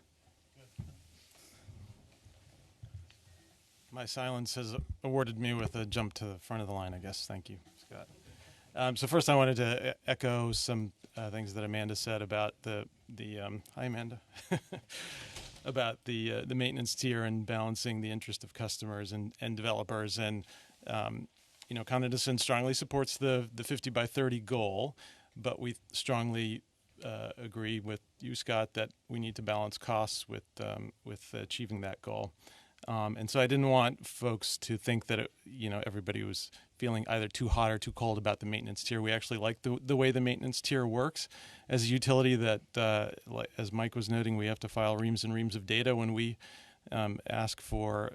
My silence has awarded me with a jump to the front of the line, I guess. Thank you, Scott. So first I wanted to echo some things that Amanda said about the hi, Amanda. About the maintenance tier and balancing the interest of customers and developers. And, Con Edison strongly supports the 50 by 30 goal, but we strongly agree with you, Scott, that we need to balance costs with achieving that goal. And so I didn't want folks to think that everybody was feeling either too hot or too cold about the maintenance tier. We actually like the way the maintenance tier works as a utility that, as Mike was noting, we have to file reams and reams of data when we ask for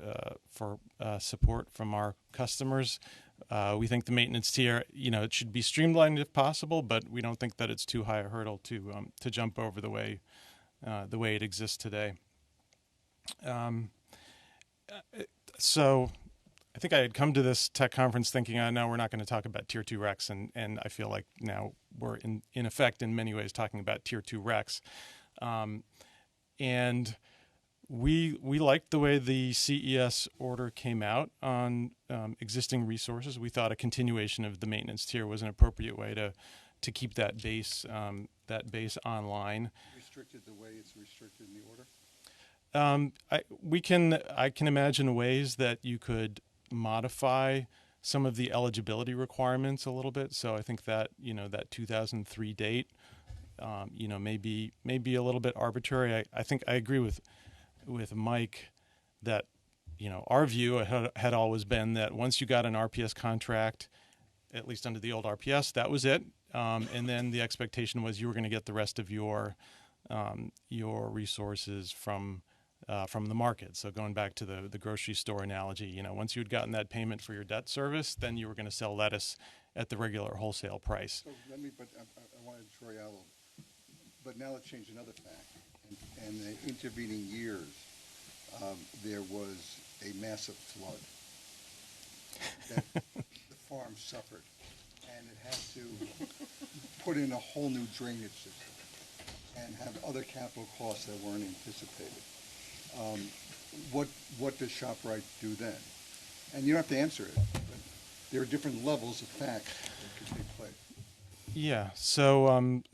support from our customers. We think the maintenance tier, it should be streamlined if possible, but we don't think that it's too high a hurdle to jump over the way it exists today. So I think I had come to this tech conference thinking, no, we're not going to talk about Tier 2 RECs, and I feel like now we're in effect in many ways talking about Tier 2 RECs. And we liked the way the CES order came out on existing resources. We thought a continuation of the maintenance tier was an appropriate way to keep that base online. Restricted the way it's restricted in the order? I can imagine ways that you could modify some of the eligibility requirements a little bit. So I think that that 2003 date, may be a little bit arbitrary. I think I agree with Mike that our view had always been that once you got an RPS contract, at least under the old RPS, that was it, and then the expectation was you were going to get the rest of your resources from the market. So going back to the grocery store analogy, once you'd gotten that payment for your debt service, then you were going to sell lettuce at the regular wholesale price. So I wanted to throw you out a little. But now let's change another fact. In the intervening years, there was a massive flood that the farm suffered, and it had to put in a whole new drainage system and have other capital costs that weren't anticipated. What does ShopRite do then? And you don't have to answer it, but there are different levels of facts that could take place. Yeah, so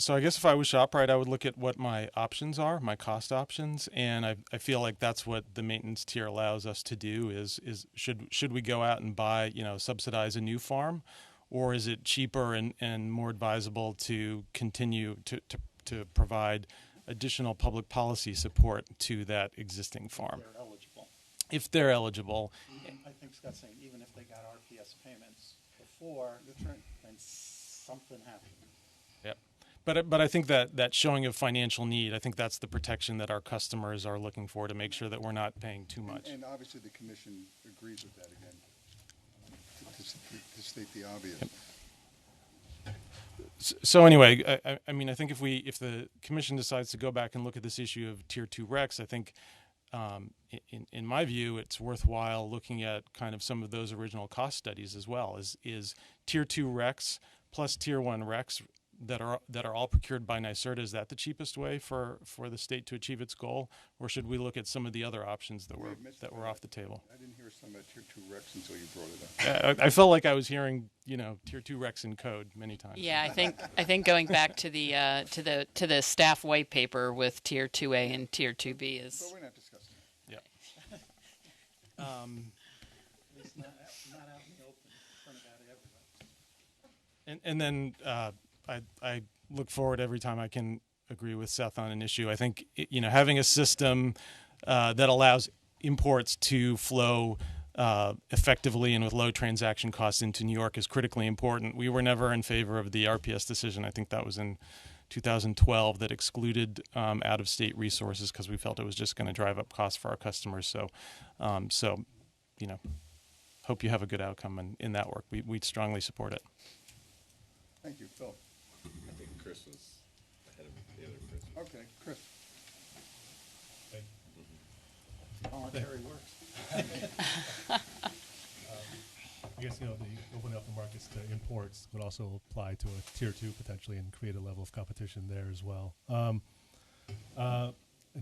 I guess if I was ShopRite, I would look at what my options are, my cost options, and I feel like that's what the maintenance tier allows us to do. Is should we go out and buy, subsidize a new farm, or is it cheaper and more advisable to continue to provide additional public policy support to that existing farm? They're eligible. If they're eligible. I think Scott's saying even if they got RPS payments before, that's right, then something happened. Yep. But I think that showing of financial need, I think that's the protection that our customers are looking for to make sure that we're not paying too much. And obviously the commission agrees with that again, to state the obvious. Yep. So anyway, I think if the commission decides to go back and look at this issue of Tier 2 RECs, I think in my view, it's worthwhile looking at kind of some of those original cost studies as well. Is Tier 2 RECs plus Tier 1 RECs that are all procured by NYSERDA, is that the cheapest way for the state to achieve its goal, or should we look at some of the other options that were off the table? I didn't hear some about Tier 2 RECs until you brought it up. I felt like I was hearing Tier 2 RECs in code many times. Yeah, I think going back to the staff white paper with Tier 2A and Tier 2B is. But we're not discussing that. Yeah. It's not out in the open in front of everybody. And then I look forward every time I can agree with Seth on an issue. I think having a system that allows imports to flow effectively and with low transaction costs into New York is critically important. We were never in favor of the RPS decision. I think that was in 2012 that excluded out-of-state resources because we felt it was just going to drive up costs for our customers. So hope you have a good outcome in that work. We'd strongly support it. Thank you, Phil. I think Chris was ahead of the other Chris. Okay, Chris. Voluntary works. I guess, the opening up the markets to imports would also apply to a tier 2 potentially and create a level of competition there as well. And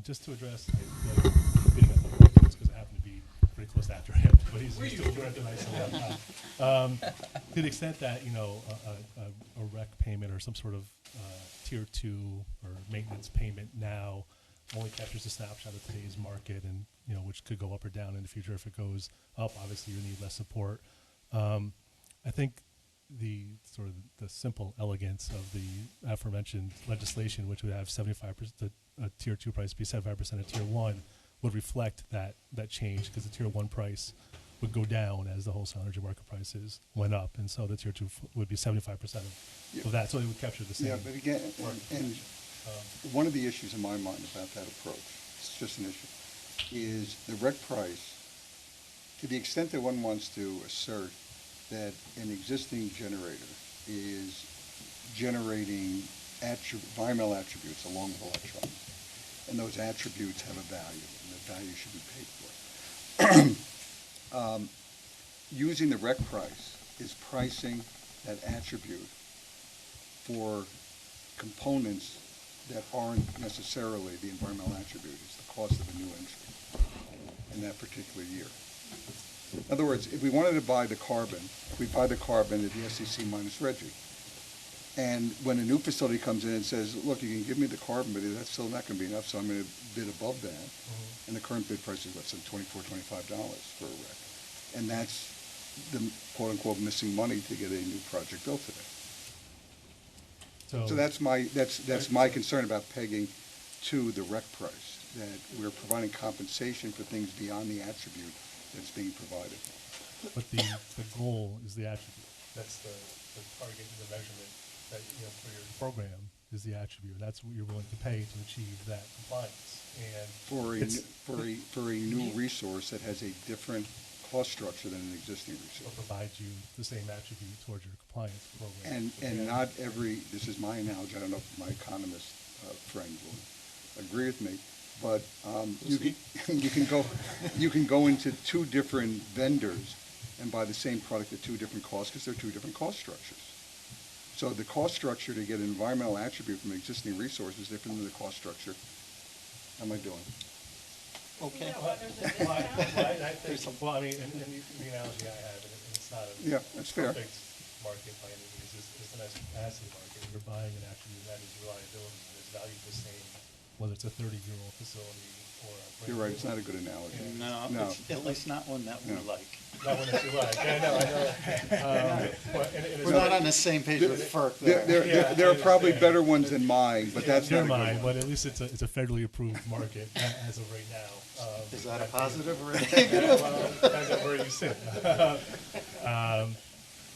just to address because I happen to be pretty close after him, but he's still doing it nice. To the extent that a rec payment or some sort of tier 2 or maintenance payment now only captures a snapshot of today's market, and which could go up or down in the future. If it goes up, obviously you need less support. I think the sort of the simple elegance of the aforementioned legislation, which would have 75% a tier 2 price be 75% of tier 1, would reflect that change, because the tier 1 price would go down as the wholesale energy market prices went up, and so the tier 2 would be 75% of that, so it would capture the same. Yeah, but again, and one of the issues in my mind about that approach, it's just an issue, is the rec price, to the extent that one wants to assert that an existing generator is generating environmental attributes along with electrons, and those attributes have a value, and the value should be paid for. Using the rec price is pricing that attribute for components that aren't necessarily the environmental attribute. It's the cost of a new entry in that particular year. In other words, if we wanted to buy the carbon, we buy the carbon at the SEC minus Reggie. And when a new facility comes in and says, look, you can give me the carbon, but that's still not going to be enough, so I'm going to bid above that. Mm-hmm. And the current bid price is, some $24, $25 for a rec. And that's the quote-unquote missing money to get a new project built today. So that's my concern about pegging to the rec price, that we're providing compensation for things beyond the attribute that's being provided. But the goal is the attribute. That's the target and the measurement that for your program is the attribute. That's what you're willing to pay to achieve that compliance. And for a new resource that has a different cost structure than an existing resource. Or provides you the same attribute towards your compliance program. And not every, this is my analogy, I don't know if my economist friend will agree with me, but you can go into two different vendors and buy the same product at two different costs because they're two different cost structures. So the cost structure to get an environmental attribute from an existing resource is different than the cost structure. How am I doing? Okay. Well, I mean, and the analogy I have, and it's not a that's fair. Perfect market by any means, it's an asset market. You're buying an attribute that is reliability and is valued the same, whether it's a 30-year-old facility or a You're right, it's not a good analogy. No, it's at least not one that we like. Not one that you like. I know. We're not on the same page with FERC there. There are probably better ones than mine, but that's not a good one. But at least it's a federally approved market as of right now. Is that a positive or a negative? Well, depends on where you sit.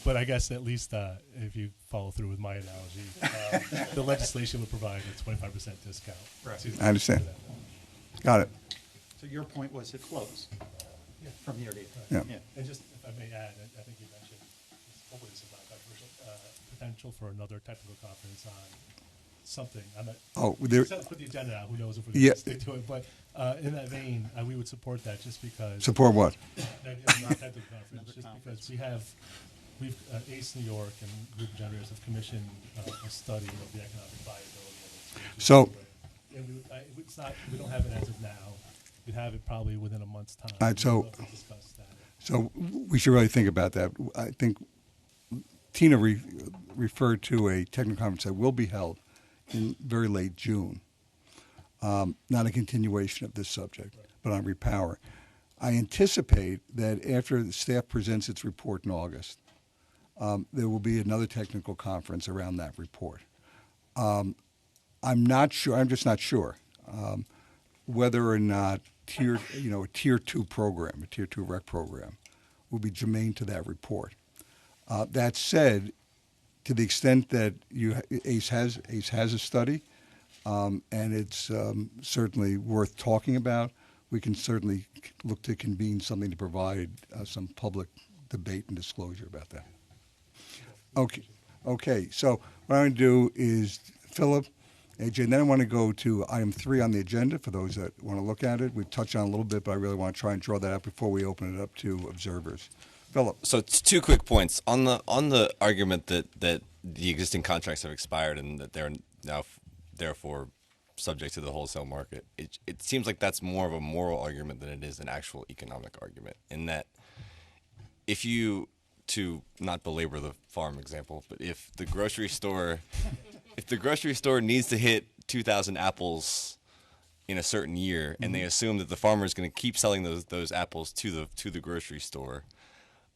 But I guess at least if you follow through with my analogy, the legislation would provide a 25% discount. Right. I understand. Got it. So your point was it close from year to year. Yeah. And just, if I may add, I think you mentioned, hopefully this is not controversial, potential for another technical conference on something. I'm not, put the agenda out. Who knows if we're going to stick to it. But in that vein, we would support that just because. Support what? Not technical conference, just because we've ACE New York and group of generators have commissioned a study of the economic viability of it. So. And we don't have it as of now. We'd have it probably within a month's time. All right, so we should really think about that. I think Tina referred to a technical conference that will be held in very late June. Not a continuation of this subject, but on repower. I anticipate that after the staff presents its report in August, there will be another technical conference around that report. I'm not sure. I'm just not sure whether or not a tier 2 program, a tier 2 rec program, will be germane to that report. That said, to the extent that ACE has a study, and it's certainly worth talking about, we can certainly look to convene something to provide some public debate and disclosure about that. Okay. So what I'm going to do is, Philip, AJ, and then I want to go to item 3 on the agenda for those that want to look at it. We've touched on it a little bit, but I really want to try and draw that out before we open it up to observers. Philip. So it's 2 quick points on the argument that the existing contracts have expired and that they're now therefore subject to the wholesale market. It seems like that's more of a moral argument than it is an actual economic argument. In that, if you, to not belabor the farm example, but if the grocery store needs to hit 2,000 apples in a certain year, and they assume that the farmer is going to keep selling those apples to the grocery store,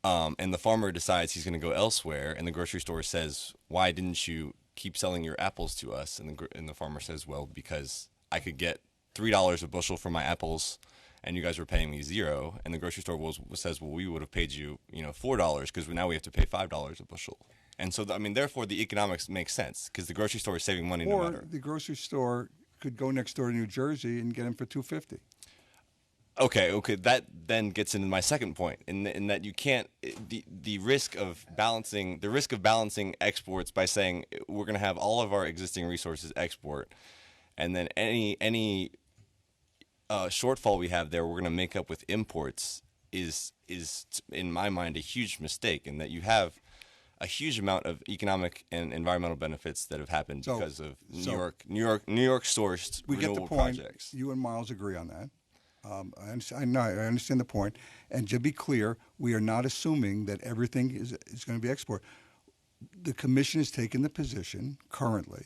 and the farmer decides he's going to go elsewhere, and the grocery store says, "Why didn't you keep selling your apples to us?" And the farmer says, "Well, because I could get $3 a bushel for my apples, and you guys were paying me $0." And the grocery store says, "Well, we would have paid you, $4 because now we have to pay $5 a bushel." And so, therefore, the economics make sense because the grocery store is saving money no matter. Or the grocery store could go next door to New Jersey and get them for $2.50. Okay. That then gets into my second point, in that you can't the risk of balancing exports by saying we're going to have all of our existing resources export, and then any shortfall we have there we're going to make up with imports is in my mind a huge mistake, in that you have a huge amount of economic and environmental benefits that have happened because of New York sourced renewable projects. You and Miles agree on that. I understand the point. And to be clear, we are not assuming that everything is going to be export. The Commission has taken the position currently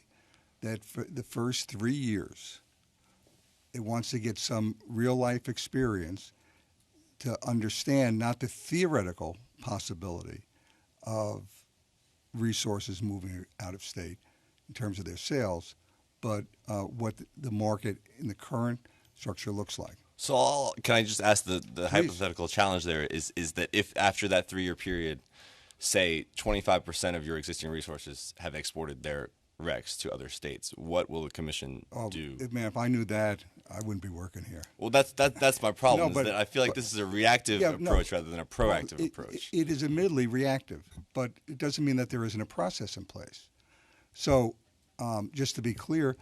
that for the first 3 years, it wants to get some real-life experience to understand not the theoretical possibility of resources moving out of state in terms of their sales, but what the market in the current structure looks like. So can I just ask the hypothetical challenge there is that if after that 3-year period, say 25% of your existing resources have exported their RECs to other states, what will the Commission do? Man, if I knew that, I wouldn't be working here. Well, that's my problem. That I feel like this is a reactive approach rather than a proactive approach. It is admittedly reactive, but it doesn't mean that there isn't a process in place. So, just to be clear,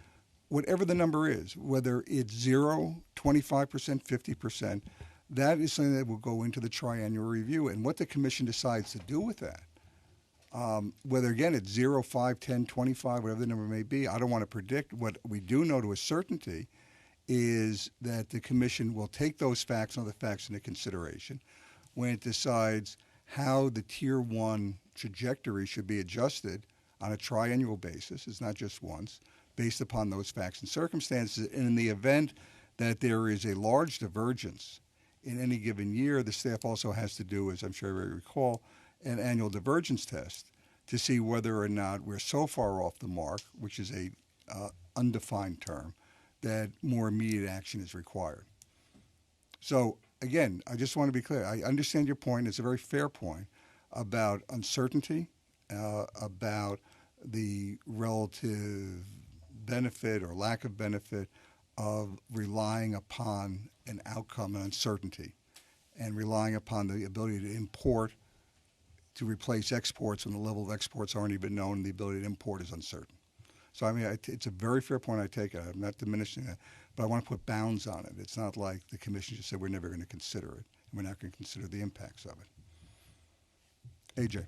whatever the number is, whether it's 0, 25%, 50%, that is something that will go into the triennial review. And what the Commission decides to do with that, whether, again, it's 0, 5, 10, 25, whatever the number may be, I don't want to predict. What we do know to a certainty is that the Commission will take those facts and other facts into consideration when it decides how the Tier 1 trajectory should be adjusted on a triennial basis. It's not just once, based upon those facts and circumstances. And in the event that there is a large divergence in any given year, the staff also has to do, as I'm sure you recall, an annual divergence test to see whether or not we're so far off the mark, which is a undefined term, that more immediate action is required. So, again, I just want to be clear. I understand your point. It's a very fair point about uncertainty, about the relative benefit or lack of benefit of relying upon an outcome and uncertainty and relying upon the ability to import to replace exports when the level of exports aren't even known and the ability to import is uncertain. So, I mean, it's a very fair point. I take it. I'm not diminishing that, but I want to put bounds on it. It's not like the Commission just said we're never going to consider it, and we're not going to consider the impacts of it. AJ.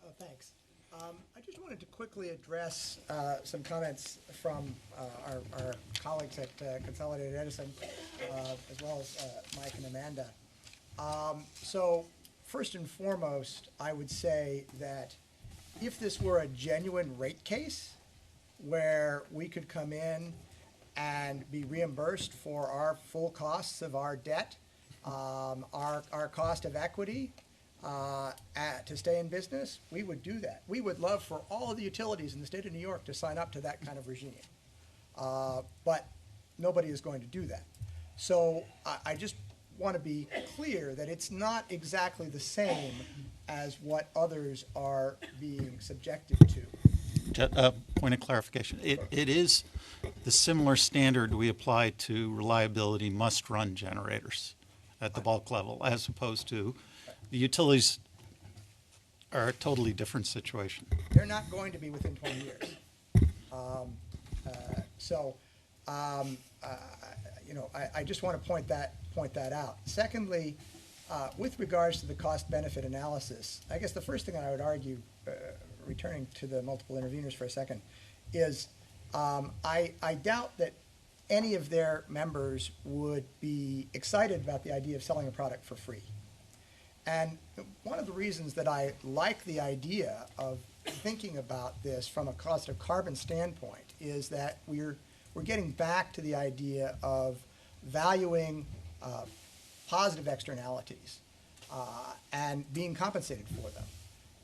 Oh, thanks. I just wanted to quickly address some comments from our colleagues at Consolidated Edison, as well as Mike and Amanda. So, first and foremost, I would say that if this were a genuine rate case, where we could come in and be reimbursed for our full costs of our debt, our cost of equity to stay in business, we would do that. We would love for all of the utilities in the state of New York to sign up to that kind of regime. But nobody is going to do that. So I just want to be clear that it's not exactly the same as what others are being subjected to. Point of clarification. It is the similar standard we apply to reliability must-run generators at the bulk level, as opposed to the utilities are a totally different situation. They're not going to be within 20 years. I just want to point that out. Secondly, with regards to the cost-benefit analysis, I guess the first thing I would argue, returning to the multiple interveners for a second, is I doubt that any of their members would be excited about the idea of selling a product for free. And one of the reasons that I like the idea of thinking about this from a cost of carbon standpoint is that we're getting back to the idea of valuing positive externalities and being compensated for them.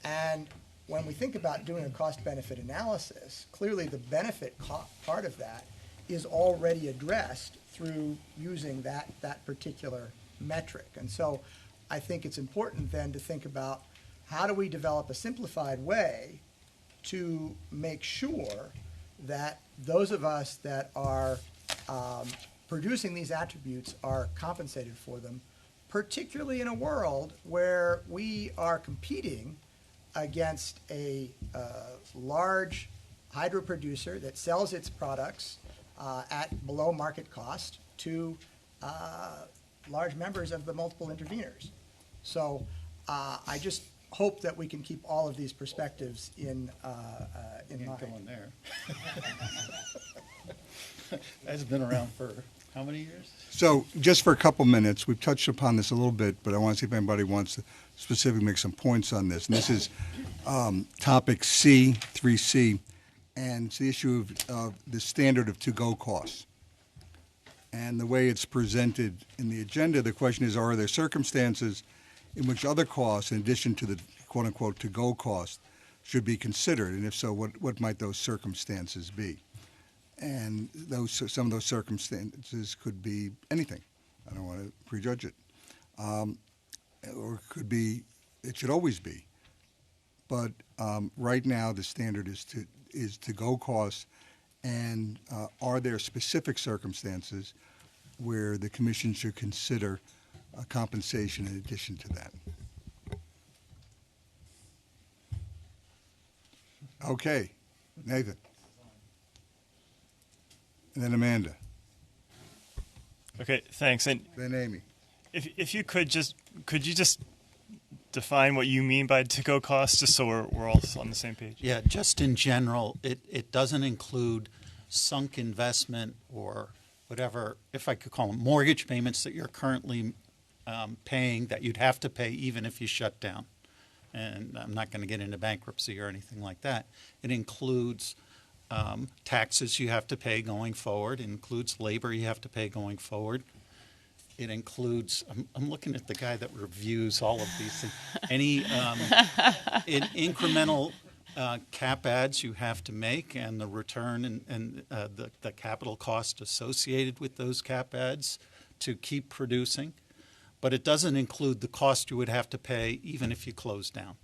And when we think about doing a cost-benefit analysis, clearly the benefit part of that is already addressed through using that particular metric. And so I think it's important then to think about how do we develop a simplified way to make sure that those of us that are producing these attributes are compensated for them, particularly in a world where we are competing against a large hydro producer that sells its products at below market cost to large members of the multiple interveners. So I just hope that we can keep all of these perspectives in mind. Going there. That's been around for how many years? So just for a couple minutes, we've touched upon this a little bit, but I want to see if anybody wants to specifically make some points on this. And this is topic C, 3C, and it's the issue of the standard of to-go costs. And the way it's presented in the agenda, the question is, are there circumstances in which other costs, in addition to the quote-unquote to-go cost, should be considered? And if so, what might those circumstances be? And some of those circumstances could be anything. I don't want to prejudge it. Or it could be, it should always be. But right now the standard is to-go costs. And are there specific circumstances where the commission should consider compensation in addition to that? Okay, Nathan. And then Amanda. Okay, thanks. And then Amy. If you could you just define what you mean by to-go costs, just so we're all on the same page? Yeah, just in general, it doesn't include sunk investment or whatever, if I could call them, mortgage payments that you're currently paying that you'd have to pay even if you shut down. And I'm not going to get into bankruptcy or anything like that. It includes taxes you have to pay going forward. It includes labor you have to pay going forward. It includes, I'm looking at the guy that reviews all of these things. Any incremental cap adds you have to make and the return and the capital cost associated with those cap adds to keep producing. But it doesn't include the cost you would have to pay even if you close down.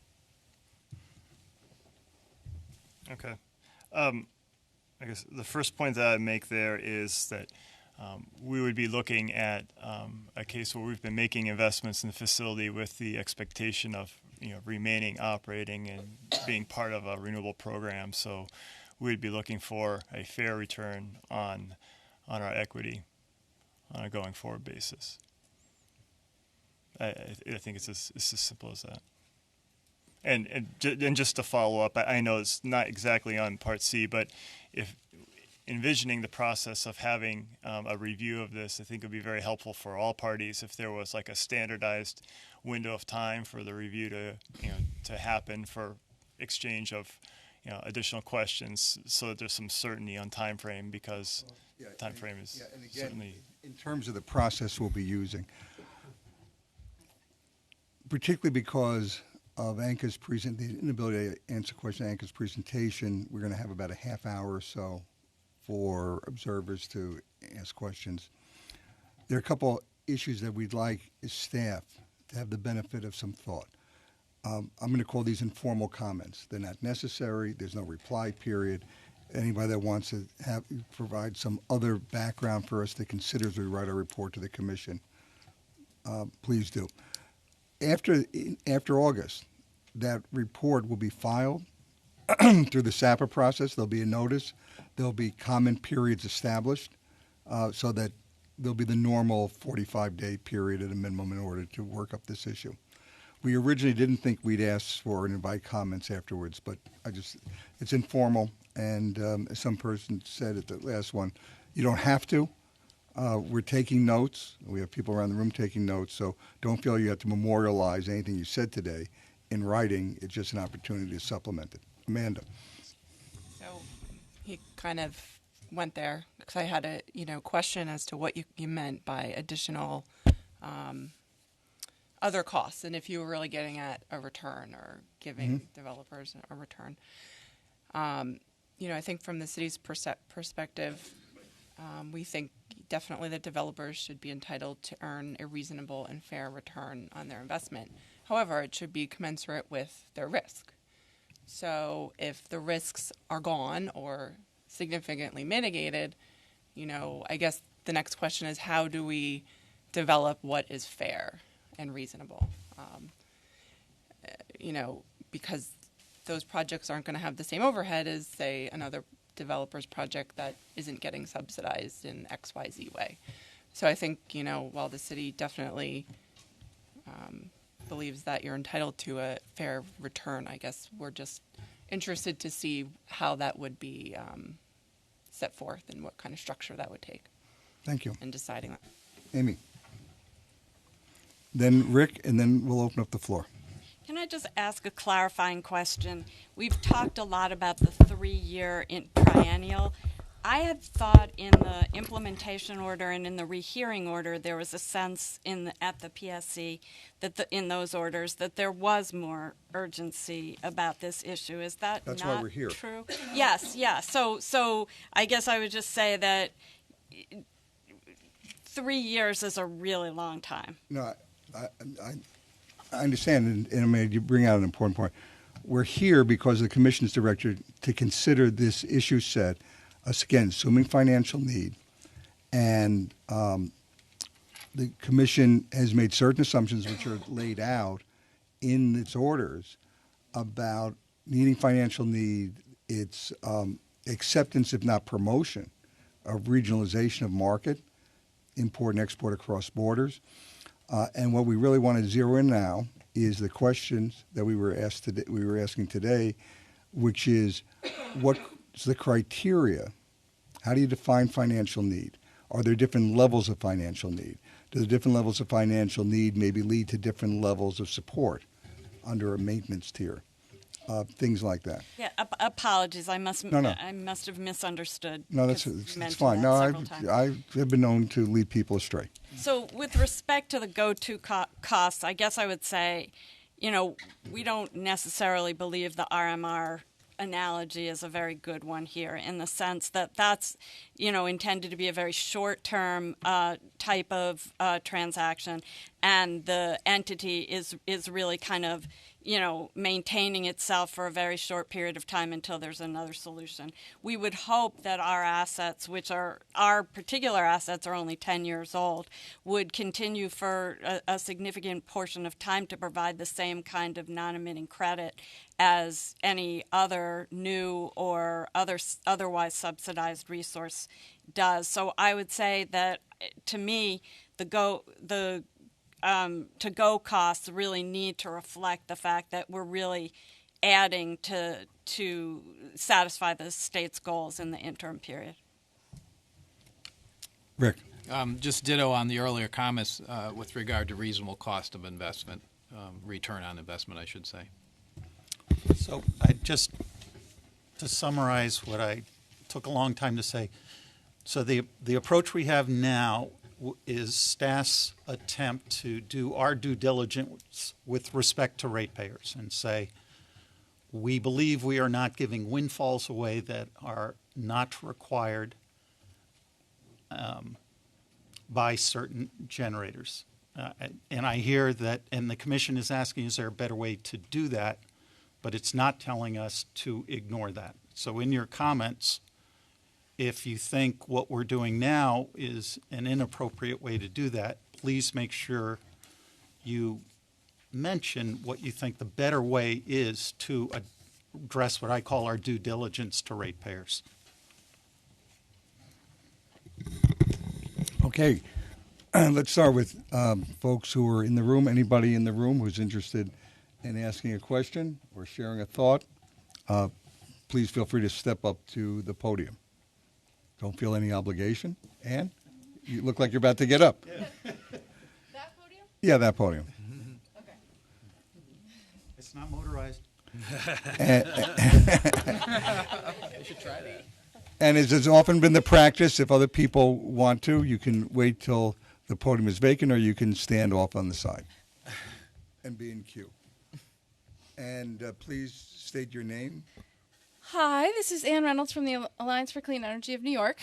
Okay. I guess the first point that I make there is that we would be looking at a case where we've been making investments in the facility with the expectation of remaining operating and being part of a renewable program. So we'd be looking for a fair return on our equity on a going forward basis. I think it's as simple as that. And just to follow up, I know it's not exactly on Part C, but if envisioning the process of having a review of this, I think it would be very helpful for all parties if there was like a standardized window of time for the review to happen for exchange of additional questions, so that there's some certainty on time frame, because time frame is and again, certainly in terms of the process we'll be using, particularly because of Anka's the inability to answer questions, Anka's presentation, we're going to have about a half hour or so for observers to ask questions. There are a couple issues that we'd like as staff to have the benefit of some thought. I'm going to call these informal comments. They're not necessary. There's no reply period. Anybody that wants to provide some other background for us to consider as we write our report to the commission, please do. After August, that report will be filed through the SAPA process. There'll be a notice there'll be comment periods established so that there'll be the normal 45-day period at a minimum in order to work up this issue. We originally didn't think we'd ask for and invite comments afterwards, but it's informal, and as some person said at the last one, you don't have to. We're taking notes. We have people around the room taking notes, so don't feel you have to memorialize anything you said today in writing. It's just an opportunity to supplement it. Amanda. So he kind of went there because I had a question as to what you meant by additional other costs, and if you were really getting at a return or giving developers a return. I think from the city's perspective, we think definitely that developers should be entitled to earn a reasonable and fair return on their investment. However, it should be commensurate with their risk. So if the risks are gone or significantly mitigated, I guess the next question is, how do we develop what is fair and reasonable? Because those projects aren't going to have the same overhead as, say, another developer's project that isn't getting subsidized in XYZ way. So I think, while the city definitely believes that you're entitled to a fair return, I guess we're just interested to see how that would be set forth and what kind of structure that would take. Thank you. In deciding that. Amy. Then Rick, and then we'll open up the floor. Can I just ask a clarifying question? We've talked a lot about the 3-year triennial. I had thought in the implementation order and in the rehearing order there was a sense at the PSC that in those orders that there was more urgency about this issue. Is that That's not why we're here. true? Yes, yeah. So I guess I would just say that 3 years is a really long time. No, I understand, and I mean, you bring out an important point. We're here because the Commission's directed to consider this issue set, again, assuming financial need, and the Commission has made certain assumptions which are laid out in its orders about needing financial need, its acceptance, if not promotion, of regionalization of market, import and export across borders. And what we really want to zero in now is the questions that we were asking today, which is, what's the criteria? How do you define financial need? Are there different levels of financial need? Do the different levels of financial need maybe lead to different levels of support under a maintenance tier? Things like that. Yeah, apologies. I must have misunderstood. No, that's fine. No, I have been known to lead people astray. So with respect to the go-to costs, I guess I would say, we don't necessarily believe the RMR analogy is a very good one here, in the sense that that's, intended to be a very short-term type of transaction, and the entity is really kind of, maintaining itself for a very short period of time until there's another solution. We would hope that our assets, which are our particular assets, are only 10 years old, would continue for a significant portion of time to provide the same kind of non-emitting credit as any other new or otherwise subsidized resource does. So I would say that, to me, the to-go costs really need to reflect the fact that we're really adding to satisfy the state's goals in the interim period. Rick. Just ditto on the earlier comments with regard to reasonable cost of investment, return on investment, I should say. So to summarize what I took a long time to say, so the approach we have now is staff's attempt to do our due diligence with respect to ratepayers and say, we believe we are not giving windfalls away that are not required by certain generators. And I hear that, and the Commission is asking, is there a better way to do that? But it's not telling us to ignore that. So in your comments, if you think what we're doing now is an inappropriate way to do that, please make sure you mention what you think the better way is to address what I call our due diligence to ratepayers. Okay, let's start with folks who are in the room. Anybody in the room who's interested in asking a question or sharing a thought, please feel free to step up to the podium. Don't feel any obligation. Ann, you look like you're about to get up. Yeah. That podium? Yeah, that podium. Okay. It's not motorized. And, You should try that. and as has often been the practice, if other people want to, you can wait till the podium is vacant, or you can stand off on the side and be in queue. And please state your name. Hi, this is Ann Reynolds from the Alliance for Clean Energy of New York.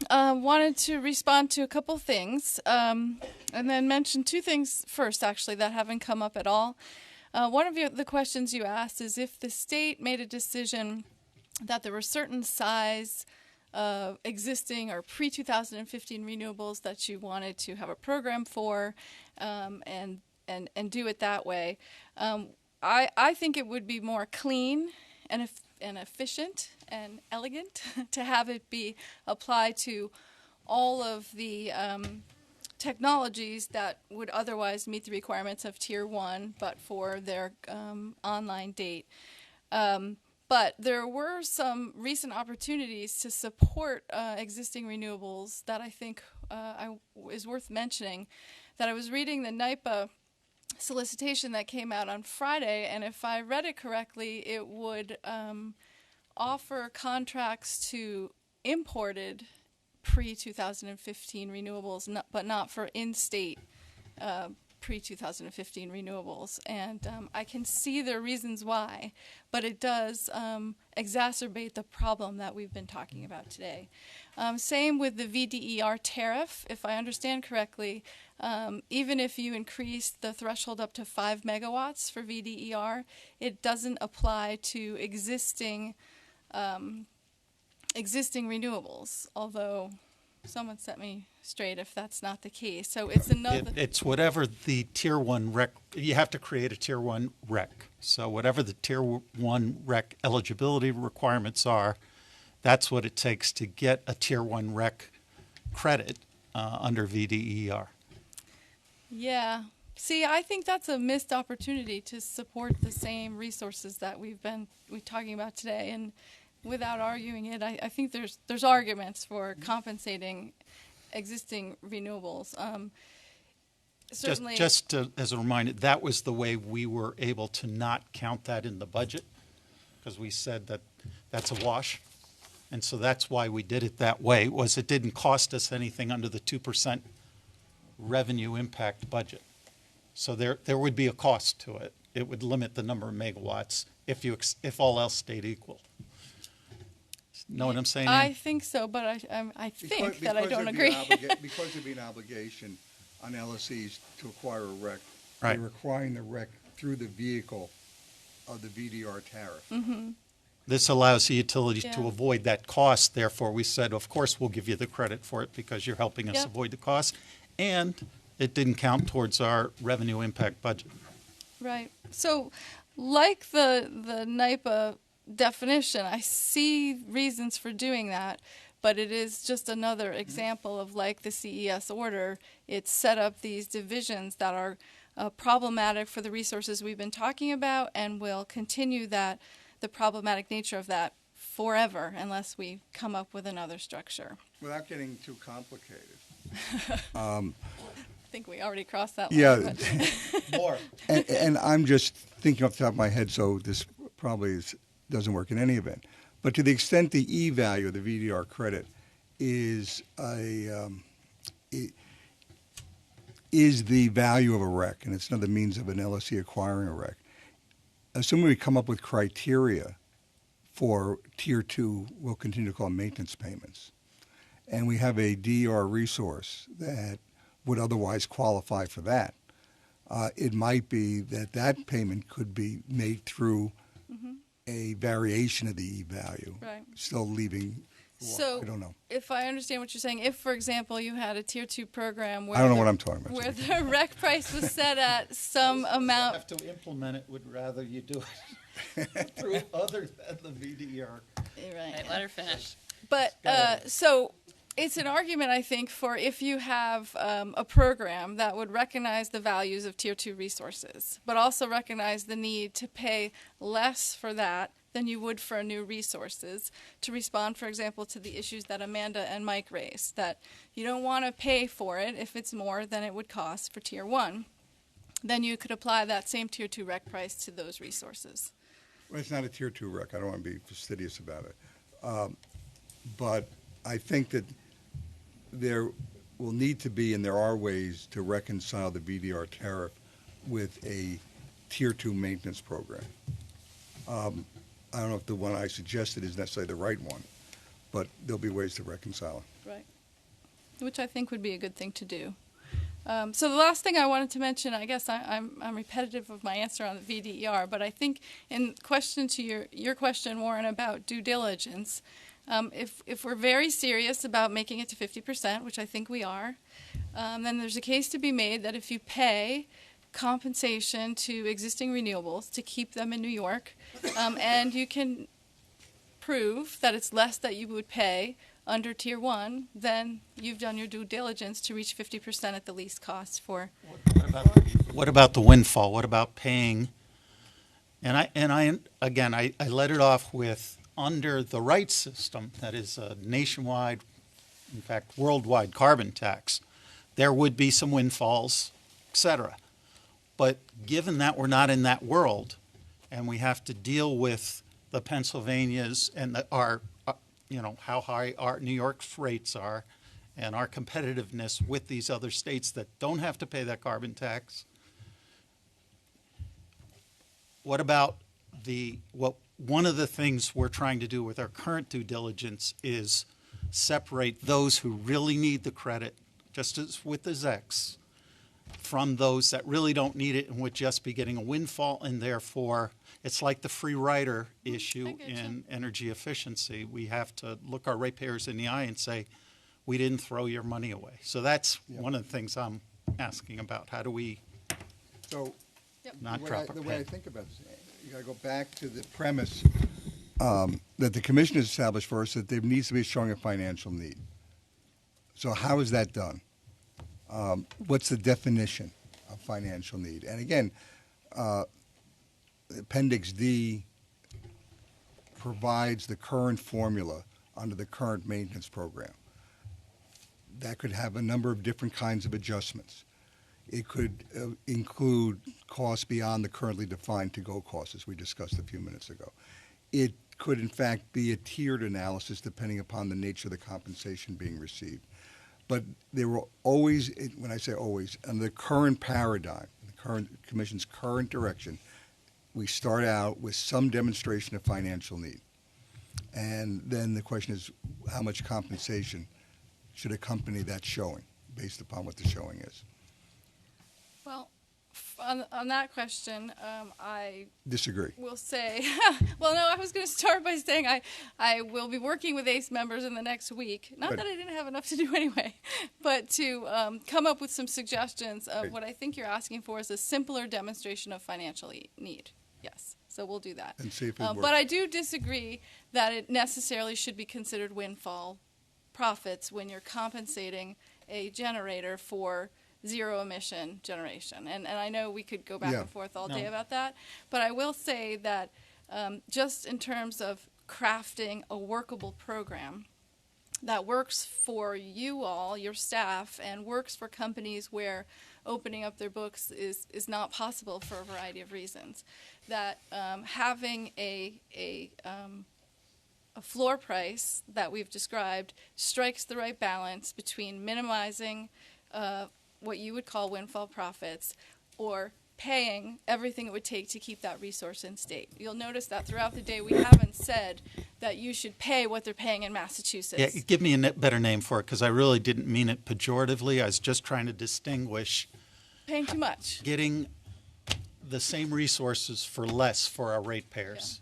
Wanted to respond to a couple things, and then mention two things first, actually, that haven't come up at all. One of the questions you asked is if the state made a decision that there were certain size existing or pre-2015 renewables that you wanted to have a program for, and do it that way. I think it would be more clean and efficient and elegant to have it be applied to all of the technologies that would otherwise meet the requirements of Tier 1, but for their online date. But there were some recent opportunities to support existing renewables that I think is worth mentioning. That I was reading the NYPA solicitation that came out on Friday, and if I read it correctly, it would offer contracts to imported pre-2015 renewables, but not for in-state pre-2015 renewables. And I can see the reasons why, but it does exacerbate the problem that we've been talking about today. Same with the VDER tariff. If I understand correctly, even if you increase the threshold up to 5 megawatts for VDER, it doesn't apply to existing renewables, although someone set me straight if that's not the case. So it's another... It's whatever the Tier 1 REC, you have to create a Tier 1 REC. So whatever the Tier 1 REC eligibility requirements are, that's what it takes to get a Tier 1 REC credit under VDER. Yeah. See, I think that's a missed opportunity to support the same resources that we're talking about today. And without arguing it, I think there's arguments for compensating existing renewables. Certainly, just as a reminder, that was the way we were able to not count that in the budget, because we said that that's a wash. And so that's why we did it that way, was it didn't cost us anything under the 2% revenue impact budget. So there would be a cost to it. It would limit the number of megawatts if all else stayed equal. Know what I'm saying? I think so, but I think that I don't agree. Because there'd be an obligation on LSEs to acquire a REC, Right. they're acquiring the REC through the vehicle of the VDR tariff. Mm-hmm. This allows the utilities to Yeah. avoid that cost. Therefore, we said, of course, we'll give you the credit for it because you're helping us Yep. avoid the cost. And it didn't count towards our revenue impact budget. Right. So, like the NYPA definition, I see reasons for doing that, but it is just another example of, like the CES order, it's set up these divisions that are problematic for the resources we've been talking about, and will continue the problematic nature of that forever unless we come up with another structure. Without getting too complicated. I think we already crossed that Yeah. line. but- More. And I'm just thinking off the top of my head, so this probably doesn't work in any event. But to the extent the E value of the VDR credit is is the value of a REC, and it's another means of an LSE acquiring a REC, assuming we come up with criteria for Tier 2, we'll continue to call maintenance payments, and we have a DER resource that would otherwise qualify for that, it might be that payment could be made through a variation of the E value, Right. still leaving, So, I don't know. if I understand what you're saying, if, for example, you had a Tier 2 program where I don't know what I'm talking about. where the REC price was set at some amount. Have to implement it, would rather you do it through other than the VDR. Right. Let her finish. But so it's an argument, I think, for if you have a program that would recognize the values of Tier 2 resources, but also recognize the need to pay less for that than you would for new resources, to respond, for example, to the issues that Amanda and Mike raised, that you don't want to pay for it if it's more than it would cost for Tier 1. Then you could apply that same Tier 2 rec price to those resources. Well, it's not a Tier 2 rec. I don't want to be fastidious about it. But I think that there will need to be, and there are ways to reconcile the VDR tariff with a Tier 2 maintenance program. I don't know if the one I suggested is necessarily the right one, but there'll be ways to reconcile it. Right. Which I think would be a good thing to do. So the last thing I wanted to mention, I guess I'm repetitive of my answer on the VDER, but I think in question to your question, Warren, about due diligence, if we're very serious about making it to 50%, which I think we are, then there's a case to be made that if you pay compensation to existing renewables to keep them in New York, and you can prove that it's less that you would pay under Tier 1, then you've done your due diligence to reach 50% at the least cost for. What about the windfall? What about paying? And I let it off with under the right system, that is a nationwide, in fact, worldwide carbon tax, there would be some windfalls, etc. But given that we're not in that world, and we have to deal with the Pennsylvanias and our how high our New York's rates are, and our competitiveness with these other states that don't have to pay that carbon tax. What about one of the things we're trying to do with our current due diligence is separate those who really need the credit, just as with the ZECs, from those that really don't need it and would just be getting a windfall, and therefore it's like the free rider issue in energy efficiency. We have to look our ratepayers in the eye and say, we didn't throw your money away. So that's one of the things I'm asking about. How do we not drop our The way I think about this, you got to go back to the premise that the commission has established for us that there needs to be showing a financial need. So how is that done? What's the definition of financial need? And again, Appendix D provides the current formula under the current maintenance program. That could have a number of different kinds of adjustments. It could include costs beyond the currently defined to-go costs, as we discussed a few minutes ago. It could, in fact, be a tiered analysis depending upon the nature of the compensation being received. But there will always, when I say always, under the current paradigm, the current commission's current direction, we start out with some demonstration of financial need. And then the question is, how much compensation should accompany that showing, based upon what the showing is? Well, on that question, I disagree. Will say, well, no, I was going to start by saying I will be working with ACE members in the next week. Not that I didn't have enough to do anyway, but to come up with some suggestions of what I think you're asking for is a simpler demonstration of financial need. Yes, so we'll do that. And see if it works. But I do disagree that it necessarily should be considered windfall profits when you're compensating a generator for zero emission generation. And I know we could go back and forth all day about that, but I will say that just in terms of crafting a workable program that works for you all, your staff, and works for companies where opening up their books is not possible for a variety of reasons, that having a floor price that we've described strikes the right balance between minimizing what you would call windfall profits or paying everything it would take to keep that resource in state. You'll notice that throughout the day we haven't said that you should pay what they're paying in Massachusetts. Yeah, give me a better name for it, because I really didn't mean it pejoratively. I was just trying to distinguish paying too much. Getting the same resources for less for our ratepayers.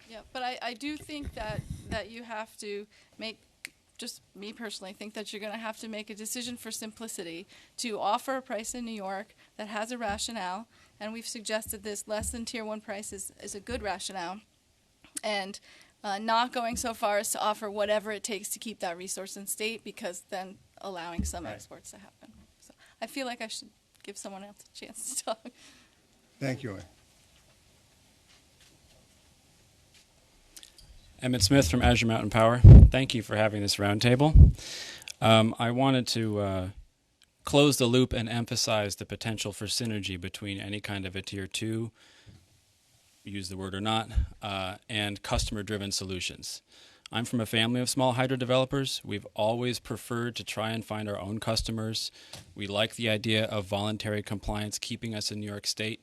Yeah, but I do think that you have to make, just me personally, think that you're going to have to make a decision for simplicity to offer a price in New York that has a rationale, and we've suggested this less than Tier 1 price is a good rationale, and not going so far as to offer whatever it takes to keep that resource in state, because then allowing some exports to happen. So I feel like I should give someone else a chance to talk. Thank you. Emmett Smith from Azure Mountain Power. Thank you for having this roundtable. I wanted to close the loop and emphasize the potential for synergy between any kind of a Tier 2, use the word or not, and customer-driven solutions. I'm from a family of small hydro developers. We've always preferred to try and find our own customers. We like the idea of voluntary compliance keeping us in New York State,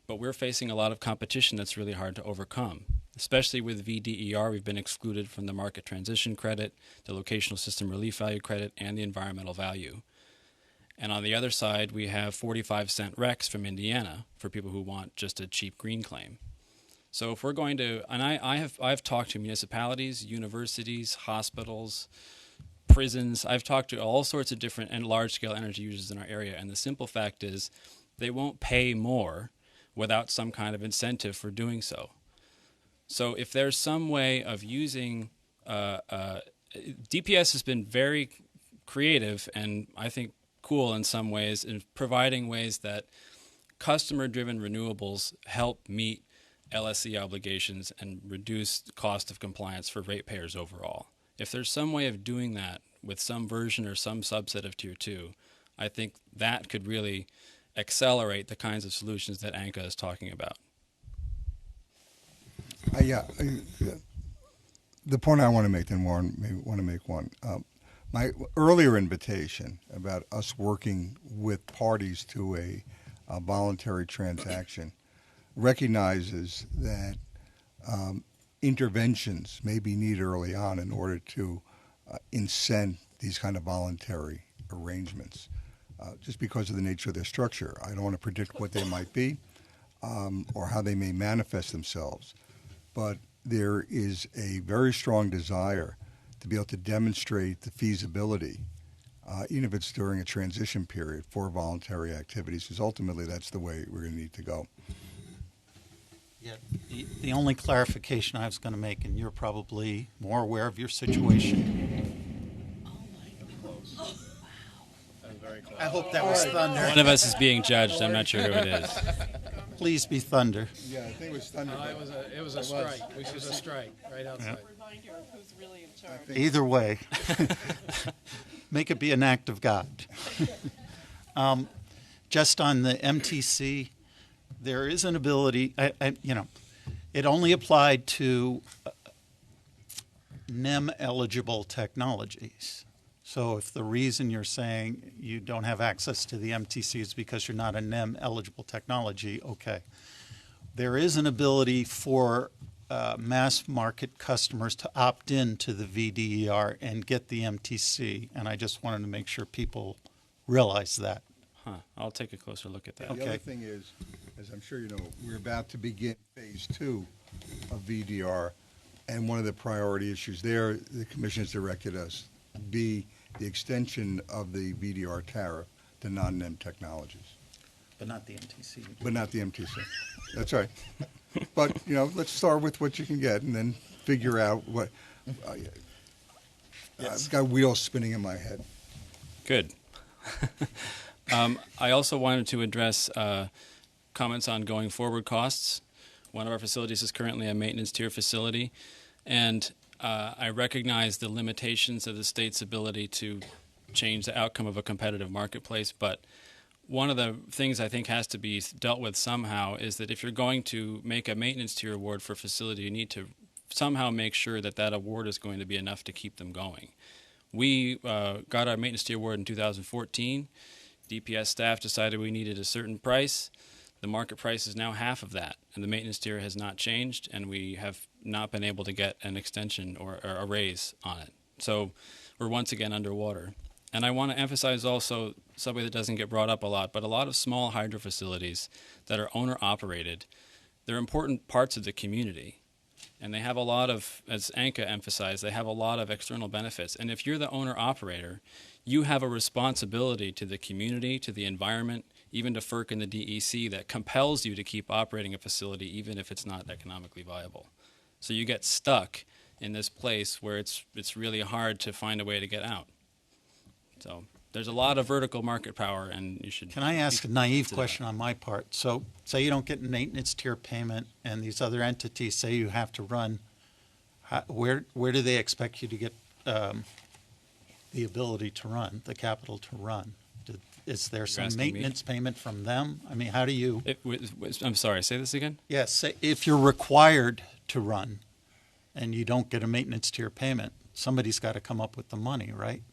but we're facing a lot of competition that's really hard to overcome. Especially with VDER, we've been excluded from the market transition credit, the locational system relief value credit, and the environmental value. And on the other side, we have 45-cent RECs from Indiana for people who want just a cheap green claim. So if we're going to, and I've talked to municipalities, universities, hospitals, prisons. I've talked to all sorts of different and large-scale energy users in our area, and the simple fact is they won't pay more without some kind of incentive for doing so. So if there's some way of using, DPS has been very creative and I think cool in some ways in providing ways that customer-driven renewables help meet LSC obligations and reduce the cost of compliance for ratepayers overall. If there's some way of doing that with some version or some subset of Tier 2, I think that could really accelerate the kinds of solutions that Anka is talking about. The point I want to make, then Warren may want to make one. My earlier invitation about us working with parties to a voluntary transaction recognizes that interventions may be needed early on in order to incent these kind of voluntary arrangements, just because of the nature of their structure. I don't want to predict what they might be or how they may manifest themselves, but there is a very strong desire to be able to demonstrate the feasibility, even if it's during a transition period, for voluntary activities, because ultimately that's the way we're going to need to go. Yeah, the only clarification I was going to make, and you're probably more aware of your situation. Oh my God. I hope that was thunder. One of us is being judged. I'm not sure who it is. Please be thunder. Yeah, I think it was thunder. It was a strike. It was a strike right outside. Reminder of who's really in charge. Either way, make it be an act of God. Just on the MTC, there is an ability, it only applied to NEM-eligible technologies. So if the reason you're saying you don't have access to the MTC is because you're not a NEM-eligible technology, okay. There is an ability for mass market customers to opt in to the VDER and get the MTC, and I just wanted to make sure people realize that. I'll take a closer look at that. The other thing is, as I'm sure you know, we're about to begin phase 2 of VDR, and one of the priority issues there, the Commission has directed us, be the extension of the VDR tariff to non-NEM technologies. But not the MTC. But not the MTC. That's right. But, let's start with what you can get and then figure out what. I've got wheels spinning in my head. Good. I also wanted to address comments on going forward costs. One of our facilities is currently a maintenance tier facility, and I recognize the limitations of the state's ability to change the outcome of a competitive marketplace, but one of the things I think has to be dealt with somehow is that if you're going to make a maintenance tier award for a facility, you need to somehow make sure that that award is going to be enough to keep them going. We got our maintenance tier award in 2014. DPS staff decided we needed a certain price. The market price is now half of that, and the maintenance tier has not changed, and we have not been able to get an extension or a raise on it. So we're once again underwater. And I want to emphasize also something that doesn't get brought up a lot, but a lot of small hydro facilities that are owner-operated, they're important parts of the community. And they have a lot of, as Anka emphasized, they have a lot of external benefits. And if you're the owner-operator, you have a responsibility to the community, to the environment, even to FERC and the DEC that compels you to keep operating a facility even if it's not economically viable. So you get stuck in this place where it's really hard to find a way to get out. So there's a lot of vertical market power, and you should. Can I ask a naive question on my part? So say you don't get maintenance tier payment, and these other entities say you have to run. Where do they expect you to get the ability to run, the capital to run? Is there some maintenance payment from them? I mean, how do you? I'm sorry, say this again? Yes, say if you're required to run and you don't get a maintenance tier payment, somebody's got to come up with the money, right?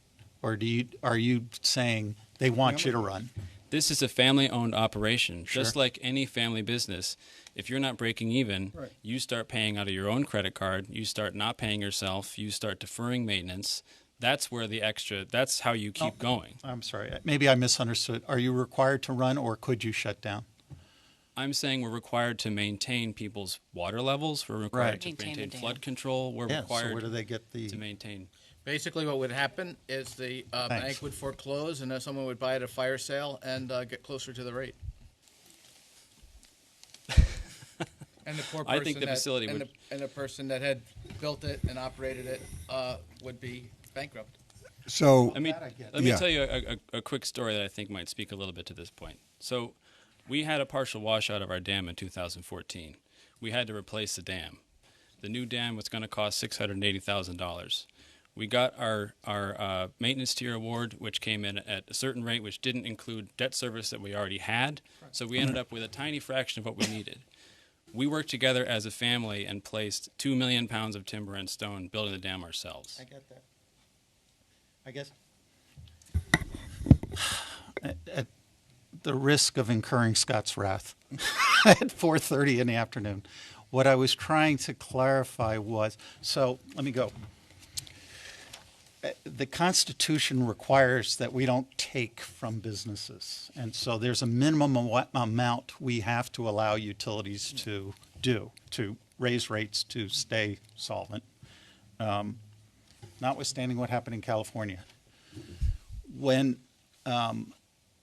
Or are you saying they want you to run? This is a family-owned operation. Sure. Just like any family business, if you're not breaking even, you start paying out of your own credit card, you start not paying yourself, you start deferring maintenance. That's where that's how you keep going. I'm sorry. Maybe I misunderstood. Are you required to run, or could you shut down? I'm saying we're required to maintain people's water levels. We're required to maintain flood control. We're required so where do they get to maintain. Basically, what would happen is the bank would foreclose, and then someone would buy it at a fire sale and get closer to the rate. And the poor person I think the facility would, and the person that had built it and operated it would be bankrupt. So let me tell you a quick story that I think might speak a little bit to this point. So we had a partial washout of our dam in 2014. We had to replace the dam. The new dam was going to cost $680,000. We got our maintenance tier award, which came in at a certain rate, which didn't include debt service that we already had. So we ended up with a tiny fraction of what we needed. We worked together as a family and placed 2 million pounds of timber and stone building the dam ourselves. I get that. I guess at the risk of incurring Scott's wrath at 4:30 in the afternoon, what I was trying to clarify was, so let me go. The Constitution requires that we don't take from businesses. And so there's a minimum amount we have to allow utilities to do, to raise rates to stay solvent, notwithstanding what happened in California. When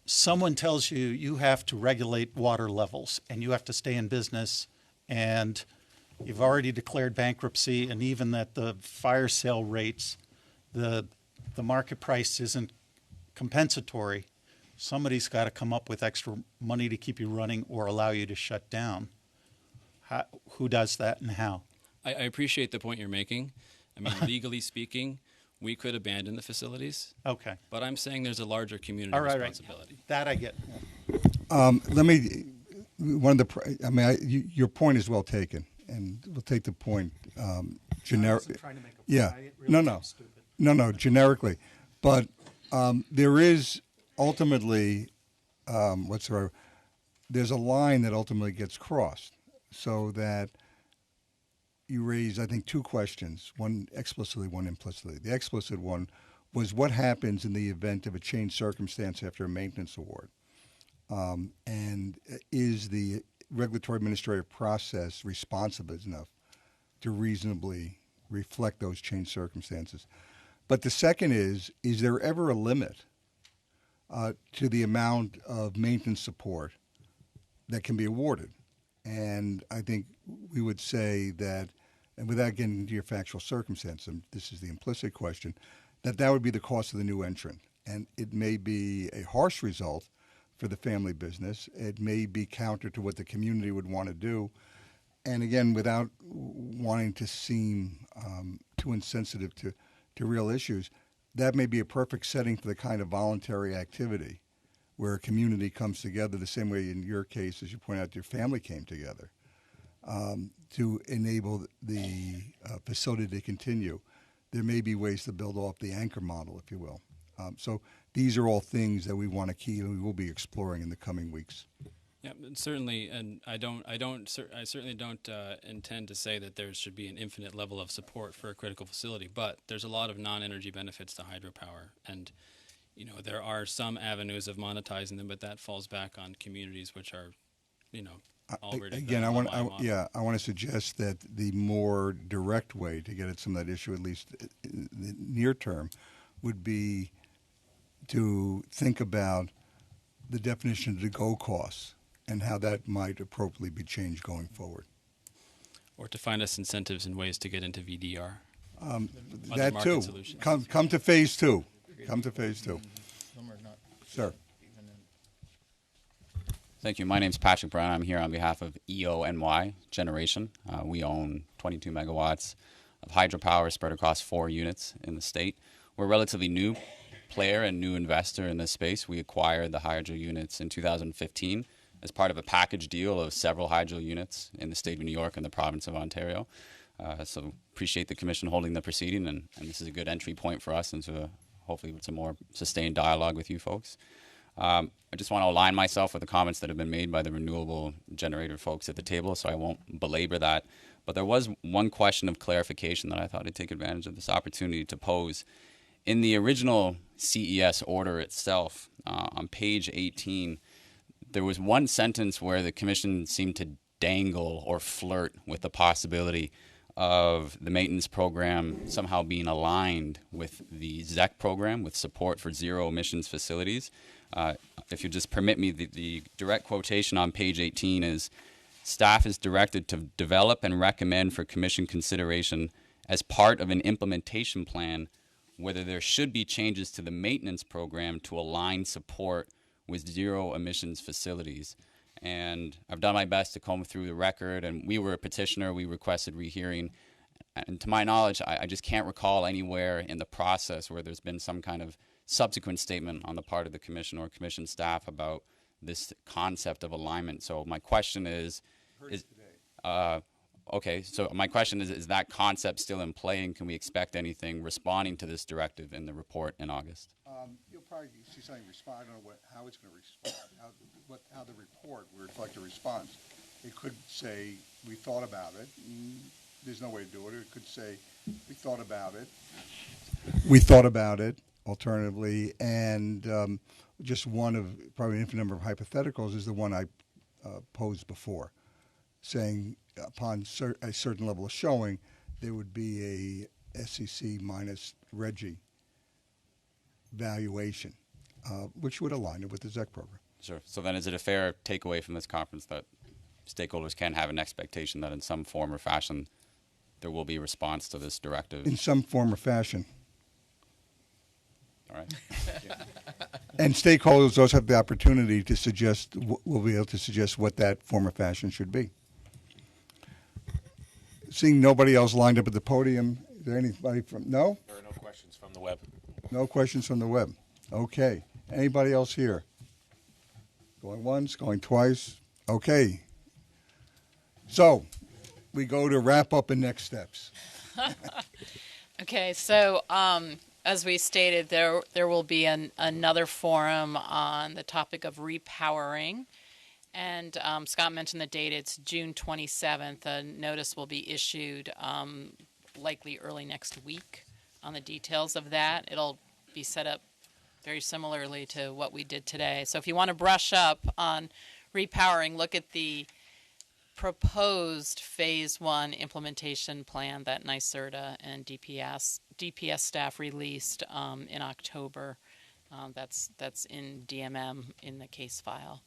someone tells you you have to regulate water levels and you have to stay in business and you've already declared bankruptcy, and even that the fire sale rates, the market price isn't compensatory, somebody's got to come up with extra money to keep you running or allow you to shut down. Who does that and how? I appreciate the point you're making. I mean, legally speaking, we could abandon the facilities. Okay. But I'm saying there's a larger community responsibility. Right. That I get. Let me. Your point is well taken, and we'll take the point. Generic. Yeah. No. Generically, but there is ultimately there's a line that ultimately gets crossed, so that you raise, I think, two questions, one explicitly, one implicitly. The explicit one was what happens in the event of a changed circumstance after a maintenance award, and is the regulatory administrative process responsive enough to reasonably reflect those changed circumstances? But the second is there ever a limit to the amount of maintenance support that can be awarded? And I think we would say that, and without getting into your factual circumstance, and this is the implicit question, that would be the cost of the new entrant. And it may be a harsh result for the family business. It may be counter to what the community would want to do. And again, without wanting to seem too insensitive to real issues, that may be a perfect setting for the kind of voluntary activity where a community comes together the same way in your case, as you point out, your family came together to enable the facility to continue. There may be ways to build off the Anka model, if you will. So these are all things that we want to keep and we will be exploring in the coming weeks. Yeah, certainly, and I certainly don't intend to say that there should be an infinite level of support for a critical facility, but there's a lot of non-energy benefits to hydropower, and there are some avenues of monetizing them, but that falls back on communities which are, already. Again, I want to suggest that the more direct way to get at some of that issue, at least in the near term, would be to think about the definition of the go costs and how that might appropriately be changed going forward. or to find us incentives and ways to get into VDR. Other That market too. solutions. Come to phase two. Come to phase two. Sir. Thank you. My name's Patrick Brown. I'm here on behalf of EONY Generation. We own 22 megawatts of hydropower spread across 4 units in the state. We're a relatively new player and new investor in this space. We acquired the hydro units in 2015 as part of a package deal of several hydro units in the state of New York and the province of Ontario. So appreciate the commission holding the proceeding, and this is a good entry point for us into hopefully some more sustained dialogue with you folks. I just want to align myself with the comments that have been made by the renewable generator folks at the table, so I won't belabor that. But there was one question of clarification that I thought I'd take advantage of this opportunity to pose. In the original CES order itself, on page 18, there was one sentence where the commission seemed to dangle or flirt with the possibility of the maintenance program somehow being aligned with the ZEC program, with support for zero emissions facilities. If you just permit me, the direct quotation on page 18 is, staff is directed to develop and recommend for commission consideration as part of an implementation plan whether there should be changes to the maintenance program to align support with zero emissions facilities. And I've done my best to comb through the record, and we were a petitioner, we requested rehearing. And to my knowledge, I just can't recall anywhere in the process where there's been some kind of subsequent statement on the part of the commission or commission staff about this concept of alignment. So my question is okay, so my question is that concept still in play, and can we expect anything responding to this directive in the report in August? You'll probably see something respond. I don't know how it's going to respond, how the report would reflect a response. It could say, we thought about it. There's no way to do it. It could say, we thought about it. We thought about it, alternatively, and just one of probably an infinite number of hypotheticals is the one I posed before, saying upon a certain level of showing, there would be a SEC minus RGGI valuation, which would align it with the ZEC program. Sure. So then is it a fair takeaway from this conference that stakeholders can have an expectation that in some form or fashion there will be a response to this directive? In some form or fashion. All right. And stakeholders also have the opportunity to suggest, will be able to suggest what that form or fashion should be. Seeing nobody else lined up at the podium, is there anybody from, no? There are no questions from the web. No questions from the web. Okay. Anybody else here? Going once, going twice. Okay. So we go to wrap up and next steps. Okay, so as we stated, there will be another forum on the topic of repowering. And Scott mentioned the date. It's June 27th. A notice will be issued likely early next week on the details of that. It'll be set up very similarly to what we did today. So if you want to brush up on repowering, look at the proposed Phase 1 implementation plan that NYSERDA and DPS staff released in October. That's in DMM in the case file.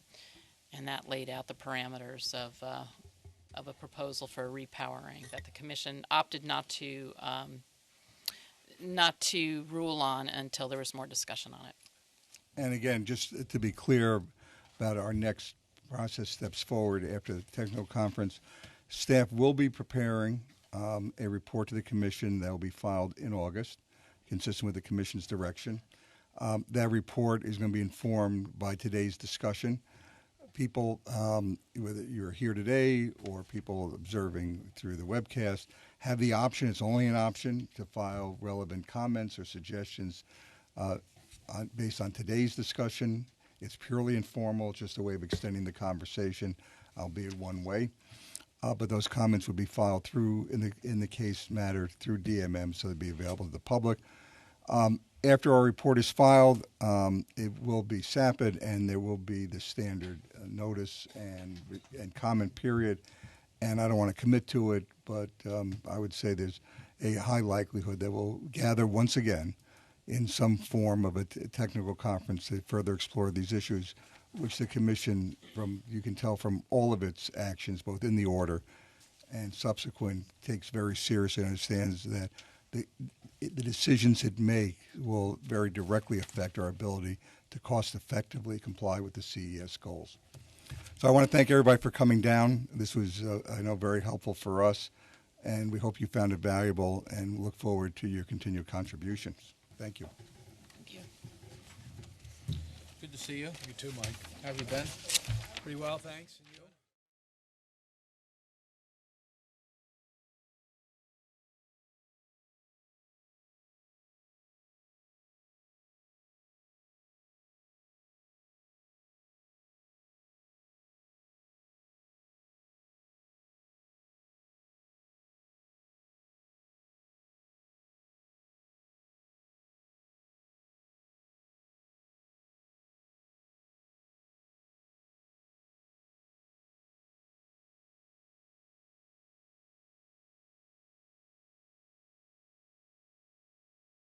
And that laid out the parameters of a proposal for repowering that the commission opted not to rule on until there was more discussion on it. And again, just to be clear about our next process steps forward after the technical conference, staff will be preparing a report to the commission that will be filed in August, consistent with the commission's direction. That report is going to be informed by today's discussion. People, whether you're here today or people observing through the webcast, have the option, it's only an option, to file relevant comments or suggestions based on today's discussion. It's purely informal, just a way of extending the conversation, albeit one way. But those comments would be filed through, in the case matter, through DMM, so they'd be available to the public. After our report is filed, it will be SAPID, and there will be the standard notice and comment period. And I don't want to commit to it, but I would say there's a high likelihood that we'll gather once again in some form of a technical conference to further explore these issues, which the commission, you can tell from all of its actions, both in the order and subsequent takes very seriously and understands that the decisions it makes will very directly affect our ability to cost effectively comply with the CES goals. So I want to thank everybody for coming down. This was, I know, very helpful for us, and we hope you found it valuable and look forward to your continued contributions. Thank you. Thank you. Good to see you. You too, Mike. How have you been? Pretty well, thanks.